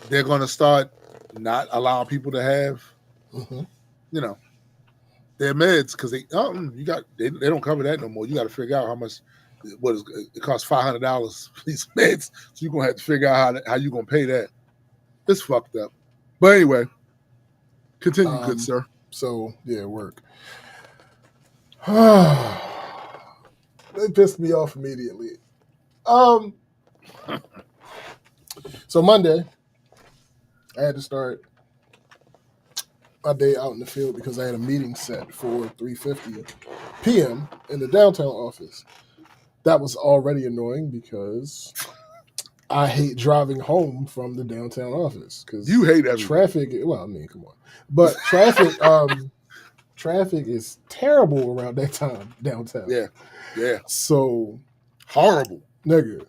they're gonna start not allowing people to have, their meds because they don't cover that no more. You got to figure out how much. It costs $500 for these meds, so you're gonna have to figure out how you're gonna pay that. It's fucked up. But anyway, continue, good sir. So yeah, work. They pissed me off immediately. So Monday, I had to start my day out in the field because I had a meeting set for 3:50 p.m. in the downtown office. That was already annoying because I hate driving home from the downtown office because you hate everything. Traffic. Well, I mean, come on, but traffic. Traffic is terrible around that time downtown. Yeah. So horrible, nigga.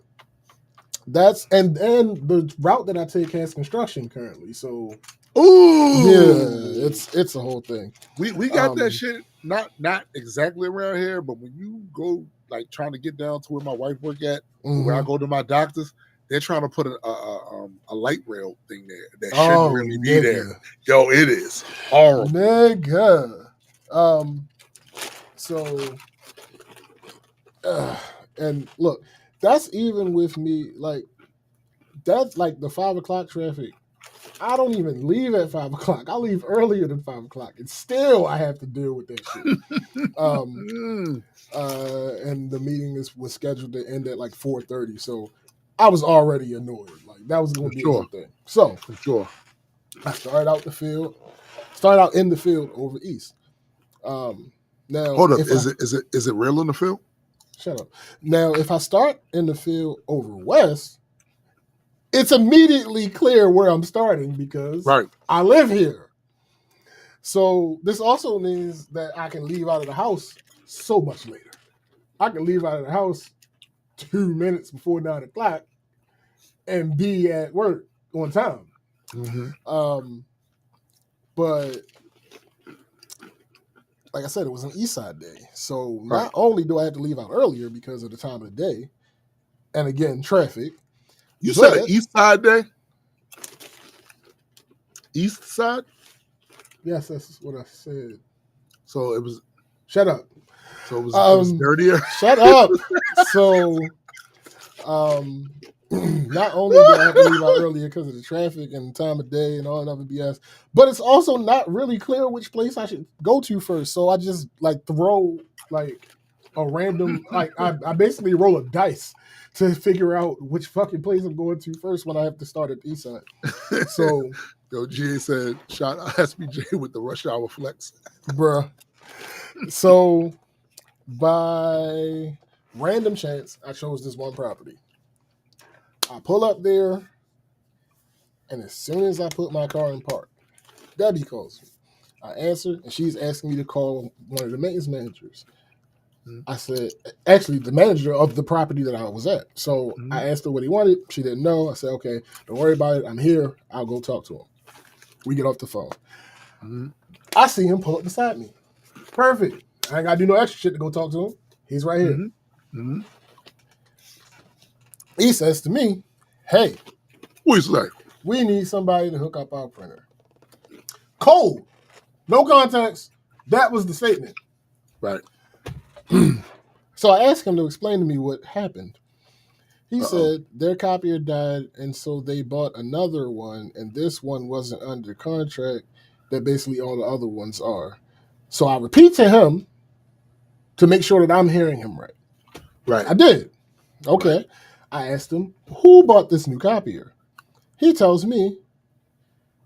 That's and the route that I take has construction currently. So yeah, it's a whole thing. We got that shit not exactly around here, but when you go like trying to get down to where my wife work at, where I go to my doctors, they're trying to put a light rail thing there that shouldn't really be there. Yo, it is horrible, nigga. And look, that's even with me. Like that's like the 5 o'clock traffic. I don't even leave at 5 o'clock. I leave earlier than 5 o'clock, and still I have to deal with that shit. And the meeting was scheduled to end at like 4:30, so I was already annoyed. Like that was going to be a whole thing. So for sure, I started out in the field over east. Now hold up, is it real in the field? Shut up. Now, if I start in the field over west, it's immediately clear where I'm starting because I live here. So this also means that I can leave out of the house so much later. I can leave out of the house 2 minutes before 9 o'clock and be at work on time. But like I said, it was an east side day. So not only do I have to leave out earlier because of the time of the day, and again, traffic. You said an east side day? East side? Yes, that's what I said. So it was... Shut up. So it was dirtier? Shut up. So not only do I have to leave out earlier because of the traffic and the time of day and all that other BS, but it's also not really clear which place I should go to first. So I just like throw like a random, like I basically roll a dice to figure out which fucking place I'm going to first when I have to start at the east side. So yo, GA said, shout out SBJ with the rush hour flex. Bruh. So by random chance, I chose this one property. I pull up there, and as soon as I put my car in park, Debbie calls me. I answer, and she's asking me to call one of the maintenance managers. I said, actually, the manager of the property that I was at. So I asked her what he wanted. She didn't know. I said, okay, don't worry about it. I'm here. I'll go talk to him. We get off the phone. I see him pull up beside me. Perfect. I ain't got to do no extra shit to go talk to him. He's right here. He says to me, hey, what's that? We need somebody to hook up our printer. Cold. No context. That was the statement. Right. So I asked him to explain to me what happened. He Uh-oh. said their copier died, and so they bought another one, and this one wasn't under contract that basically all the other ones are. So I repeat to him to make sure that I'm hearing him right. Right. I did. Okay. Right. I asked him, who bought this new copier? He tells me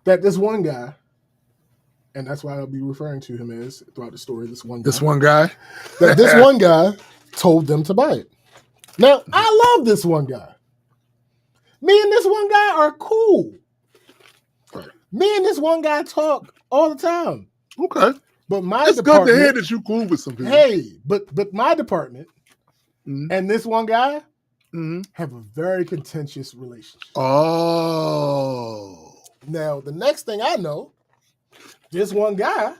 that this one guy, and that's why I'll be referring to him as throughout the story, this one guy, that this one guy told them to buy it. Now, I love this one guy. Me and this one guy are cool. Right. Me and this one guy talk all the time. Okay. But my It's department, good to hear that you cool with some people. Hey, but my department and this one guy have a very contentious relationship. Oh. Now, the next thing I know, this one guy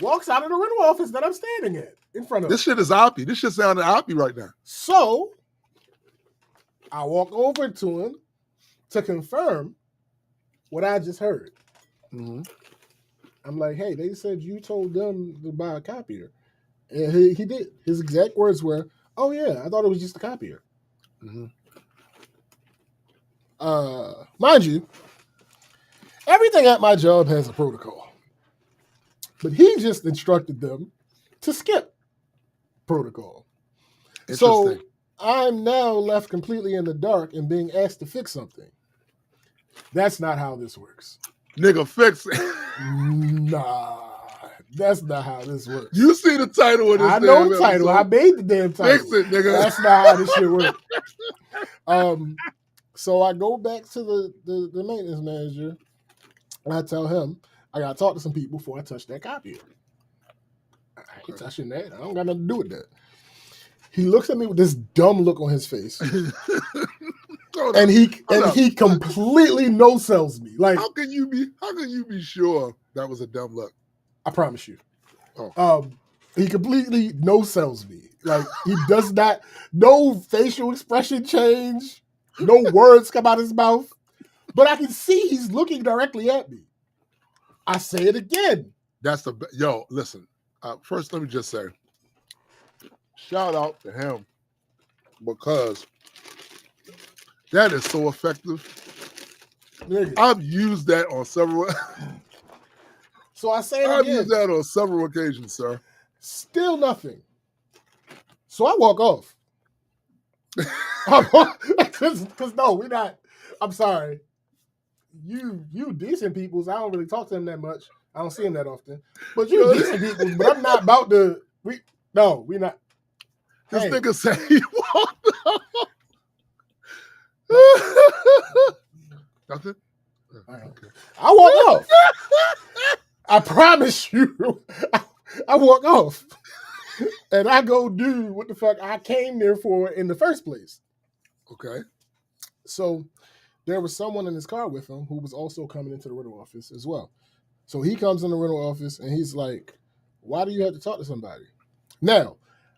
walks out of the rental office that I'm standing at in front of. This shit is oppy. This shit sounding oppy right now. So I walk over to him to confirm what I just heard. I'm like, hey, they said you told them to buy a copier. And he did. His exact words were, oh, yeah, I thought it was just a copier. Mind you, everything at my job has a protocol. But he just instructed them to skip protocol. So I'm now left completely in the dark and being asked to fix something. That's not how this works. Nigga, fix it. Nah, that's not how this works. You see the title of this? I know the title. I made the damn title. Fix it, nigga. That's not how this shit works. So I go back to the maintenance manager and I tell him I gotta talk to some people before I touch that copier. I ain't touching that. I don't got nothing to do with that. He looks at me with this dumb look on his face. And he completely no-sells me. Like, how can you be sure that was a dumb look? I promise you. He completely no-sells me. Like, he does not, no facial expression change, no words come out of his mouth. But I can see he's looking directly at me. I say it again. Listen. First, let me just say, shout out to him because that is so effective. Nigga. I've used that on several. So I say it again. I've used that on several occasions, sir. Still nothing. So I walk off. Because no, we're not. I'm sorry. You decent peoples, I don't really talk to them that much. I don't see them that often. But you decent peoples, but I'm not about to. We're not. This nigga say he walked off. Nothing? Okay. I walk off. I promise you. I walk off. And I go do what the fuck I came there for in the first place. Okay. So there was someone in his car with him who was also coming into the rental office as well. So he comes in the rental office and he's like, why do you have to talk to somebody? Now,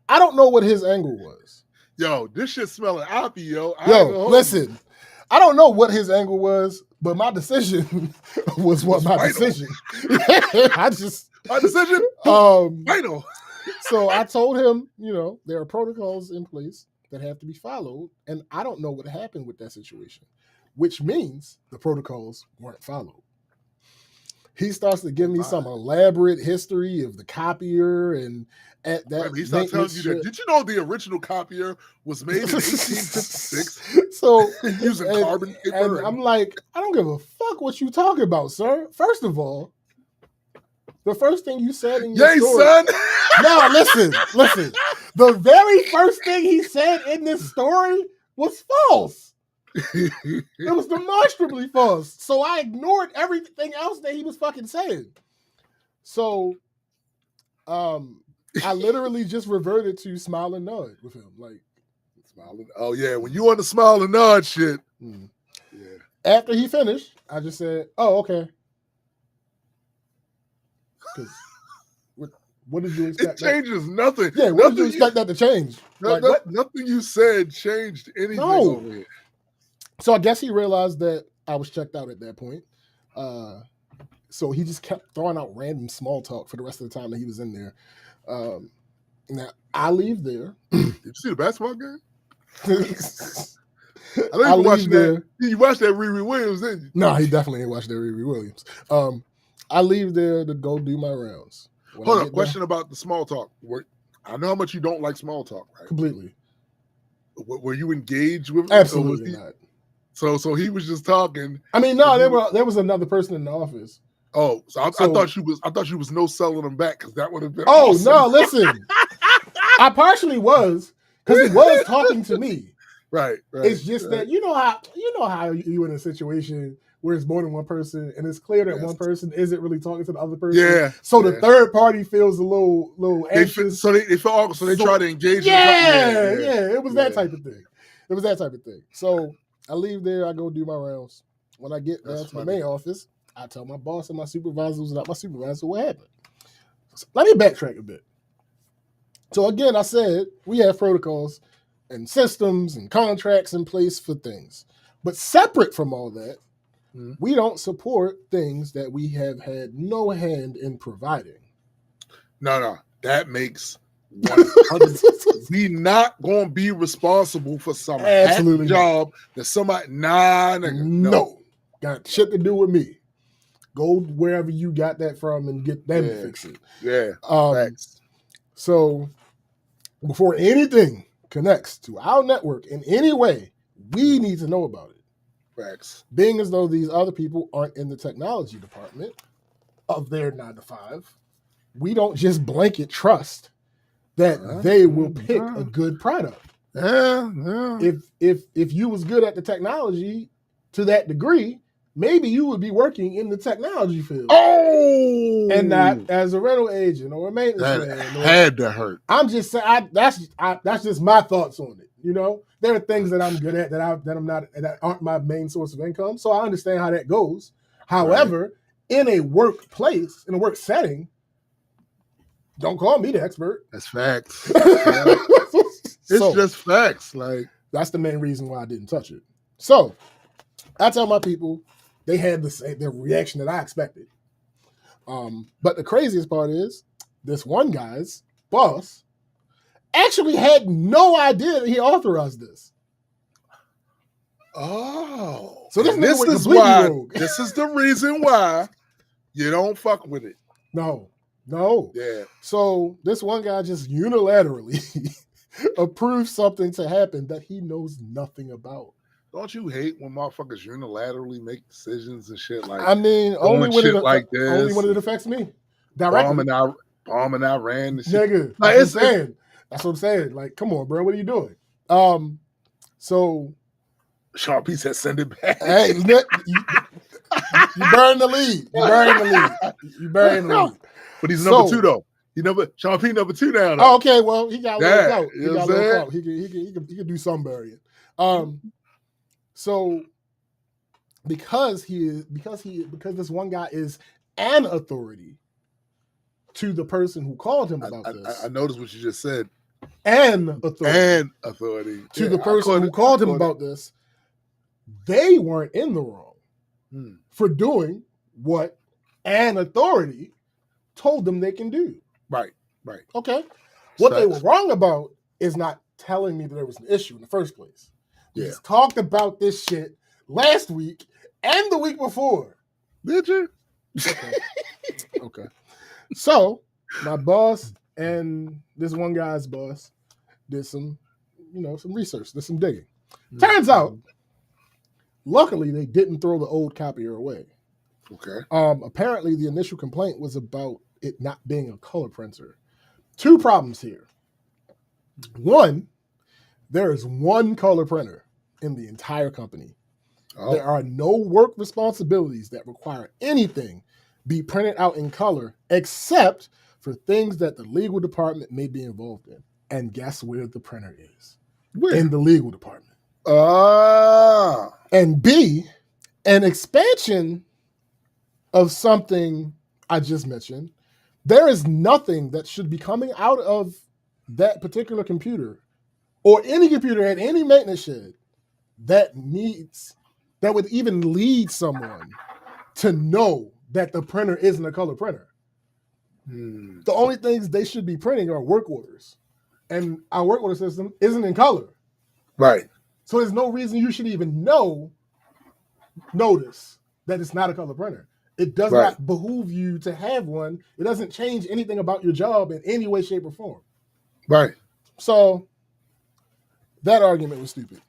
I don't know what his angle was. Yo, this shit smelling oppy, yo. Listen, I don't know what his angle was, but my decision was what my decision. My decision? Final. So I told him, there are protocols in place that have to be followed, and I don't know what happened with that situation, which means the protocols weren't followed. He starts to give me some elaborate history of the copier and at that. He starts telling you that. Did you know the original copier was made in 1856? So using carbon paper. And I'm like, I don't give a fuck what you talking about, sir. First of all, the first thing you said in your story. Son. No, listen. The very first thing he said in this story was false. It was demonstrably false. So I ignored everything else that he was fucking saying. So I literally just reverted to smile and nod with him. Like, smiling. Oh, yeah. When you on the smile and nod shit. Yeah. After he finished, I just said, oh, okay. Because what did you expect? It changes nothing. Yeah, what did you expect that to change? Nothing you said changed anything over here. So I guess he realized that I was checked out at that point. So he just kept throwing out random small talk for the rest of the time that he was in there. Now I leave there. Did you see the basketball game? I I know you been watching there. that. You watched that Riri Williams, didn't you? No, he definitely ain't watched that Riri Williams. I leave there to go do my rounds. When Hold on, question about the small talk. I know how much you don't like small talk, right? Completely. Were you engaged with? Absolutely not. So he was just talking. I mean, no, there was another person in the office. Oh, so I thought she was no selling them back because that would have been. Oh awesome. no, listen, I partially was because he was talking to me. Right. It's just that you know how you in a situation where it's more than one person and it's clear that one person isn't really talking to the other person. Yeah. So the third party feels a little anxious. So they feel awkward. So they try to engage. Yeah. It was that type of thing. So I leave there. I go do my rounds. When I get down to the main office, I tell my boss and my supervisor who's not my supervisor what happened. So let me backtrack a bit. So again, I said we have protocols and systems and contracts in place for things. But separate from all that, we don't support things that we have had no hand in providing. No. That makes 100%. We not going to be responsible for some absolutely job that somebody, no. Got shit to do with me. Go wherever you got that from and get them to fix it. Yeah. Thanks. So before anything connects to our network in any way, we need to know about it. Facts. Being as though these other people aren't in the technology department of their 9 to 5, we don't just blanket trust that they will pick a good product. Yeah. If you was good at the technology to that degree, maybe you would be working in the technology field. Oh, and not as a rental agent or a maintenance man. Had to hurt. I'm just saying that's just my thoughts on it. You know, there are things that I'm good at that I'm not, that aren't my main source of income. So I understand how that goes. However, in a workplace, in a work setting, don't call me the expert. That's facts. It's just facts. Like, that's the main reason why I didn't touch it. So I tell my people, they had the reaction that I expected. But the craziest part is this one guy's boss actually had no idea that he authorized this. Oh, so this is why. This is the reason why you don't fuck with it. No. Yeah. So this one guy just unilaterally approved something to happen that he knows nothing about. Don't you hate when motherfuckers unilaterally make decisions and shit like? I mean, only when it affects me directly. Bombing Iran and shit. Nigga, that's what I'm saying. Like, come on, bro, what are you doing? So Sean P said, "Send it back." Hey, you burying the lead. You burying the lead. But he's number 2 though. Sean P number 2 now. Though. Oh, okay. Well, he got a little out. He got a little out. He could do some burying. So because this one guy is an authority to the person who called him about this. I noticed what you just said. An authority to the person who called him about this. They weren't in the wrong for doing what an authority told them they can do. Right. Okay. What they were wrong about is not telling me that there was an issue in the first place. We just talked about this shit last week and the week before. Did you? Okay. So my boss and this one guy's boss did some research, did some digging. Turns out, luckily, they didn't throw the old copier away. Okay. Apparently, the initial complaint was about it not being a color printer. 2 problems here. One, there is one color printer in the entire company. Oh. There are no work responsibilities that require anything be printed out in color except for things that the legal department may be involved in. And guess where the printer is? Where? In the legal department. Ah. And B, an expansion of something I just mentioned, there is nothing that should be coming out of that particular computer or any computer at any maintenance shed that would even lead someone to know that the printer isn't a color printer. The only things they should be printing are work orders. And our work order system isn't in color. Right. So there's no reason you should even notice that it's not a color printer. It does not behoove you to have one. It doesn't change anything about your job in any way, shape, or form. Right. So that argument was stupid.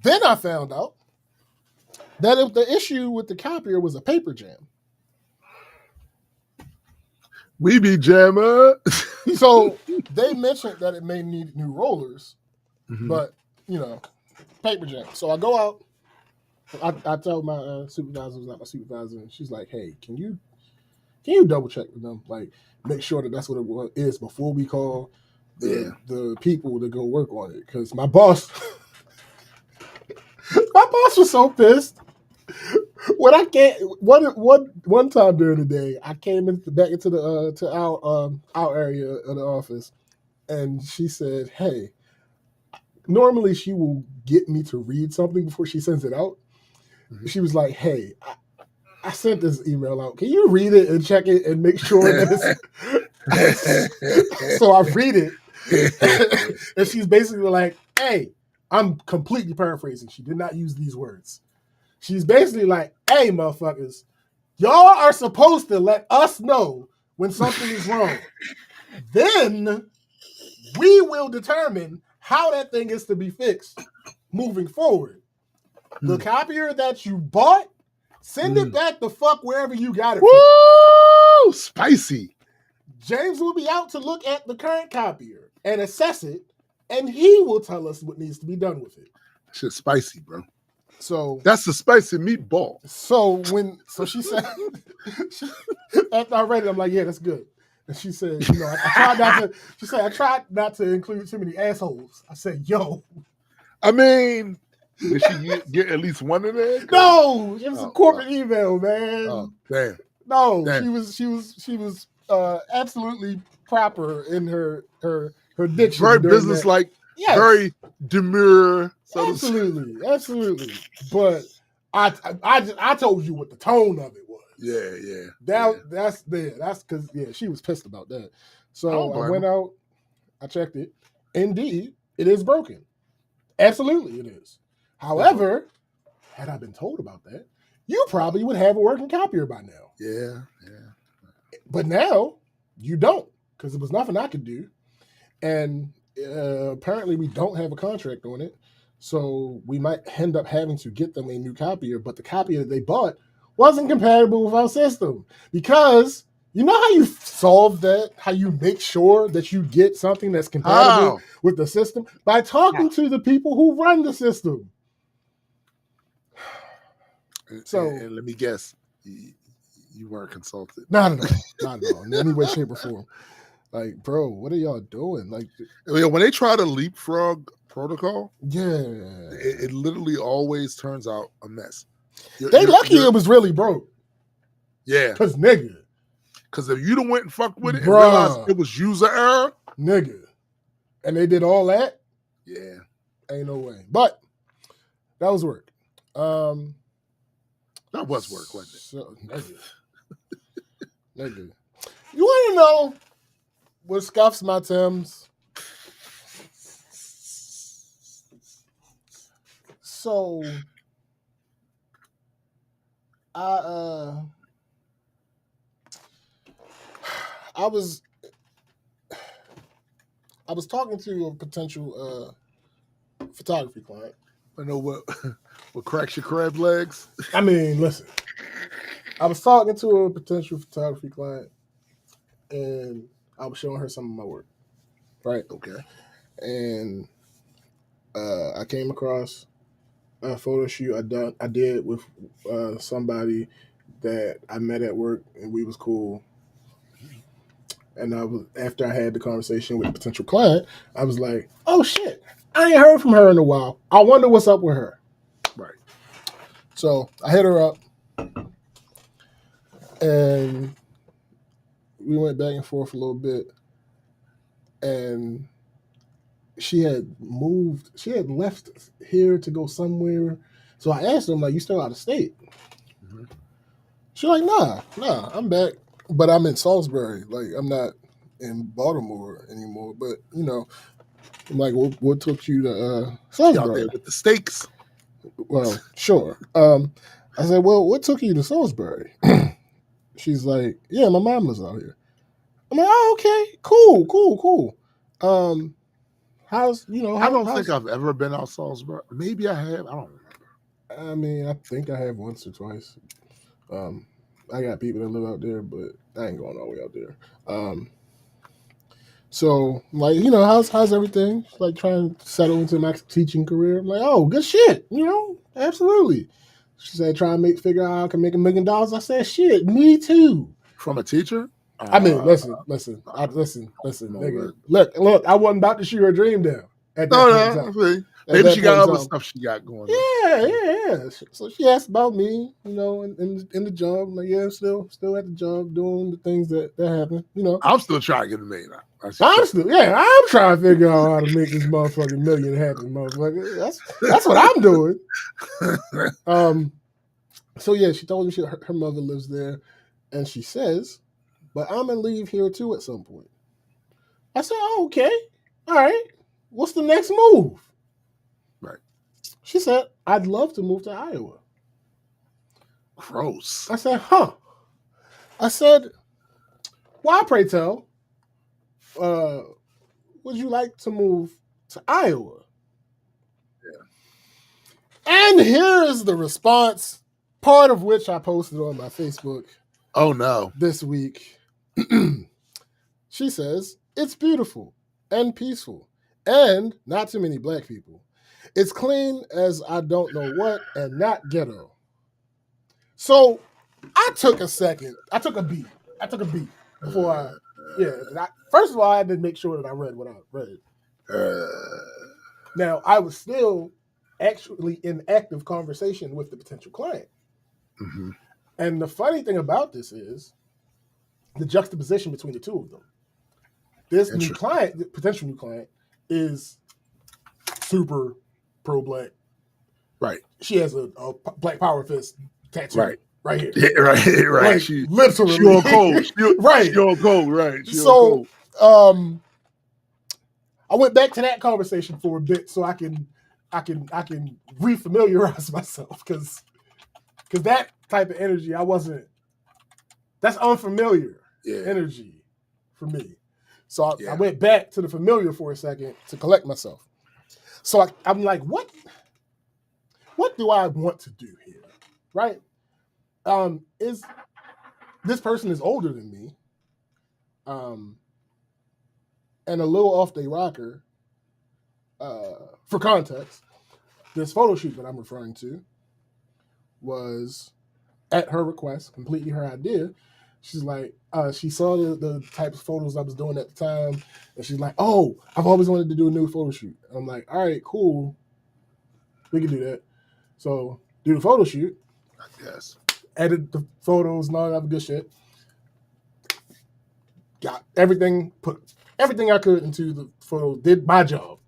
Then I found out that if the issue with the copier was a paper jam. We be jammer. So they mentioned that it may need new rollers, but, paper jam. So I go out. I tell my supervisor, who's not my supervisor, and she's like, hey, can you double check with them? Like, make sure that that's what it is before we call the people to go work on it. Because my boss was so pissed. When I can't one time during the day, I came back into the to our area of the office, and she said, "Hey, normally she will get me to read something before she sends it out." She was like, "Hey, I sent this email out. Can you read it and check it and make sure that it's..." So I read it, and she's basically like, "Hey," I'm completely paraphrasing. She did not use these words. She's basically like, "Hey, motherfuckers, y'all are supposed to let us know when something is wrong. Then we will determine how that thing is to be fixed moving forward. The copier that you bought, send it back the fuck wherever you got it from. Woo! Spicy. James will be out to look at the current copier and assess it, and he will tell us what needs to be done with it." Shit's spicy, bro. So that's the spicy meatball. So she said, after I read it, I'm like, yeah, that's good. And she said, I tried not to include too many assholes. I said, yo. I mean, did she get at least one in there? No, it was a corporate email, man. Oh, damn. No, damn. she was absolutely proper in her diction. Very business-like. Yes. Very demure. So absolutely. But I told you what the tone of it was. Yeah. That's because she was pissed about that. So I went out, I checked it. Indeed, it is broken. Absolutely, it is. However, had I been told about that, you probably would have a working copier by now. Yeah. But now you don't, because there was nothing I could do, and apparently we don't have a contract on it, so we might end up having to get them a new copier, but the copier that they bought wasn't compatible with our system. Because you know how you solve that, how you make sure that you get something that's compatible with the system? By talking to the people who run the system. So and let me guess, you weren't consulted. Not at all, in any way, shape, or form. Like, bro, what are y'all doing? Like, when they try to leapfrog protocol, yeah, it literally always turns out a mess. They lucky it was really broke. Yeah, because nigga, because if you'd have went and fucked with it and realized it was user error, nigga, and they did all that, yeah, ain't no way. But that was work. That was work, wasn't it? So, nigga, you want to know what scuffs my Timbs? So I was talking to a potential photography client. I know what cracks your crab legs. I mean, listen. I was talking to a potential photography client, and I was showing her some of my work. Right? Okay. And I came across a photo shoot I did with somebody that I met at work, and we was cool. And after I had the conversation with a potential client, I was like, "Oh shit, I ain't heard from her in a while. I wonder what's up with her." Right. So I hit her up, and we went back and forth a little bit, and she had moved. She had left here to go somewhere. So I asked her, I'm like, "You still out of state?" Mm-hmm. She's like, nah, I'm back. but I'm in Salisbury. Like I'm not in Baltimore anymore. But I'm like, what took you to She out there Salisbury? with the steaks. Well, sure. I said, well, what took you to Salisbury? She's like, yeah, my mom lives out here. I'm like, oh, okay, cool. Um, how's I don't think how's I've ever been out Salisbury. Maybe I have. I don't remember. I mean, I think I have once or twice. Um, I got people that live out there, but I ain't going all the way out there. So like, how's everything? Like trying to settle into my teaching career. I'm like, oh, good shit. Absolutely. She said, try and figure out how I can make $1 million. I said, shit, me too. From a teacher? I mean, listen, No, nigga. Look, I wasn't about to shoot her dream down at that point in time. Maybe she got other stuff she got going on. Yeah. So she asked about me, in the job. I'm like, yeah, still at the job, doing the things that happen. I'm still trying to get $1 million. I'm trying to figure out how to make this motherfucking million happen, motherfucker. That's what I'm doing. So yeah, she told me her mother lives there, and she says, but I'm gonna leave here too at some point. I said, oh, okay, all right. What's the next move? Right. She said, I'd love to move to Iowa. Gross. I said, huh. I said, why, pray tell, would you like to move to Iowa? Yeah. And here is the response, part of which I posted on my Facebook. Oh, no. This week. She says, it's beautiful and peaceful and not too many black people. It's clean as I don't know what and not ghetto. So I took a second. I took a beat before first of all, I had to make sure that I read what I read. Now, I was still actually in active conversation with the potential client. Mm-hmm. And the funny thing about this is the juxtaposition between the two of them. This new client, the potential new client, is super pro-black. Right. She has a black power fist tattoo right here. Yeah, right. Like, she literally. She on code. Right. She on code, right. So, I went back to that conversation for a bit so I can refamiliarize myself because that type of energy that's unfamiliar energy for me. So I went back to the familiar for a second to collect myself. So I'm like, what do I want to do here? Right? Is this person is older than me, and a little off their rocker. For context, this photo shoot that I'm referring to was at her request, completely her idea. She's like, she saw the type of photos I was doing at the time, and she's like, oh, I've always wanted to do a new photo shoot. And I'm like, all right, cool. We can do that. So do the photo shoot. Yes. Edit the photos and all that good shit. Got everything, put everything I could into the photo, did my job.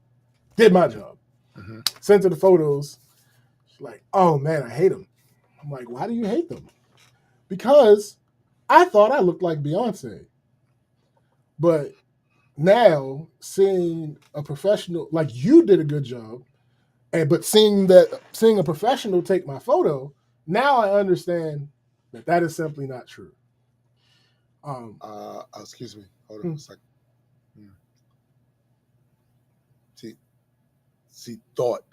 Mm-hmm. Sent her the photos. She's like, oh man, I hate them. I'm like, why do you hate them? Because I thought I looked like Beyonce. But now seeing a professional, like you did a good job, but seeing a professional take my photo, now I understand that is simply not true. Excuse me. Hold on a second. She thought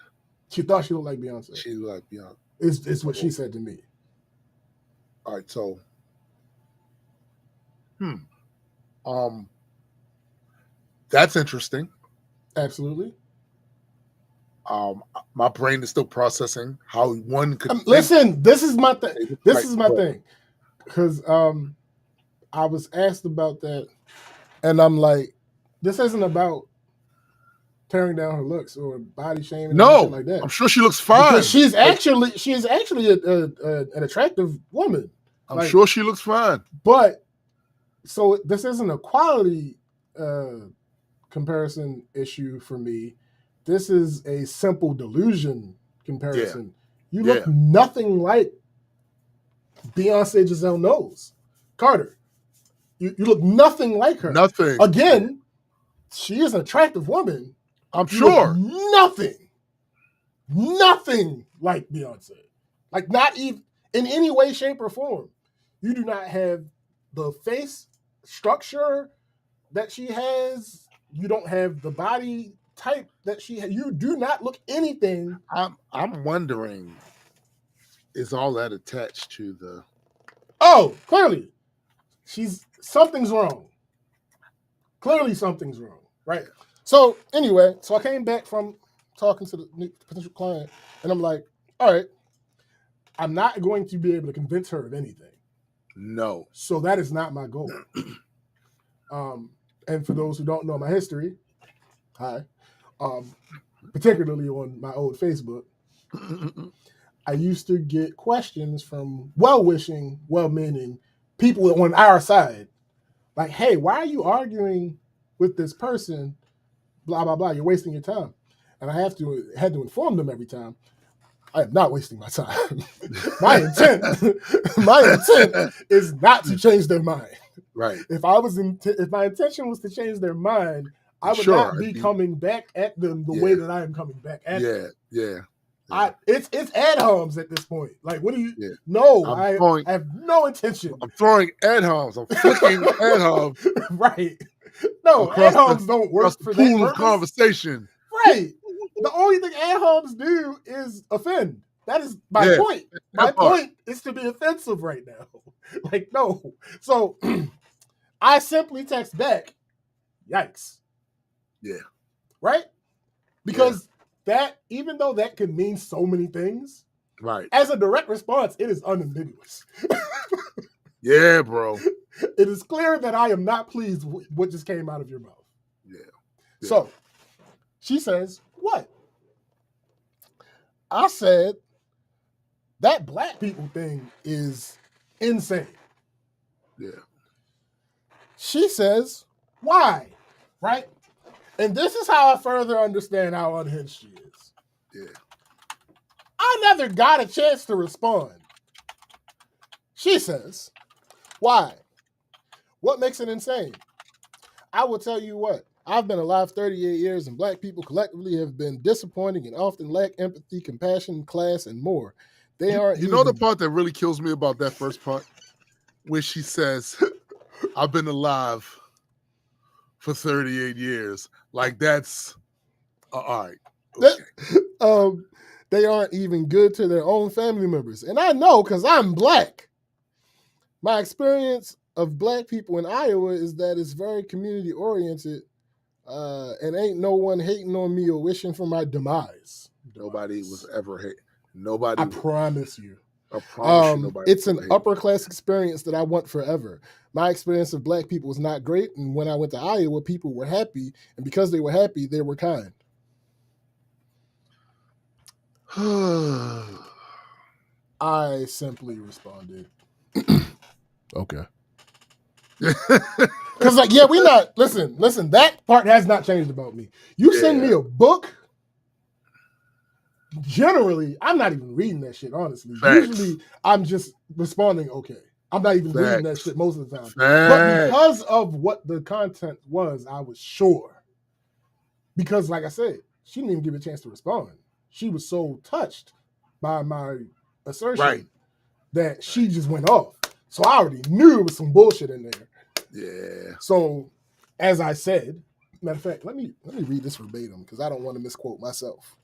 she looked like Beyonce. She looked like Beyonce. It's what she said to me. All right, so that's interesting. Absolutely. My brain is still processing how one could listen. This is my thing. Because I was asked about that, and I'm like, this isn't about tearing down her looks or body shaming or anything like that. I'm sure she looks fine. Because she is actually an attractive woman. I'm sure she looks fine. But so this isn't a quality comparison issue for me. This is a simple delusion comparison. You look nothing like Beyonce Giselle Knowles Carter. You look nothing like her. Nothing. Again, she is an attractive woman. I'm You look sure. nothing like Beyonce. Like, not even in any way, shape, or form. You do not have the face structure that she has. You don't have the body type that she has. You do not look anything. I'm wondering, is all that attached to the? Oh, clearly, something's wrong. Clearly, something's wrong, right? So anyway, I came back from talking to the potential client, and I'm like, all right, I'm not going to be able to convince her of anything. No. So that is not my goal. And for those who don't know my history, hi, particularly on my old Facebook, I used to get questions from well-wishing, well-meaning people on our side, like, hey, why are you arguing with this person? Blah, blah, blah. You're wasting your time. And I had to inform them every time, I am not wasting my time. my intent is not to change their mind. Right. If my intention was to change their mind, I would not be coming back at them the way that I am coming back at them. Yeah. It's ad homs at this point. Like, what do you? Yeah. No, I have no intention. I'm throwing ad homs. I'm flicking ad homs. Right. No, ad homs don't work for that pool of conversation. Right. The only thing ad homs do is offend. That is my point. My point is to be offensive right now. Like, no. So I simply text back, yikes. Yeah. Right? Because that, even though that could mean so many things, right, as a direct response, it is unambiguous. Yeah, bro. It is clear that I am not pleased with what just came out of your mouth. Yeah. So she says, what? I said, that black people thing is insane. Yeah. She says, why? Right? And this is how I further understand how unhinged she is. Yeah. I never got a chance to respond. She says, why? What makes it insane? I will tell you what. I've been alive 38 years, and black people collectively have been disappointing and often lack empathy, compassion, class, and more. They are. You know the part that really kills me about that first part? Where she says, I've been alive for 38 years. Like, that's all right. Okay. They aren't even good to their own family members. And I know because I'm black. My experience of black people in Iowa is that it's very community oriented. And ain't no one hating on me or wishing for my demise. Nobody was ever hate. Nobody. I promise you. I promise you nobody. It's an upper class experience that I want forever. My experience of black people was not great. And when I went to Iowa, people were happy. And because they were happy, they were kind. I simply responded, okay. Because, like, yeah, we not, listen, that part has not changed about me. You send me a book, generally, I'm not even reading that shit, honestly. Facts. Usually, I'm just responding, okay. I'm not even reading that shit most of the time. But because of what the content was, I was sure. Because, like I said, she didn't even give me a chance to respond. She was so touched by my assertion that she just went off. So I already knew there was some bullshit in there. Yeah. So, as I said, matter of fact, let me read this verbatim because I don't want to misquote myself.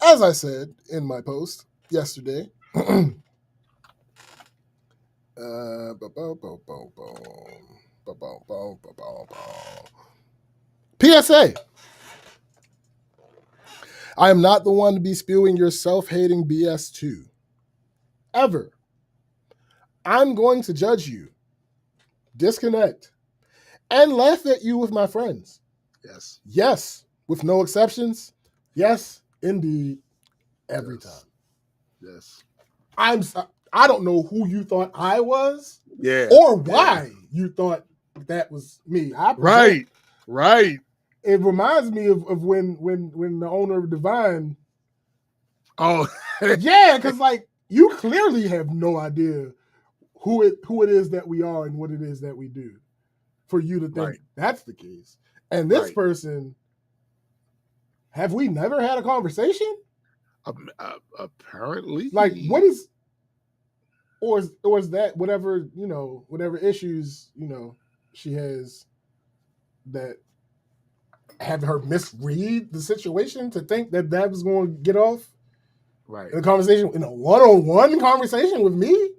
As I said in my post yesterday, PSA. I am not the one to be spewing your self-hating BS to. Ever. I'm going to judge you, disconnect, and laugh at you with my friends. Yes. Yes, with no exceptions. Yes, indeed, every time. Yes. I don't know who you thought I was, or why you thought that was me. Right. It reminds me of when the owner of Divine. Oh, yeah, because like you clearly have no idea who it is that we are and what it is that we do for you to think Right. that's the case. And this Right. person, have we never had a conversation? Apparently, Like, what is, or is that whatever, whatever issues, she has, that have her misread the situation to think that was going to get off right? in a conversation, in a one-on-one conversation with me?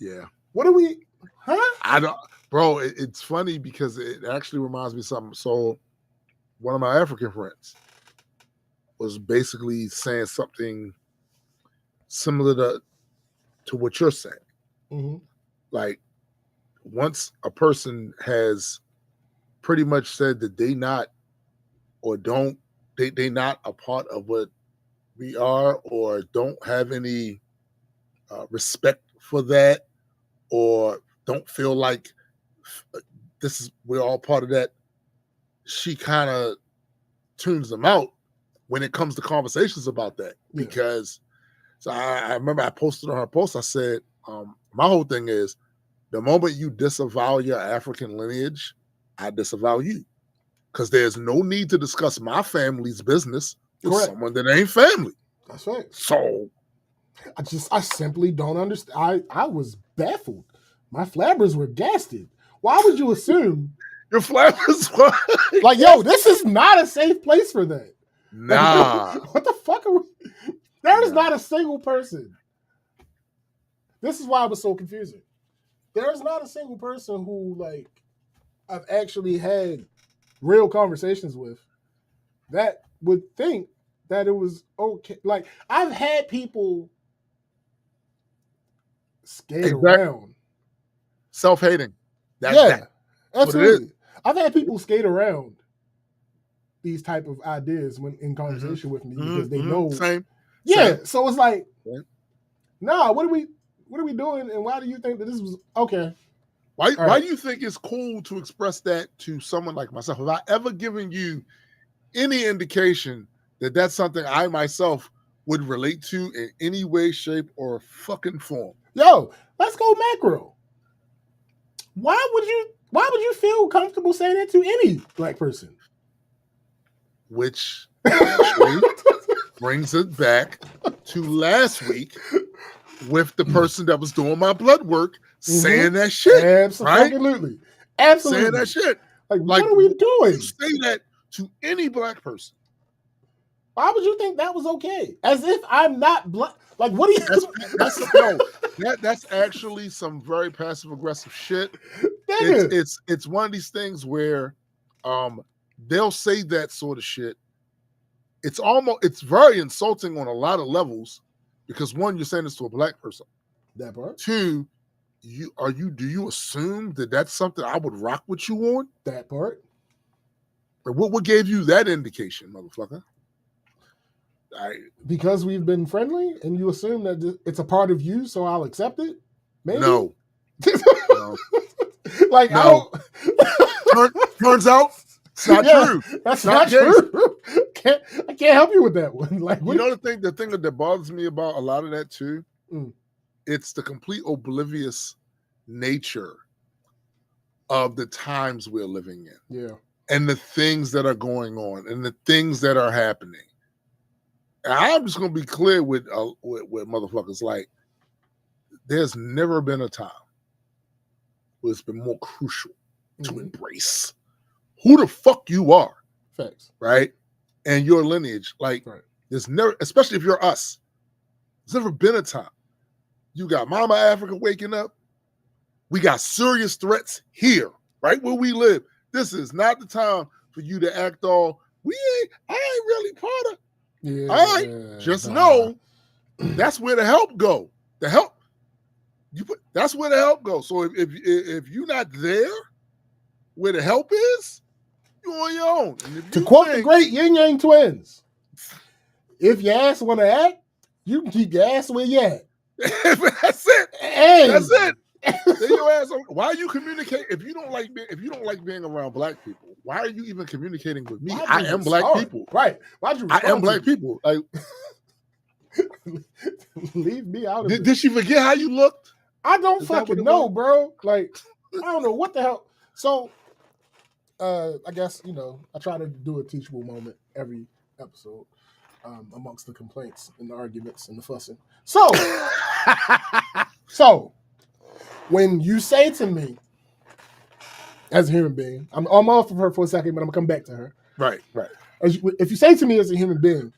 Yeah. What are we, huh? I don't, bro. It's funny because it actually reminds me of something. So, one of my African friends was basically saying something similar to what you're saying. Mm-hmm. Like, once a person has pretty much said that they not or don't they not a part of what we are, or don't have any respect for that, or don't feel like we're all part of that, she kind of tunes them out when it comes to conversations about that. Yeah. Because so I remember I posted on her post, I said, my whole thing is, the moment you disavow your African lineage, I disavow you. Because there's no need to discuss my family's business with Correct. someone that ain't family. That's right. So I simply don't understand. I was baffled. My flabbers were gasted. Why would you assume? your flappers, Like, yo, this is not a safe place for that. nah. What the fuck are we? There is Nah. not a single person. This is why it was so confusing. There is not a single person who, like, I've actually had real conversations with that would think that it was okay. Like, I've had people skate Exactly. around. Self-hating. Yeah, what it absolutely. I've had people skate around these type of ideas when in conversation with me because they know. Same. Yeah, Same. so it's like, Yeah. nah, what are we doing, and why do you think that this was okay? Why do you think it's cool to express that to someone like myself? Have I ever given you any indication that that's something I myself would relate to in any way, shape, or fucking form? Yo, let's go macro. Why would you feel comfortable saying that to any black person? Which actually brings it back to last week with the person that was doing my blood work saying that shit. Absolutely. Absolutely. Saying that shit. Like, what are we doing? You say that to any black person. Why would you think that was okay? As if I'm not black. Like, what do you? That's actually some very passive aggressive shit. Nigga. It's one of these things where they'll say that sort of shit. It's very insulting on a lot of levels, because one, you're saying this to a black person. That part. Two, do you assume that that's something I would rock with you on? That part. What gave you that indication, motherfucker? Because we've been friendly, and you assume that it's a part of you, so I'll accept it. Maybe. No. No. Like, no. Turns out it's not true. That's not true. I can't help you with that one. Like, you know the thing that bothers me about a lot of that too? It's the complete oblivious nature of the times we're living in. Yeah. And the things that are going on and the things that are happening. And I'm just gonna be clear with motherfuckers. Like, there's never been a time where it's been more crucial to embrace who the fuck you are. Facts. Right? And your lineage. Like, there's never, especially if you're us, there's never been a time. You got Mama Africa waking up. We got serious threats here, right where we live. This is not the time for you to act all, I ain't really part of. Yeah, all right, just know that's where the help go. The help, that's where the help goes. So if you're not there where the help is, you're on your own. To quote the great Yin Yang Twins, if your ass want to act, you can keep your ass where you at. That's it. Hey. That's it. Then your ass. Why are you communicating if you don't like being around black people? Why are you even communicating with me? I am black people. Right. Why'd you? I am black people. Like, leave me out of Did she forget how you looked? I don't Is that what fucking it know, was? bro. Like, I don't know what the hell. So, I guess, I try to do a teachable moment every episode, amongst the complaints and the arguments and the fussing. So when you say to me, as a human being, I'm off of her for a second, but I'm gonna come back to her. Right. If you say to me as a human being,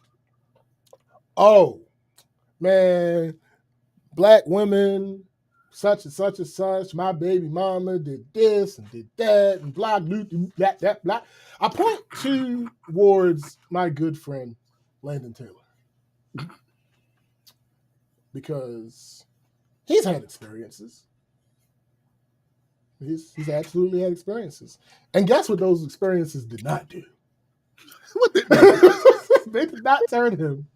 oh man, black women, such and such and such, my baby mama did this and did that and blah blah blah blah blah. I point towards my good friend Landon Taylor because he's had experiences. He's absolutely had experiences, and guess what? Those experiences did not do. What the, They did not turn him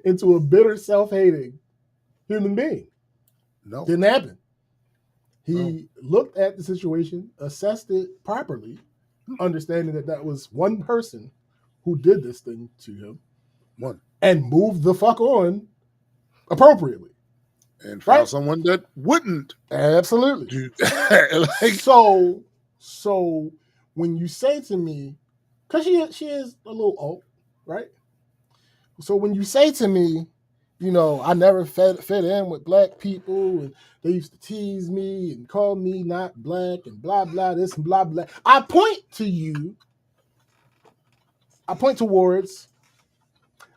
into a bitter, self-hating human being. no. Didn't happen. He looked at the situation, assessed it properly, understanding that was one person who did this thing to him, and moved the fuck on appropriately. And found Right? someone that wouldn't Absolutely. do that. Like, So when you say to me, because she is a little old, right? So when you say to me, I never fit in with black people, and they used to tease me and call me not black and blah blah this and blah blah. I point towards.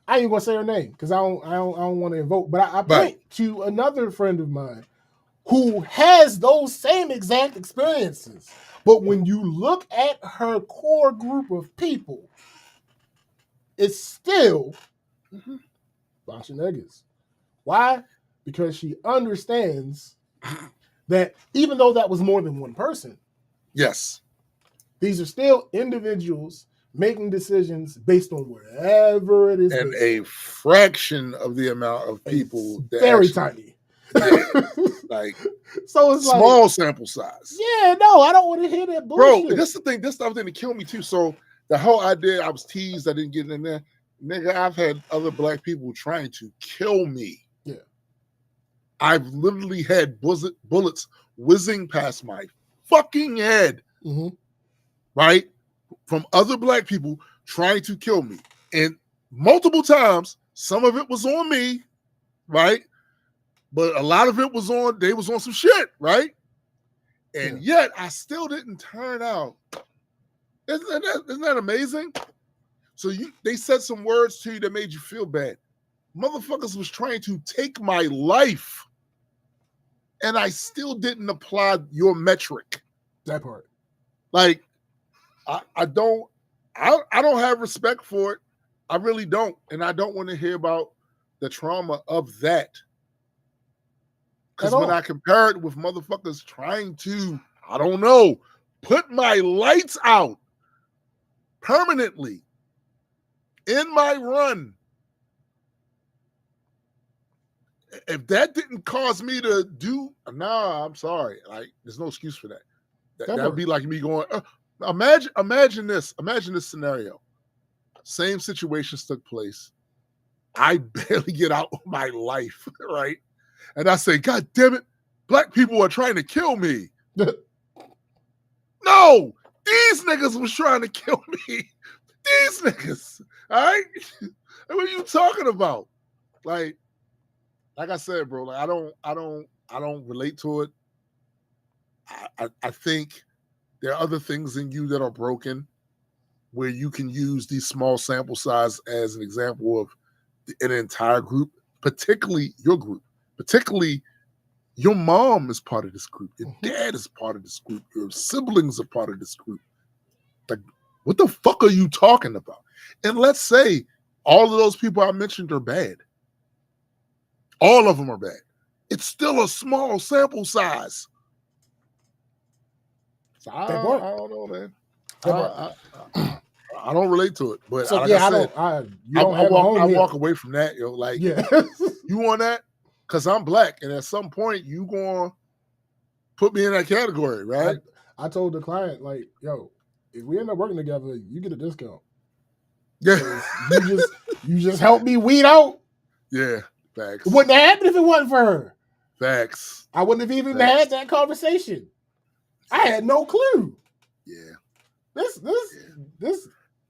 I ain't gonna say her name because I don't want to invoke, but I point to another friend of mine who has those same exact experiences. But when you look at her core group of people, it's still Basha Niggas. Why? Because she understands that even though that was more than one person, yes, these are still individuals making decisions based on whatever it is. And a fraction of the amount of people that very tiny. Like, so it's small sample size. Yeah, no, I don't want to hear that bullshit. Bro, that's the thing. That's the other thing that killed me too. So the whole idea, I was teased, I didn't get in there. Nigga, I've had other black people trying to kill me. Yeah. I've literally had bullets whizzing past my fucking head. Mm-hmm. Right? From other black people trying to kill me. And multiple times, some of it was on me, right? But a lot of it was they was on some shit, right? And yet I still didn't turn out. Isn't that amazing? So they said some words to you that made you feel bad. Motherfuckers was trying to take my life. And I still didn't apply your metric. That part. Like, I don't have respect for it. I really don't. And I don't want to hear about the trauma of that. Because when I compare it with motherfuckers trying to, I don't know, put my lights out permanently in my run, if that didn't cause me to do, nah, I'm sorry. Like, there's no excuse for that. That would be like me going, imagine this scenario. Same situations took place. I barely get out of my life, right? And I say, God damn it, black people are trying to kill me. No, these niggas was trying to kill me. These niggas, all right? What are you talking about? Like I said, bro, like I don't relate to it. I think there are other things in you that are broken where you can use these small sample size as an example of an entire group, particularly your group. Particularly, your mom is part of this group. Your dad is part of this group. Your siblings are part of this group. Like, what the fuck are you talking about? And let's say all of those people I mentioned are bad. All of them are bad. It's still a small sample size. So I don't know, man. I don't relate to it. But so, like yeah, I walk away from that, yo. Like, you want that? Because I'm black, and at some point, you going to put me in that category, right? I told the client, like, yo, if we end up working together, you get a discount. Yeah. You just help me weed out. Yeah, facts. It wouldn't have happened if it wasn't for her. Facts. I wouldn't have even had that conversation. I had no clue. Yeah. This.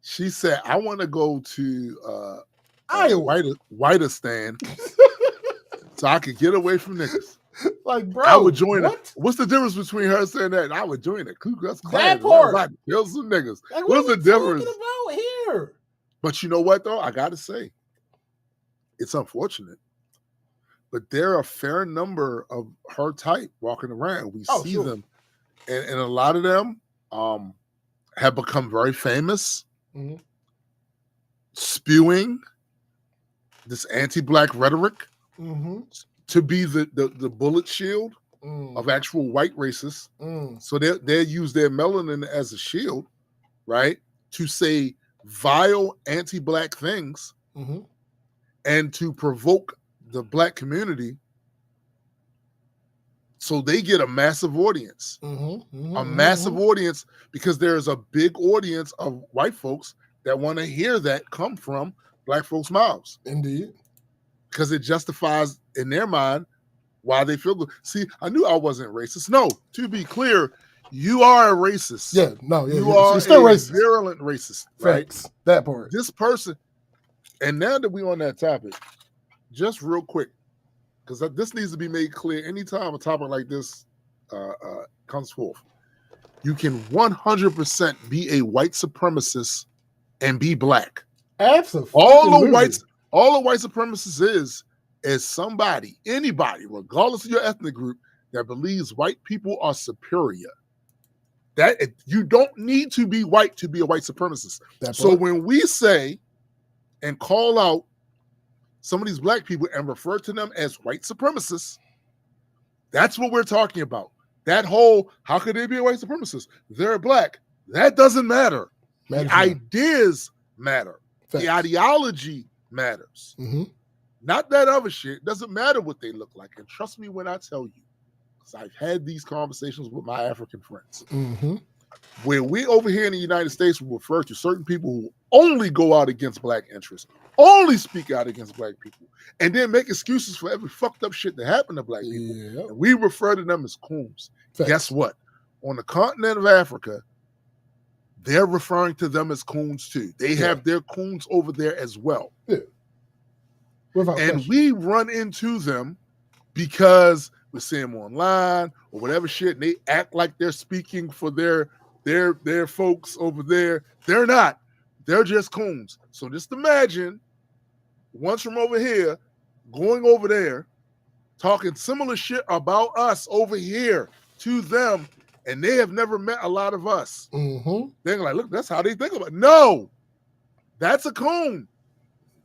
She said, I want to go to Iowa. Whiteistan so I could get away from niggas. Like, bro, I would join what? it. What's the difference between her saying that and I would join the Ku Klux Klan? That part. I'd kill some niggas. Like, What's the difference? Talking about here? But you know what, though? I got to say, it's unfortunate. But there are a fair number of her type walking around. We see them. And a lot of them have become very famous, spewing this anti-Black rhetoric to be the bullet shield of actual white racists. So they use their melanin as a shield, right, to say vile anti-Black things and to provoke the Black community. So they get a massive audience, a massive audience, because there's a big audience of white folks that want to hear that come from Black folks' mouths. Indeed. Because it justifies in their mind why they feel good. See, I knew I wasn't racist. No, to be clear, you are a racist. Yeah, no, yeah, you are still a racist. virulent racist. Right? Facts. That part. This person, and now that we're on that topic, just real quick, because this needs to be made clear anytime a topic like this comes forth. You can 100% be a white supremacist and be Black. Absolutely. All the white supremacists is somebody, anybody, regardless of your ethnic group, that believes white people are superior. That you don't need to be white to be a white supremacist. So when we say and call out some of these Black people and refer to them as white supremacists, that's what we're talking about. That whole, how could they be a white supremacist? They're Black. That doesn't matter. The ideas matter. Facts. The ideology matters. Not that other shit. Doesn't matter what they look like. And trust me when I tell you, because I've had these conversations with my African friends, where we over here in the United States will refer to certain people who only go out against Black interests, only speak out against Black people, and then make excuses for every fucked up shit that happened to Black people. Yeah. And we refer to them as coons. Facts. Guess what? On the continent of Africa, they're referring to them as coons too. They have their coons over there as well. Yeah. And we run into them because we see them online or whatever shit, and they act like they're speaking for their folks over there. They're not. They're just coons. So just imagine ones from over here going over there, talking similar shit about us over here to them, and they have never met a lot of us. They're like, look, that's how they think about it. No, that's a coon.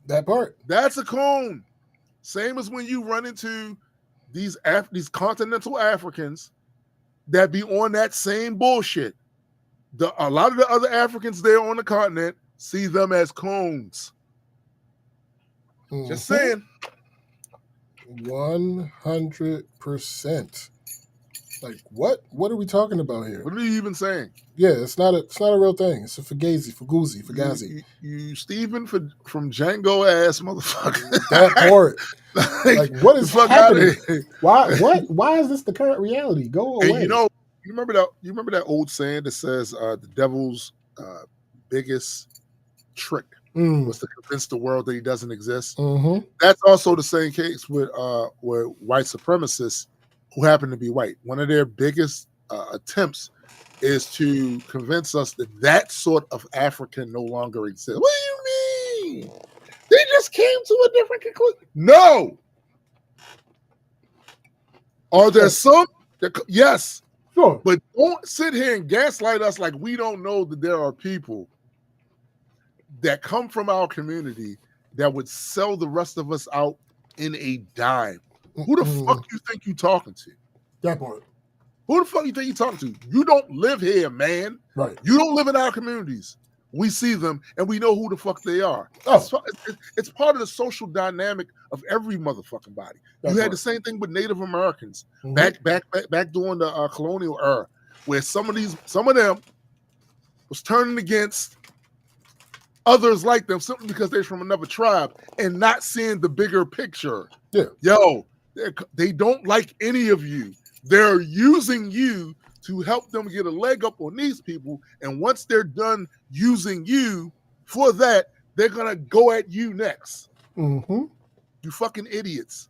That part. That's a coon. Same as when you run into these continental Africans that be on that same bullshit. A lot of the other Africans there on the continent see them as coons. Just saying. 100%. Like, what are we talking about here? What are you even saying? Yeah, it's not a real thing. It's a fugazi. You Steven from Django ass motherfucker. That part. like what is happening? Why is this the current reality? Go away. And you remember that old saying that says the devil's biggest trick was to convince the world that he doesn't exist. That's also the same case with white supremacists who happen to be white. One of their biggest attempts is to convince us that sort of African no longer exists. What do you mean? They just came to a different conclusion. No. Are there some? Yes. Sure. But don't sit here and gaslight us like we don't know that there are people that come from our community that would sell the rest of us out in a dime. Who the fuck you think you talking to? That part. Who the fuck you think you talking to? You don't live here, man. Right. You don't live in our communities. We see them and we know who the fuck they are. Oh. It's part of the social dynamic of every motherfucking body. You had the same thing with Native Americans back during the colonial era, where some of them was turning against others like them simply because they're from another tribe and not seeing the bigger picture. Yeah. Yo, They don't like any of you. They're using you to help them get a leg up on these people. And once they're done using you for that, they're going to go at you next. Mm-hmm. You fucking idiots.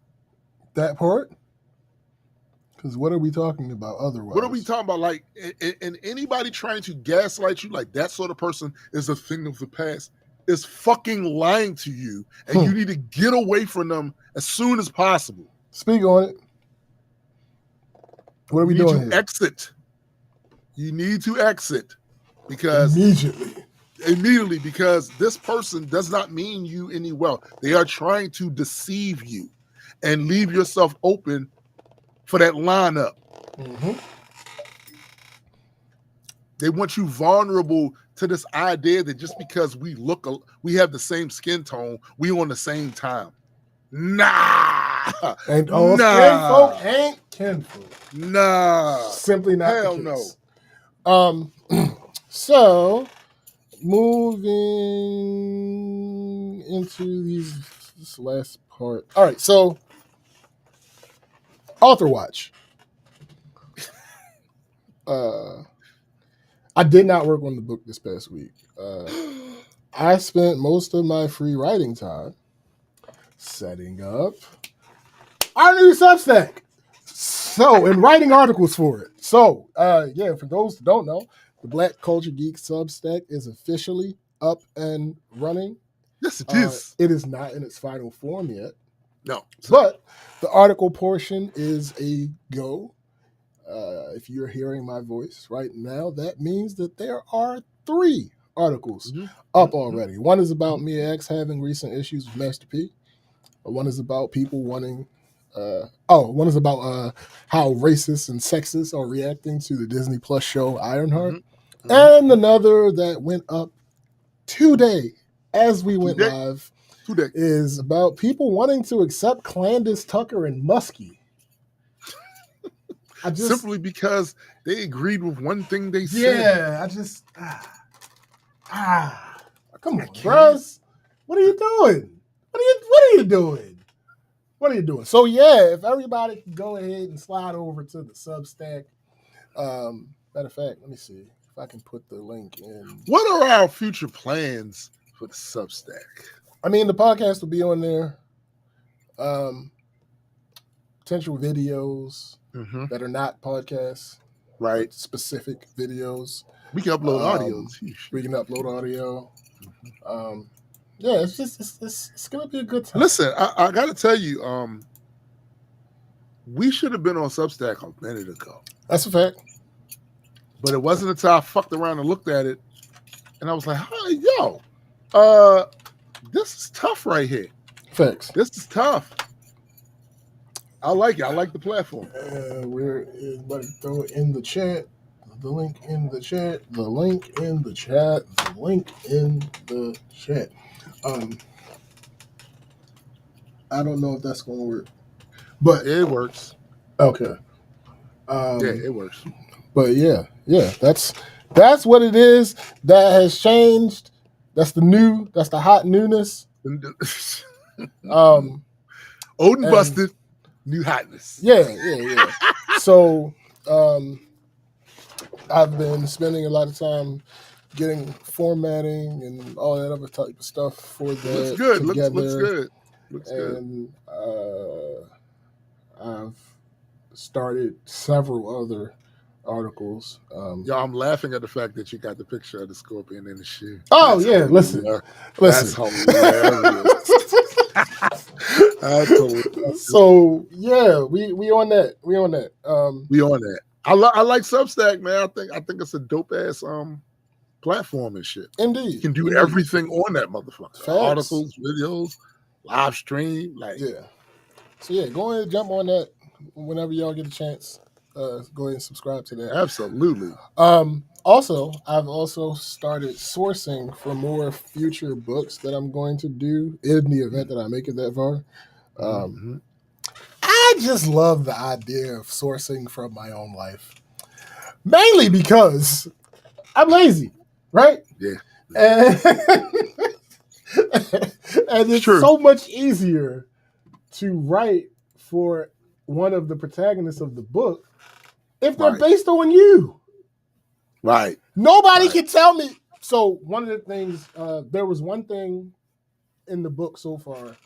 That part? Because what are we talking about otherwise? What are we talking about? Like, and anybody trying to gaslight you like that sort of person is a thing of the past is fucking lying to you. And you need to get away from them as soon as possible. Speak on it. What are we doing here? Exit. You need to exit because immediately because this person does not mean you any well. They are trying to deceive you and leave yourself open for that lineup. Mm-hmm. They want you vulnerable to this idea that just because we have the same skin tone, we on the same time. Nah. And all kinfolk ain't kinfolk. Nah. Simply not Hell the case. no. So moving into this last part. All right, so Author Watch. I did not work on the book this past week. I spent most of my free writing time setting up our new Substack. So, and writing articles for it. So, yeah, for those who don't know, the Black Culture Geek Substack is officially up and running. Yes, it is. It is not in its final form yet. No. But the article portion is a go. If you're hearing my voice right now, that means that there are 3 articles up already. One is about Mia X having recent issues with Master P. One is about people wanting... one is about how racist and sexist are reacting to the Disney Plus show Ironheart. And another that went up today, as we went live, is about people wanting to accept Clandis Tucker and Muskie. Simply because they agreed with one thing they said. Yeah, come on, bros. What are you doing? What are you doing? What are you doing? So yeah, if everybody can go ahead and slide over to the Substack. Matter of fact, let me see if I can put the link in. What are our future plans for the Substack? I mean, the podcast will be on there. Potential videos that are not podcasts, right? Specific videos. We can upload audio. We can upload audio. Yeah, it's gonna be a good time. Listen, I gotta tell you, we should have been on Substack a minute ago. That's a fact. But it wasn't until I fucked around and looked at it, and I was like, "Hey, yo, this is tough right here. Facts. This is tough. I like it. I like the platform. We're about to throw it in the chat. The link in the chat. The link in the chat. The link in the chat. I don't know if that's going to work, but it works. Okay. Yeah, it works. But yeah, that's what it is. That has changed. That's the hot newness. Old and busted, new hotness. Yeah. So, I've been spending a lot of time getting formatting and all that other type of stuff for that. Looks good. Together. Looks good. And I've started several other articles. I'm laughing at the fact that you got the picture of the scorpion in the shoe. Oh, yeah. Listen. That's hilarious. So yeah, we on that. We on that. I like Substack, man. I think it's a dope ass platform and shit. Indeed, you can do everything on that motherfucker. Facts. Articles, videos, live stream, So yeah, go ahead and jump on that whenever y'all get a chance. Go ahead and subscribe to that. Absolutely. Also, I've also started sourcing for more future books that I'm going to do in the event that I make it that far. I just love the idea of sourcing from my own life. Mainly because I'm lazy, right? Yeah. And it's so much easier to write for one of the protagonists of the book if they're Right. based on you? Right. Nobody Right. can tell me. So one of the things, there was one thing in the book so far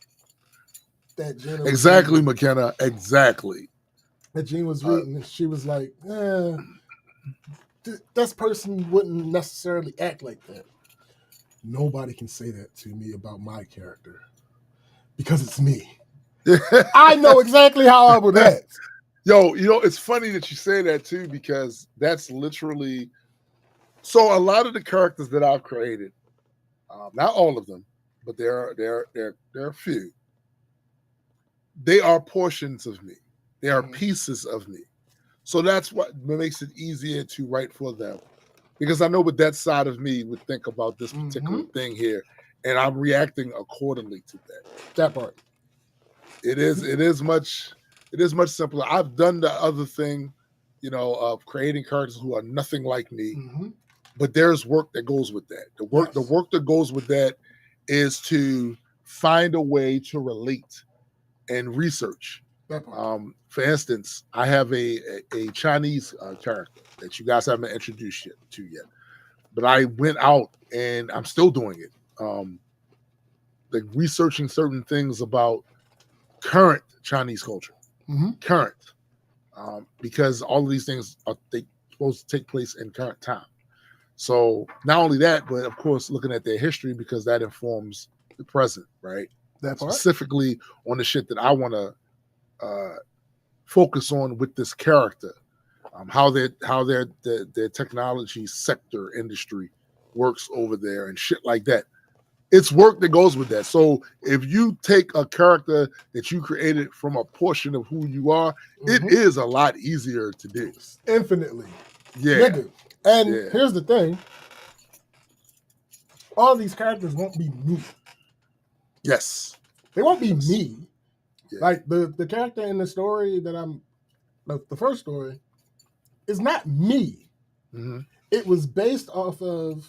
that Gina Exactly, was reading, McKenna. Exactly. that Gina was reading, and she was like, this person wouldn't necessarily act like that. Nobody can say that to me about my character because it's me. I know exactly how I would act. Yo, it's funny that you say that too, because that's literally. So a lot of the characters that I've created, not all of them, but there are a few. They are portions of me. They are pieces of me. So that's what makes it easier to write for them, because I know what that side of me would think about this particular thing here, and I'm reacting accordingly to that. That part. It is much simpler. I've done the other thing, of creating characters who are nothing like me, but there's work that goes with that. The work that goes with that is to find a way to relate and research. For instance, I have a Chinese character that you guys haven't introduced to yet, but I went out and I'm still doing it. Like researching certain things about current Chinese culture, current, because all of these things are supposed to take place in current time. So not only that, but of course looking at their history, because that informs the present, right? That part. Specifically on the shit that I want to focus on with this character, how their technology sector industry works over there and shit like that. It's work that goes with that. So if you take a character that you created from a portion of who you are, it is a lot easier to do. Infinitely. Yeah. Nigga. And here's the thing. All these characters won't be me. Yes. They won't be me. Yeah. Like the character in the story that the first story is not me. It was based off of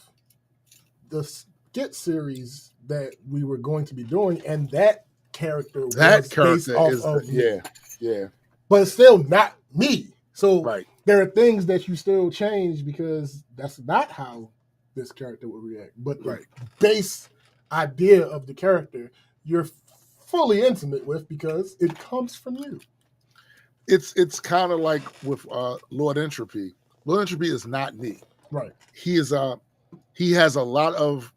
the skit series that we were going to be doing, and that character was based off of me. Yeah. But it's still not me. So there are things that you still change because that's not how this character would react. But the base idea of the character, you're fully intimate with because it comes from you. It's kind of like with Lord Entropy. Lord Entropy is not me. Right. He has a lot of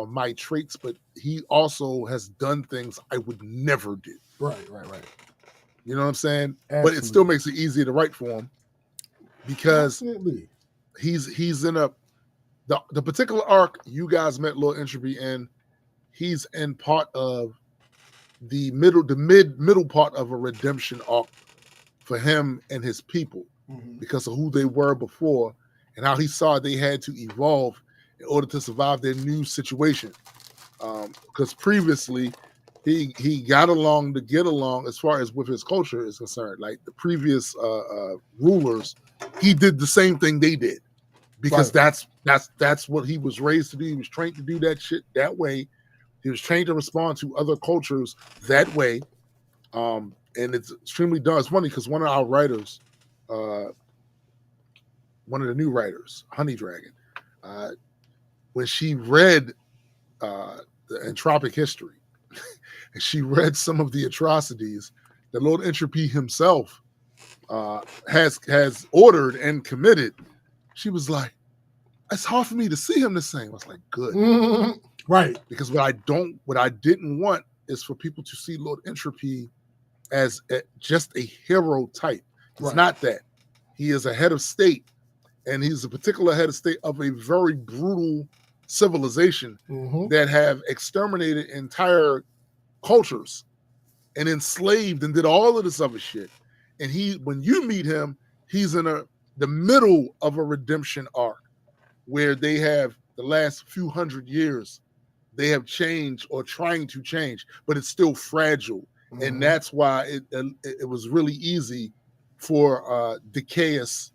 my traits, but he also has done things I would never do. Right. You know what I'm saying? Absolutely. But it still makes it easier to write for him because he's in the particular arc you guys met Lord Entropy in. He's in part of the middle part of a redemption arc for him and his people because of who they were before and how he saw they had to evolve in order to survive their new situation. Because previously he got along to get along as far as with his culture is concerned. Like the previous rulers, he did the same thing they did because that's what he was raised to do. He was trained to do that shit that way. He was trained to respond to other cultures that way. And it's extremely dumb. It's funny because one of our writers, one of the new writers, Honey Dragon, when she read the Entropic History, and she read some of the atrocities that Lord Entropy himself has ordered and committed, she was like, it's hard for me to see him the same. I was like, good. Right. Because what I didn't want is for people to see Lord Entropy as just a hero type. It's not that. He is a head of state, and he's a particular head of state of a very brutal civilization that have exterminated entire cultures and enslaved and did all of this other shit. And when you meet him, he's in the middle of a redemption arc where they have the last few hundred years, they have changed or trying to change, but it's still fragile. And that's why it was really easy for Decaeus,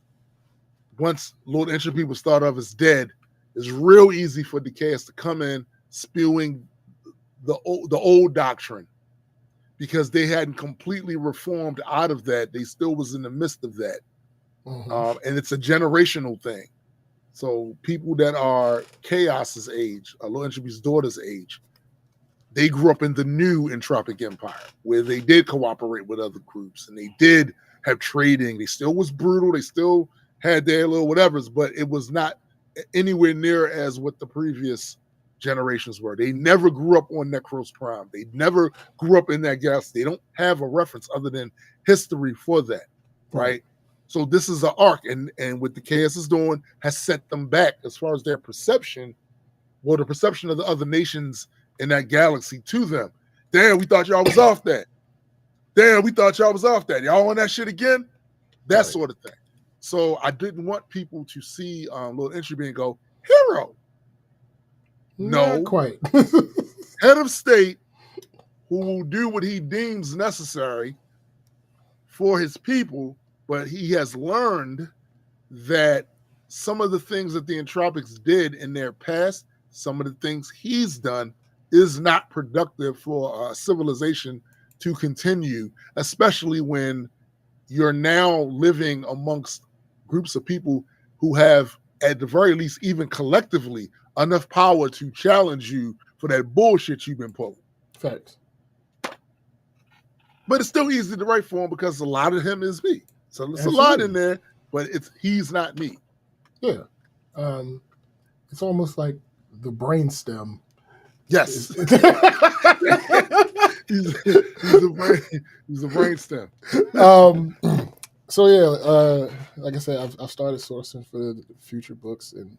once Lord Entropy was thought of as dead, it's real easy for Decaeus to come in spewing the old doctrine, because they hadn't completely reformed out of that. They still was in the midst of that. And it's a generational thing. So people that are Chaos's age, Low Entropy's daughter's age, they grew up in the new Entropic Empire where they did cooperate with other groups and they did have trading. They still was brutal. They still had their little whatevers, but it was not anywhere near as what the previous generations were. They never grew up on Necros Prime. They never grew up in that galaxy. They don't have a reference other than history for that, right? So this is an arc, and what the Chaos is doing has set them back as far as their perception, well, the perception of the other nations in that galaxy to them. Damn, we thought y'all was off that. Damn, we thought y'all was off that. Y'all on that shit again? That sort of thing. So I didn't want people to see Low Entropy and go, hero. No. Not quite. Head of state who will do what he deems necessary for his people, but he has learned that some of the things that the Entropics did in their past, some of the things he's done is not productive for civilization to continue, especially when you're now living amongst groups of people who have, at the very least, even collectively, enough power to challenge you for that bullshit you've been pulling. Facts. But it's still easy to write for him because a lot of him is me. So there's a lot in there, but he's not me. Yeah. It's almost like the brainstem. Yes. he's a brainstem. So yeah, like I said, I've started sourcing for the future books, and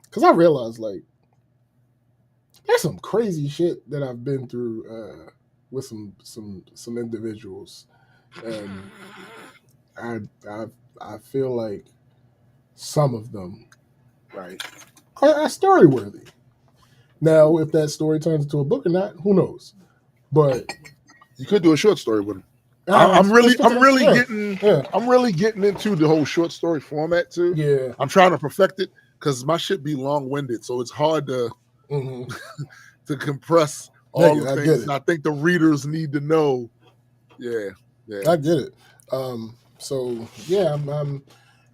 because I realized like there's some crazy shit that I've been through with some individuals, and I feel like some of them are story worthy. Now, if that story turns into a book or not, who knows? But you could do a short story with them. I'm really getting into the whole short story format too. Yeah, I'm trying to perfect it because my shit be long winded, so it's hard to to compress all the things. I think the readers need to know. Yeah, I get it. So yeah,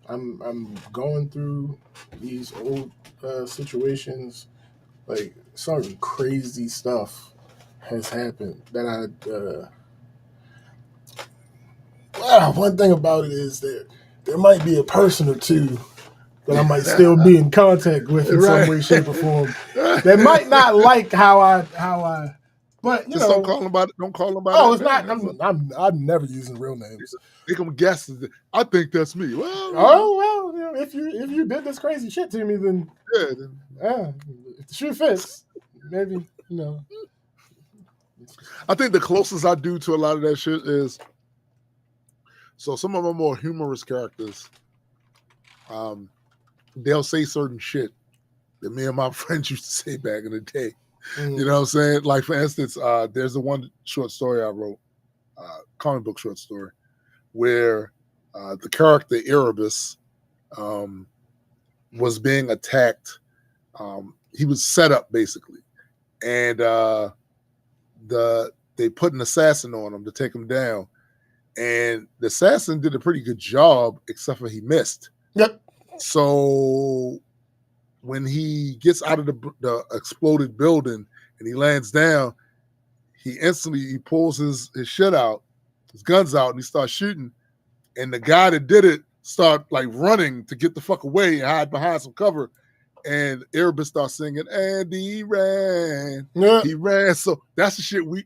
I'm going through these old situations. Like some crazy stuff has happened that one thing about it is that there might be a person or two that I might still be in contact with in some way, shape, or form. They might not like how I, but you just know, don't call them about it. Don't call them about it. Oh, it's not. I'm never using real names. They can guess. I think that's me. Well, you know, if you did this crazy shit to me, then if the shoe fits, maybe you know. I think the closest I do to a lot of that shit is. So some of them more humorous characters, they'll say certain shit that me and my friends used to say back in the day. You know what I'm saying? Like, for instance, there's the one short story I wrote, comic book short story, where the character Erebus was being attacked. He was set up, basically. And they put an assassin on him to take him down. And the assassin did a pretty good job, except for he missed. Yep. So when he gets out of the exploded building and he lands down, he pulls his shit out, his guns out, and he starts shooting. And the guy that did it start like running to get the fuck away and hide behind some cover. And Erebus starts singing, and he ran. Yeah. He ran. So that's the shit me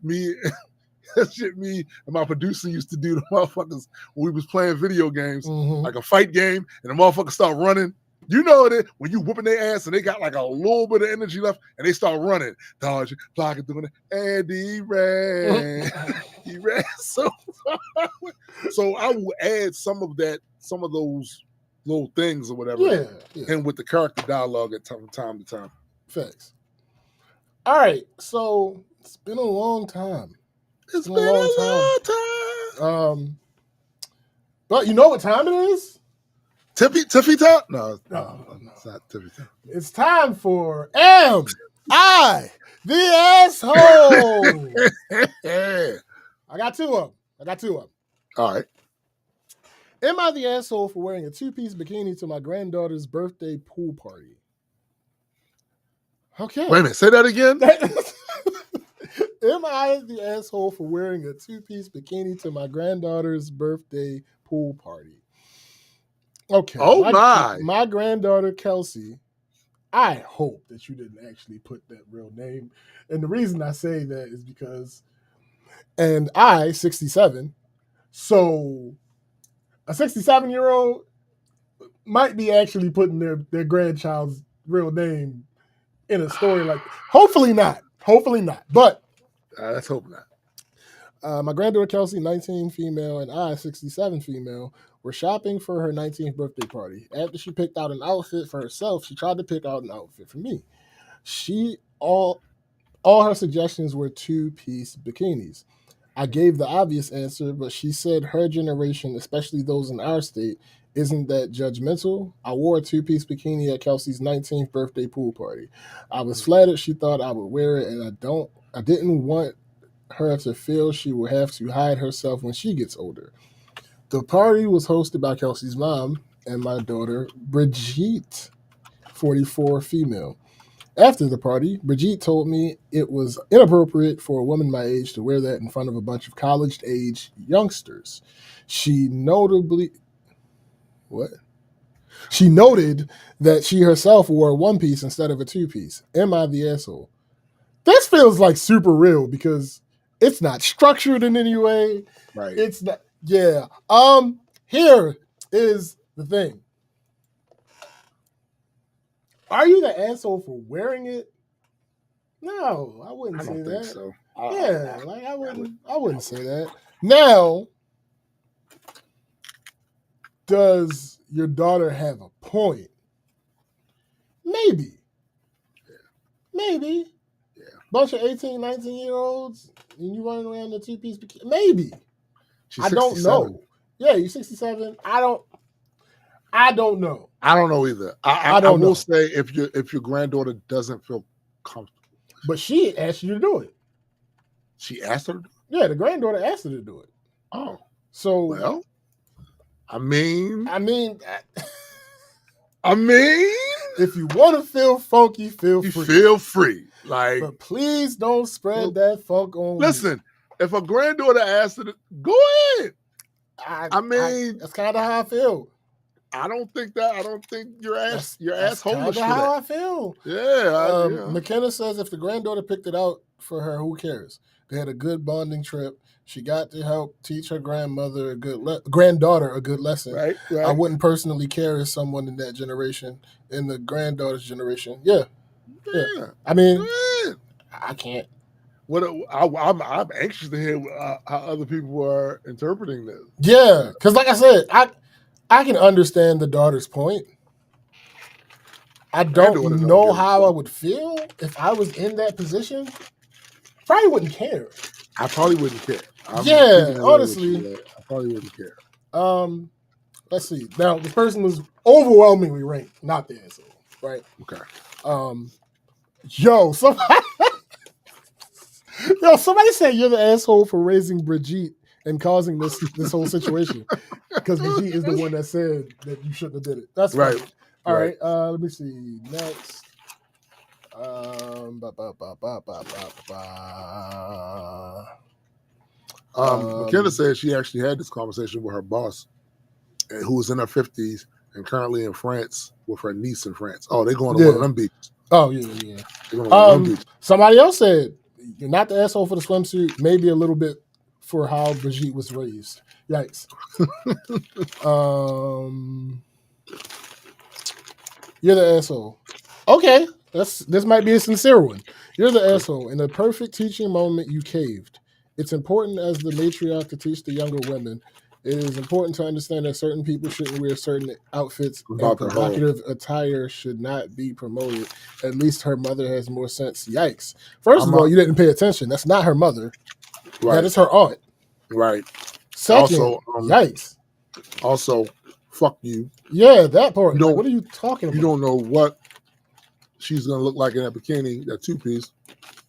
and my producer used to do to motherfuckers when we was playing video games, like a fight game, and the motherfuckers start running. You know that when you whooping their ass and they got like a little bit of energy left and they start running, dodging, blocking, doing it, and he ran. He ran. So I will add some of those little things or whatever, and with the character dialogue at time to time. Facts. All right, so it's been a long time. It's been a long time. But you know what time it is? Tiffy time? No, it's not Tiffy time. It's time for Am I the Asshole? I got two of them. All right. Am I the asshole for wearing a two-piece bikini to my granddaughter's birthday pool party? Okay. Wait a minute. Say that again. Am I the asshole for wearing a two-piece bikini to my granddaughter's birthday pool party? Okay. Oh, my. My granddaughter, Kelsey, I hope that you didn't actually put that real name. And the reason I say that is because, and I, 67, so a 67-year-old might be actually putting their grandchild's real name in a story like that. Hopefully not. But Let's hope not. my granddaughter Kelsey, 19 female, and I, 67 female, were shopping for her 19th birthday party. After she picked out an outfit for herself, she tried to pick out an outfit for me. All her suggestions were two-piece bikinis. I gave the obvious answer, but she said her generation, especially those in our state, isn't that judgmental. I wore a two-piece bikini at Kelsey's 19th birthday pool party. I was flattered she thought I would wear it, and I didn't want her to feel she would have to hide herself when she gets older. The party was hosted by Kelsey's mom and my daughter, Brigitte, 44 female. After the party, Brigitte told me it was inappropriate for a woman my age to wear that in front of a bunch of college-age youngsters. She noted that she herself wore a one-piece instead of a two-piece. Am I the asshole? This feels like super real because it's not structured in any way. Right. It's not. Yeah. Here is the thing. Are you the asshole for wearing it? No, I wouldn't say don't that. think so. Yeah, like I wouldn't say that. Now, does your daughter have a point? Maybe. Maybe. Yeah. Bunch of 18, 19-year-olds and you running around in a two-piece bikini. Maybe. She's I don't 67. know. Yeah, you're 67. I don't know. I don't know either. I will say if your granddaughter doesn't feel comfortable. But she asked you to do it. She asked her to do it? Yeah, the granddaughter asked her to do it. Oh. So Well, I mean, if you want to feel funky, feel free. Feel free. Like, but please don't spread that funk on. Listen, if a granddaughter asked her to go ahead. I mean, that's kind of how I feel. I don't think you're that's asshole kind of how I feel. Yeah. McKenna says if the granddaughter picked it out for her, who cares? They had a good bonding trip. She got to help teach her granddaughter a good lesson. Right. I wouldn't personally care if someone in that generation, in the granddaughter's generation. Yeah. I mean, I can't. I'm anxious to hear how other people are interpreting this. Yeah, because like I said, I can understand the daughter's point. I don't know how I would feel if I was in that position. Probably wouldn't care. I probably wouldn't care. Honestly, I probably wouldn't care. Let's see. Now, the person was overwhelmingly ranked, not the asshole, right? Okay. Somebody said you're the asshole for raising Brigitte and causing this whole situation because Brigitte is the one that said that you shouldn't have did it. That's right. All right. Let me see. Next. McKenna said she actually had this conversation with her boss, who was in her 50s and currently in France with her niece in France. Oh, they're going to one of them beaches. Oh, yeah. Somebody else said you're not the asshole for the swimsuit, maybe a little bit for how Brigitte was raised. Yikes. You're the asshole. Okay, this might be a sincere one. You're the asshole. In the perfect teaching moment, you caved. It's important as the matriarch to teach the younger women. It is important to understand that certain people shouldn't wear certain outfits and provocative attire should not be promoted. At least her mother has more sense. Yikes. First of all, you didn't pay attention. That's not her mother. Right. That is her aunt. Right. Second, yikes. Also, fuck you. Yeah, that part. What are you talking about? You don't know what she's gonna look like in that bikini, that 2-piece.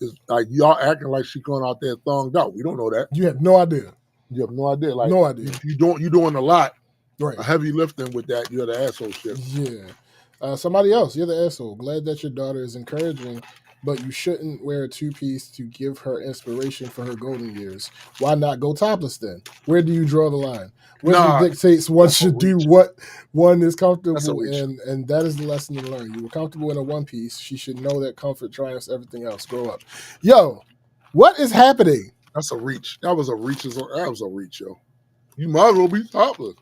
Is like y'all acting like she's going out there thonged out. We don't know that. You have no idea. You have no idea. Like No idea. You doing a lot. Right. A heavy lifting with that. You're the asshole shit. Yeah. Somebody else. You're the asshole. Glad that your daughter is encouraging, but you shouldn't wear a 2-piece to give her inspiration for her golden years. Why not go topless then? Where do you draw the line? Wisdom dictates one should do what one is comfortable in, and that is the lesson to learn. You were comfortable in a 1-piece. She should know that comfort triumphs everything else. Grow up. Yo, what is happening? That's a reach. That was a reach, yo. You might as well be topless.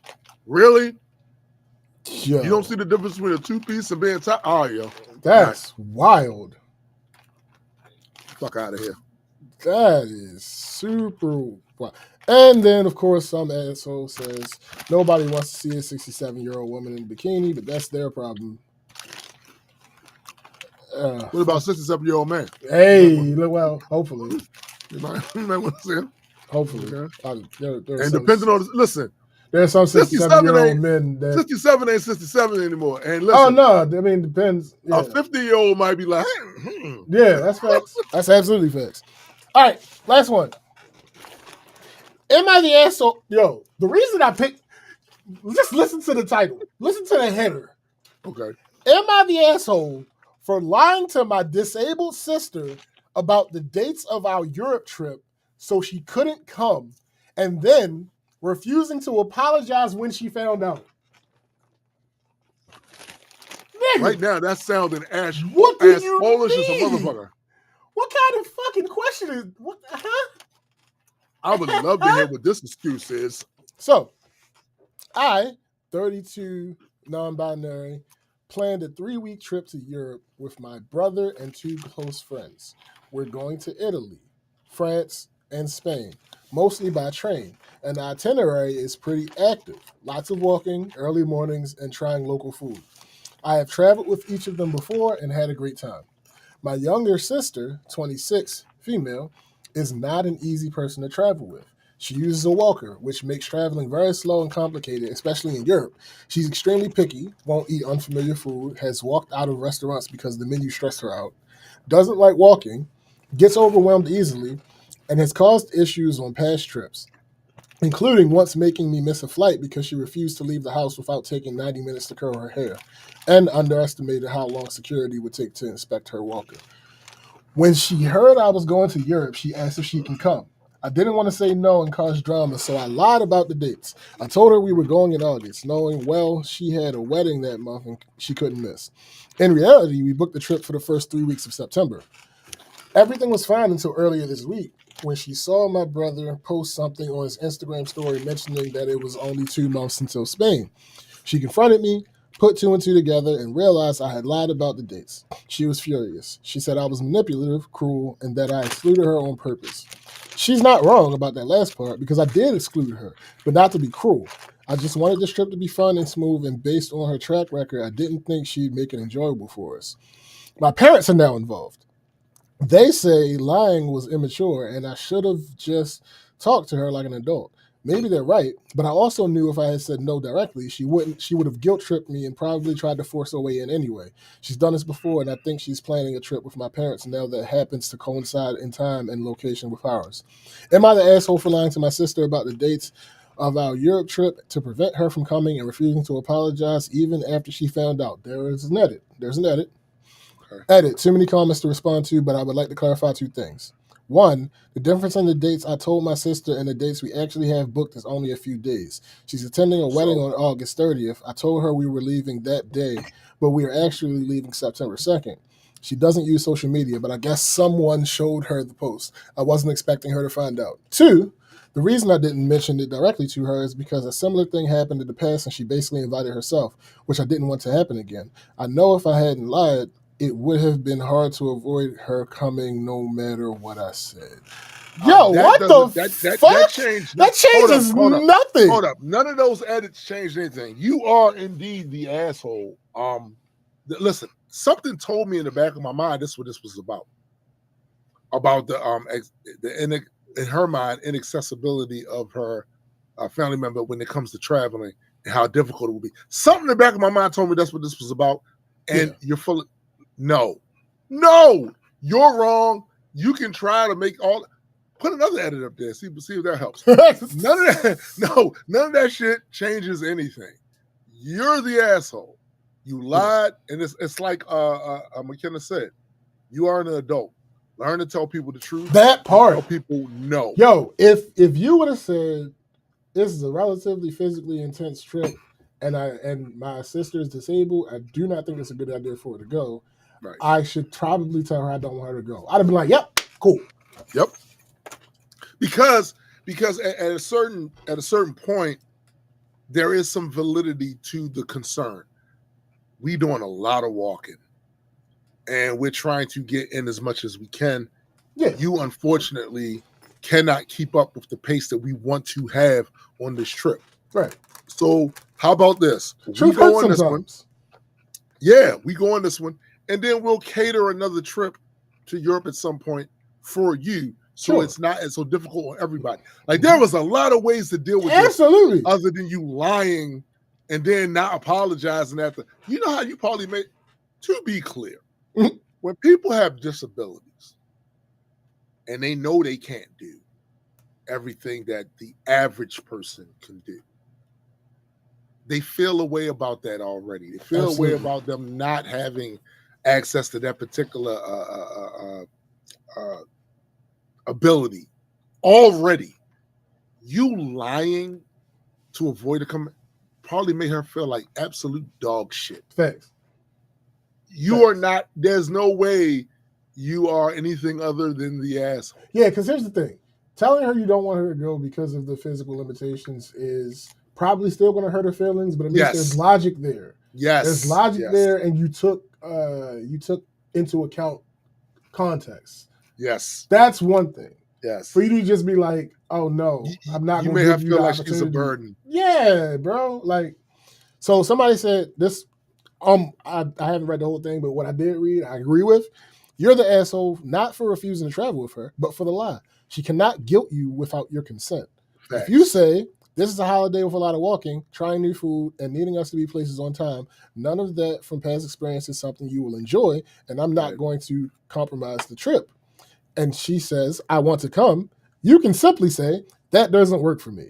Really? Yo. You don't see the difference between a 2-piece and being top? Oh, yo. That's wild. Fuck out of here. That is super wild. And then, of course, some asshole says nobody wants to see a 67-year-old woman in a bikini, but that's their problem. What about 67-year-old man? Hey, well, hopefully. You might want to see him. Hopefully. Okay. And depending on, listen. There's some 67-year-old men that 67 ain't 67 anymore. And listen, oh no, I mean depends. Yeah. A 50-year-old might be like, yeah, that's facts. That's absolutely facts. All right, last one. Am I the asshole? Yo, the reason I picked, just listen to the title, listen to the header. Okay. Am I the asshole for lying to my disabled sister about the dates of our Europe trip so she couldn't come, and then refusing to apologize when she found out? Nigga, right now, that sounded as what do you Polish mean? as a motherfucker. What kind of fucking question is what? I would love to hear what this excuse is. So, I, 32, non-binary, planned a 3-week trip to Europe with my brother and 2 close friends. We're going to Italy, France, and Spain, mostly by train. And the itinerary is pretty active. Lots of walking, early mornings, and trying local food. I have traveled with each of them before and had a great time. My younger sister, 26, female, is not an easy person to travel with. She uses a walker, which makes traveling very slow and complicated, especially in Europe. She's extremely picky, won't eat unfamiliar food, has walked out of restaurants because the menu stressed her out, doesn't like walking, gets overwhelmed easily, and has caused issues on past trips, including once making me miss a flight because she refused to leave the house without taking 90 minutes to curl her hair, and underestimated how long security would take to inspect her walker. When she heard I was going to Europe, she asked if she can come. I didn't want to say no and cause drama, so I lied about the dates. I told her we were going in August, knowing, well, she had a wedding that month and she couldn't miss. In reality, we booked the trip for the first 3 weeks of September. Everything was fine until earlier this week, when she saw my brother post something on his Instagram story mentioning that it was only 2 months until Spain. She confronted me, put 2 and 2 together, and realized I had lied about the dates. She was furious. She said I was manipulative, cruel, and that I excluded her on purpose. She's not wrong about that last part because I did exclude her, but not to be cruel. I just wanted this trip to be fun and smooth, and based on her track record, I didn't think she'd make it enjoyable for us. My parents are now involved. They say lying was immature and I should have just talked to her like an adult. Maybe they're right, but I also knew if I had said no directly, she would have guilt-tripped me and probably tried to force her way in anyway. She's done this before, and I think she's planning a trip with my parents now that happens to coincide in time and location with ours. Am I the asshole for lying to my sister about the dates of our Europe trip to prevent her from coming and refusing to apologize even after she found out? There's an edit. Okay. Edit. Too many comments to respond to, but I would like to clarify 2 things. 1, the difference in the dates I told my sister and the dates we actually have booked is only a few days. She's attending a wedding on August 30th. I told her we were leaving that day, but we are actually leaving September 2nd. She doesn't use social media, but I guess someone showed her the post. I wasn't expecting her to find out. 2, the reason I didn't mention it directly to her is because a similar thing happened in the past and she basically invited herself, which I didn't want to happen again. I know if I hadn't lied, it would have been hard to avoid her coming no matter what I said. Yo, what the fuck? That changes nothing. Hold up. None of those edits changed anything. You are indeed the asshole. Listen, something told me in the back of my mind this is what this was about. About the in her mind, inaccessibility of her family member when it comes to traveling and how difficult it will be. Something in the back of my mind told me that's what this was about. And you're full of... No, you're wrong. You can try to make all. Put another edit up there. See if that helps. None of that shit changes anything. You're the asshole. You lied, and it's like McKenna said. You are an adult. Learn to tell people the truth. That part. Tell people no. Yo, if you would have said this is a relatively physically intense trip, and my sister is disabled, I do not think it's a good idea for her to go. Right. I should probably tell her I don't want her to go. I'd have been like, "Yep, cool." Yep. Because at a certain point, there is some validity to the concern. We doing a lot of walking, and we're trying to get in as much as we can. Yeah. You unfortunately cannot keep up with the pace that we want to have on this trip. Right. So how about this? We go on this one. Yeah, we go on this one, and then we'll cater another trip to Europe at some point for you. So it's not so difficult on everybody. Like there was a lot of ways to deal with this other than you lying and then not apologizing after. You know how you probably made, to be clear, when people have disabilities and they know they can't do everything that the average person can do, they feel a way about that already. They feel a way about them not having access to that particular ability already. You lying to avoid a comment probably made her feel like absolute dog shit. Thanks. You are not, there's no way you are anything other than the asshole. Yeah, because here's the thing. Telling her you don't want her to go because of the physical limitations is probably still going to hurt her feelings, but at least there's logic there. Yes. There's logic there, and you took into account context. Yes. That's one thing. Yes. For you to just be like, oh no, I'm not going to give you the opportunity. You may have feel like she's a burden. Yeah, bro. Like, so somebody said this, I haven't read the whole thing, but what I did read, I agree with. You're the asshole, not for refusing to travel with her, but for the lie. She cannot guilt you without your consent. Facts. If you say, this is a holiday with a lot of walking, trying new food, and needing us to be places on time, none of that from past experience is something you will enjoy, and I'm not going to compromise the trip. And she says, I want to come. You can simply say, that doesn't work for me.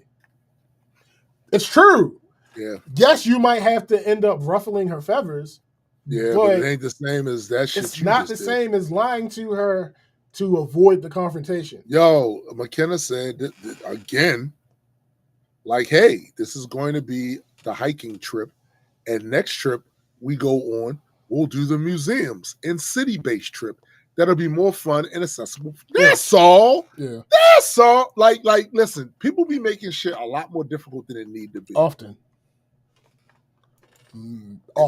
It's true. Yeah. Yes, you might have to end up ruffling her feathers. Yeah, but it ain't the same as that shit. It's not the same as lying to her to avoid the confrontation. Yo, McKenna said that, again, like, hey, this is going to be the hiking trip, and next trip we go on, we'll do the museums and city-based trip. That'll be more fun and accessible. That's all. Yeah. That's all. Like, listen, people be making shit a lot more difficult than it need to be. Often.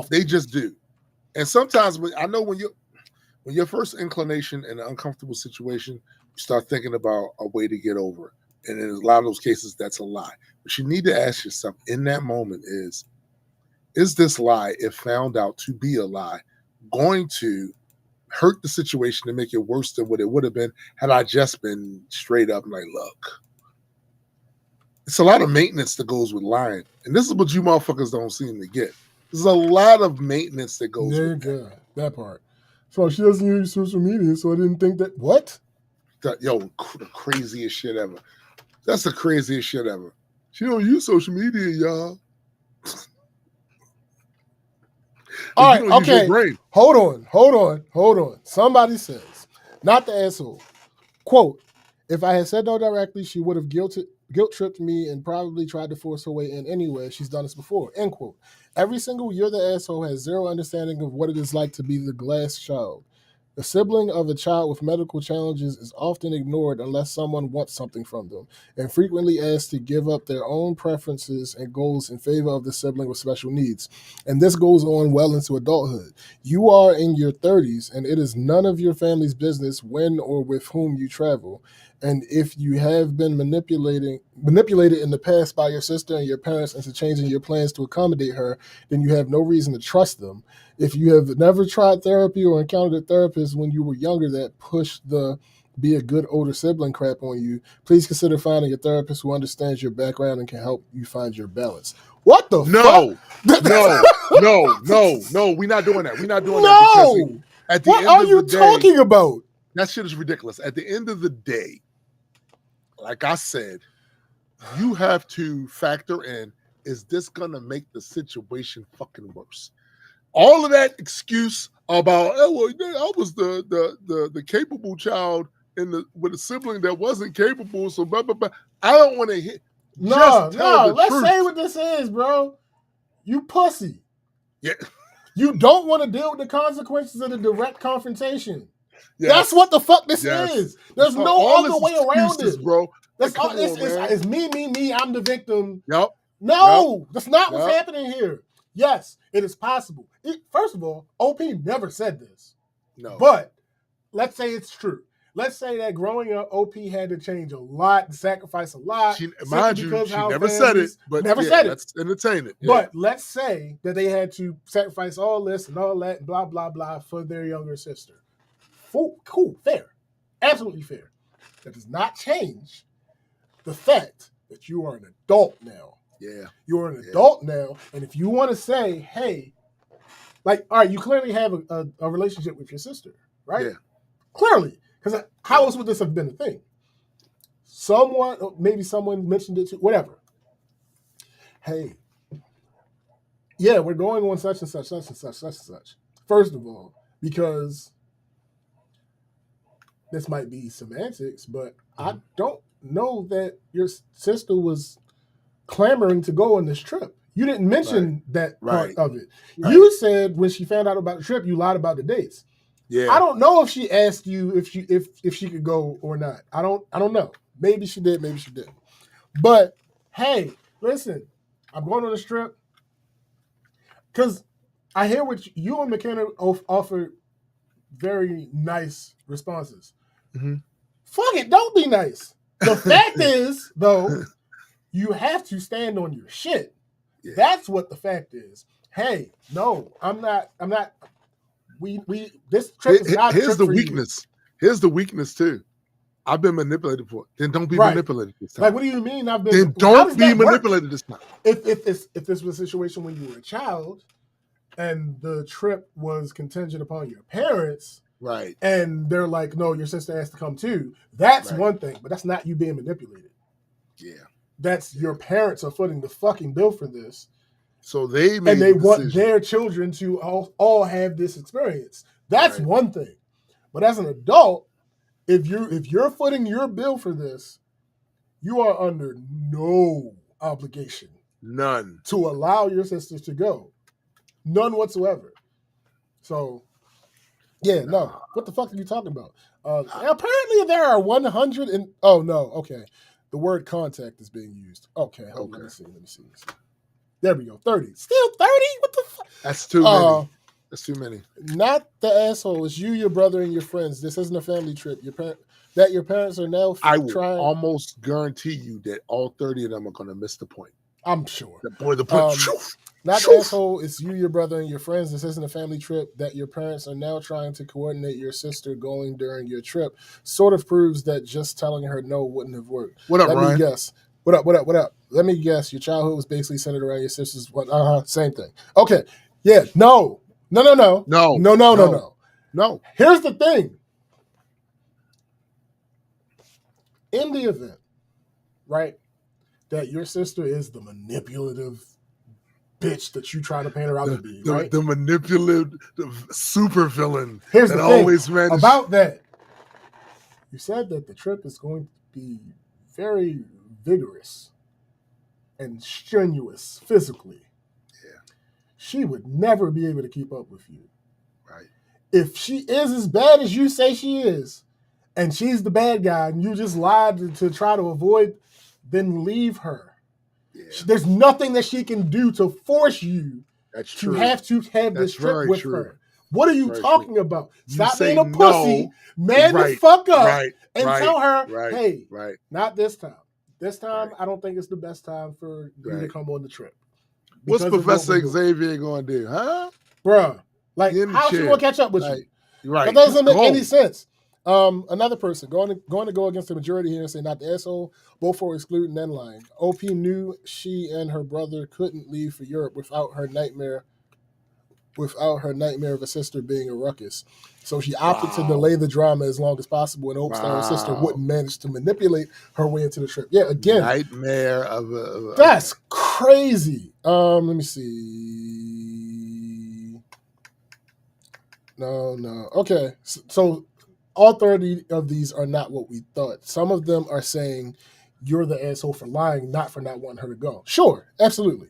They just do. And sometimes I know when your first inclination in an uncomfortable situation, you start thinking about a way to get over it. And in a lot of those cases, that's a lie. But you need to ask yourself in that moment is this lie, if found out to be a lie, going to hurt the situation and make it worse than what it would have been had I just been straight up like, look, it's a lot of maintenance that goes with lying. And this is what you motherfuckers don't seem to get. There's a lot of maintenance that goes with that part. So she doesn't use social media, so I didn't think that. What? The craziest shit ever. That's the craziest shit ever. She don't use social media, y'all. All right, okay. Hold on. Somebody says, not the asshole. Quote, if I had said no directly, she would have guilt-tripped me and probably tried to force her way in anyway. She's done this before. End quote. Every single you're the asshole has zero understanding of what it is like to be the glass child. The sibling of a child with medical challenges is often ignored unless someone wants something from them, and frequently asked to give up their own preferences and goals in favor of the sibling with special needs. And this goes on well into adulthood. You are in your 30s, and it is none of your family's business when or with whom you travel. And if you have been manipulated in the past by your sister and your parents into changing your plans to accommodate her, then you have no reason to trust them. If you have never tried therapy or encountered a therapist when you were younger that pushed the be a good older sibling crap on you, please consider finding a therapist who understands your background and can help you find your balance. What the fuck? No. We're not doing that. We're not doing that At the What end are of you the day, talking about? that shit is ridiculous. At the end of the day, like I said, you have to factor in, is this gonna make the situation fucking worse? All of that excuse about, oh, well, I was the capable child with a sibling that wasn't capable, so blah blah blah. I don't want to hit. Just tell the Let's truth. say what this is, bro. You pussy. Yeah. You don't want to deal with the consequences of the direct confrontation. Yes. That's what the fuck this Yes. is. There's So no all other this way around excuses, it. bro. That's Like, all. come on, man. It's me. I'm the victim. Yep. No, that's not what's Yep. happening here. Yes, it is possible. First of all, OP never said this. No. But let's say it's true. Let's say that growing up, OP had to change a lot, sacrifice a lot. Mind you, she never said it, but never said it. Let's entertain it. Yeah. But let's say that they had to sacrifice all this and all that, and blah, blah, blah, for their younger sister. Cool, fair. Absolutely fair. That does not change the fact that you are an adult now. Yeah. You're an adult now, and if you want to say, hey, like, all right, you clearly have a relationship with your sister, right? Yeah. Clearly. Because how else would this have been a thing? Maybe someone mentioned it too, whatever. Hey, yeah, we're going on such and such, such and such, such and such. First of all, because this might be semantics, but I don't know that your sister was clamoring to go on this trip. You didn't mention that part of it. Right. You said when she found out about the trip, you lied about the dates. Yeah. I don't know if she asked you if she could go or not. I don't know. Maybe she did, maybe she didn't. But hey, listen, I'm going on this trip because I hear what you and McKenna offered very nice responses. Mm-hmm. Fuck it, don't be nice. The fact is, though, you have to stand on your shit. Yeah. That's what the fact is. Hey, no, I'm not. This trip is not. Here's the weakness. Here's the weakness too. I've been manipulated before. Then don't be manipulated this time. Like, what do you mean? I've been. Then don't be manipulated this time. If this was a situation when you were a child, and the trip was contingent upon your parents, right? And they're like, no, your sister has to come too. That's one thing, but that's not you being manipulated. Yeah, that's your parents are footing the fucking bill for this. So they want their children to all have this experience. That's one thing. But as an adult, if you're footing your bill for this, you are under no obligation. None. To allow your sisters to go. None whatsoever. So, yeah, no. What the fuck are you talking about? Apparently there are 100 and... Oh, no. Okay. The word contact is being used. Okay. Hold on. Let me see. There we go. 30. Still 30? What the fuck? That's too many. That's too many. Not the asshole. It's you, your brother, and your friends. This isn't a family trip. Your parents are now I will almost guarantee you that all 30 of them are going to miss the point. I'm sure. The point. Not the asshole. It's you, your brother, and your friends. This isn't a family trip. That your parents are now trying to coordinate your sister going during your trip sort of proves that just telling her no wouldn't have worked. What up, Ryan? Let me guess. What up? Let me guess. Your childhood was basically centered around your sister's. Same thing. Okay. Yeah. No. No. Here's the thing. In the event, right, that your sister is the manipulative bitch that you try to paint her out to be, right? The manipulative super villain. Here's the thing always managed about that. You said that the trip is going to be very vigorous and strenuous physically. Yeah. She would never be able to keep up with you. Right. If she is as bad as you say she is, and she's the bad guy, and you just lied to try to avoid, then leave her. Yeah. There's nothing that she can do to force you to have this trip with her. What are you talking about? Stop being a pussy, man the fuck up, and tell her, hey, not this time. This time, I don't think it's the best time for you to come on the trip. What's Professor Xavier going to do, huh? Bruh, like, how's she going to catch up with you? Right. That doesn't make any sense. Another person going to go against the majority here and say not the asshole, both for excluding and lying. OP knew she and her brother couldn't leave for Europe without her nightmare without her nightmare of a sister being a ruckus. So she opted to delay the drama as long as possible in hopes that her sister wouldn't manage to manipulate her way into the trip. Yeah, again, nightmare of a. That's crazy. Let me see. No. Okay, so all 30 of these are not what we thought. Some of them are saying you're the asshole for lying, not for not wanting her to go. Sure, absolutely.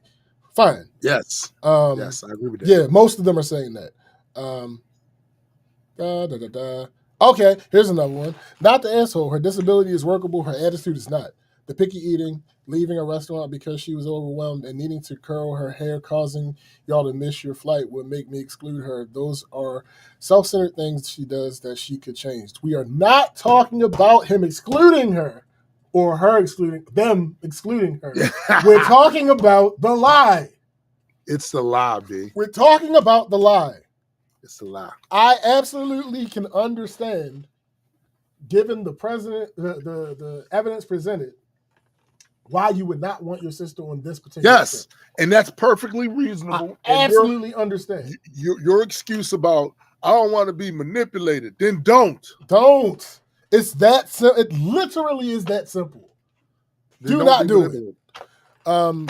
Fine. Yes. Yes, I agree with that. Yeah, most of them are saying that. Okay, here's another one. Not the asshole. Her disability is workable. Her attitude is not. The picky eating, leaving a restaurant because she was overwhelmed and needing to curl her hair, causing y'all to miss your flight would make me exclude her. Those are self-centered things she does that she could change. We are not talking about him excluding her or her excluding them excluding her. We're talking about the lie. It's the lie, B. We're talking about the lie. It's a lie. I absolutely can understand, given the the evidence presented, why you would not want your sister on this particular Yes, trip. And that's perfectly reasonable. I absolutely understand. Your excuse about I don't want to be manipulated, then don't. Don't. It's that it literally is that simple. Then do not do it.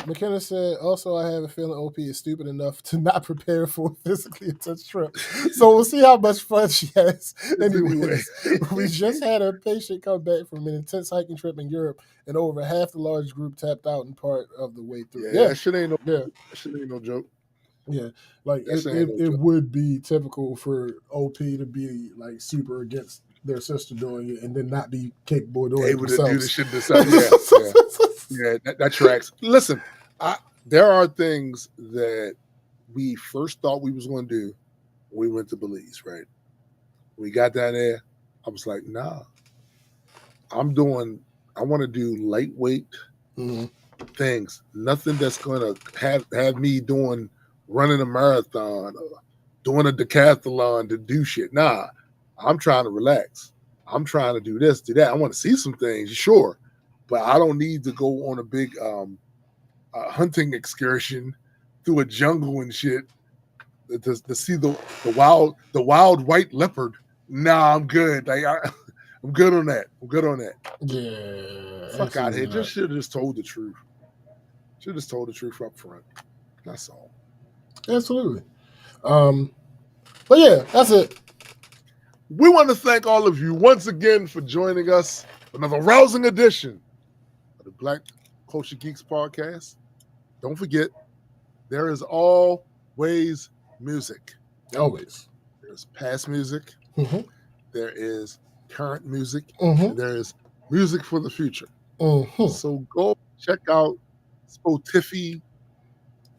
McKenna said, also, I have a feeling OP is stupid enough to not prepare for a physically intense trip. So we'll see how much fun she has. Anyways, we just had a patient come back from an intense hiking trip in Europe, and over half the large group tapped out in part of the way through. Yeah, that shit ain't no joke. Yeah, like it would be typical for OP to be like super against their sister doing it and then not be capable of doing it themselves. Able to do the shit themselves. Yeah, that tracks. Listen, there are things that we first thought we was going to do when we went to Belize, right? We got down there. I was like, nah, I want to do lightweight things. Nothing that's going to have me running a marathon or doing a decathlon to do shit. Nah, I'm trying to relax. I'm trying to do this, do that. I want to see some things, sure. But I don't need to go on a big hunting excursion through a jungle and shit to see the wild white leopard. Nah, I'm good. Like I'm good on that. Yeah. Fuck out here. Should have just told the truth. Should have just told the truth up front. That's all. Absolutely. But yeah, that's it. We want to thank all of you once again for joining us for another rousing edition of the Black Culture Geeks podcast. Don't forget, there is always music. Always. There's past music. Mm-hmm. There is current music. Mm-hmm. And there is music for the future. Mm-hmm. So go check out Spotify,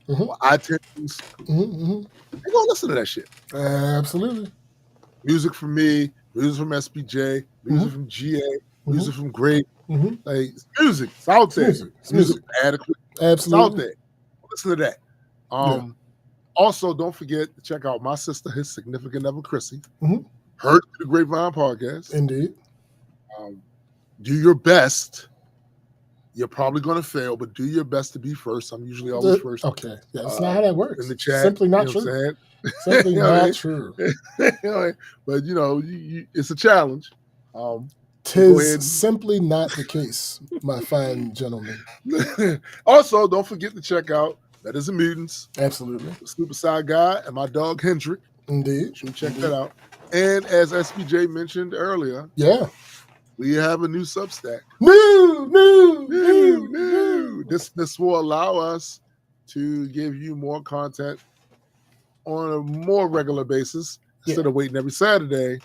iTunes. And go listen to that shit. Absolutely. Music from me, music from SPJ, music from GA, music from Great. Like music, it's out there. Music adequate. Absolutely. It's out there. Listen to that. Also, don't forget to check out my sister, his significant other, Chrissy. Heard the Grapevine podcast. Indeed. Do your best. You're probably going to fail, but do your best to be first. I'm usually always first. Okay. Yeah, that's not how that works. In the chat. Simply not true. Simply not true. But, it's a challenge. Tis simply not the case, my fine gentleman. Also, don't forget to check out That Is a Mutants. Absolutely. The Super Side Guy and my dog Hendrick. Indeed. Should check that out. And as SPJ mentioned earlier, we have a new Substack. New. This will allow us to give you more content on a more regular basis instead of waiting every Saturday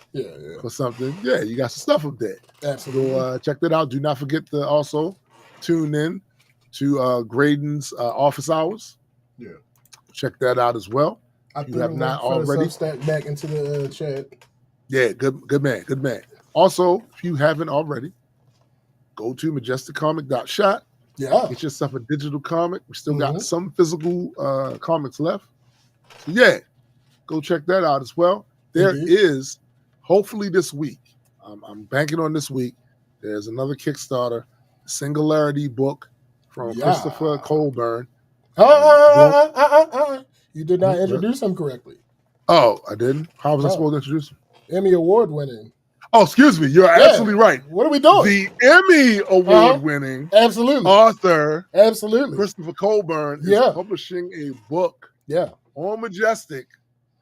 for something. Yeah, you got some stuff up there. Absolutely. So check that out. Do not forget to also tune in to Graydon's office hours. Yeah. Check that out as well. You have not already. Substack back into the chat. Yeah, good man. Also, if you haven't already, go to majesticcomic.shop. Yeah. Get yourself a digital comic. We still got some physical comics left. So go check that out as well. There is, hopefully this week, I'm banking on this week, there's another Kickstarter, Singularity book from Christopher Colburn. You did not introduce him correctly. Oh, I didn't. How was I No. supposed to introduce him? Emmy Award winning. Oh, excuse me. You're Yeah. absolutely right. What are we doing? The Emmy Award winning Absolutely. author Absolutely. Christopher Colburn is Yeah. publishing a book Yeah. on Majestic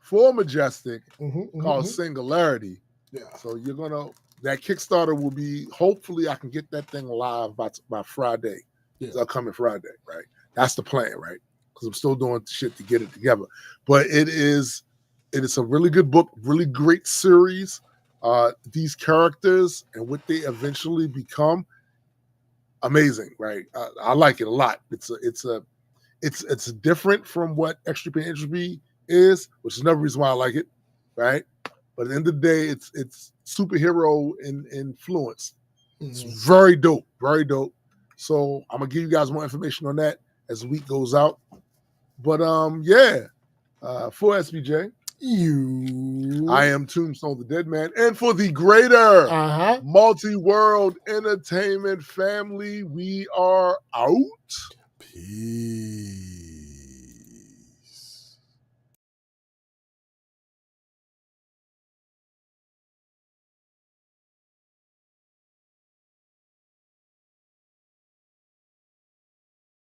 for Majestic Mhm, called mhm. Singularity. Yeah. So you're gonna that Kickstarter will be hopefully I can get that thing live by Friday. Yeah. It's upcoming Friday, right? That's the plan, right? Because I'm still doing shit to get it together. But it is a really good book, really great series. These characters and what they eventually become, amazing, right? I like it a lot. It's different from what Extropy Entropy is, which is another reason why I like it, right? But at the end of the day, it's superhero influence. It's very dope, very dope. So I'm gonna give you guys more information on that as the week goes out. But yeah, for SBJ, I am Tombstone the Dead Man, and for the greater multi-world entertainment family, we are out. Peace.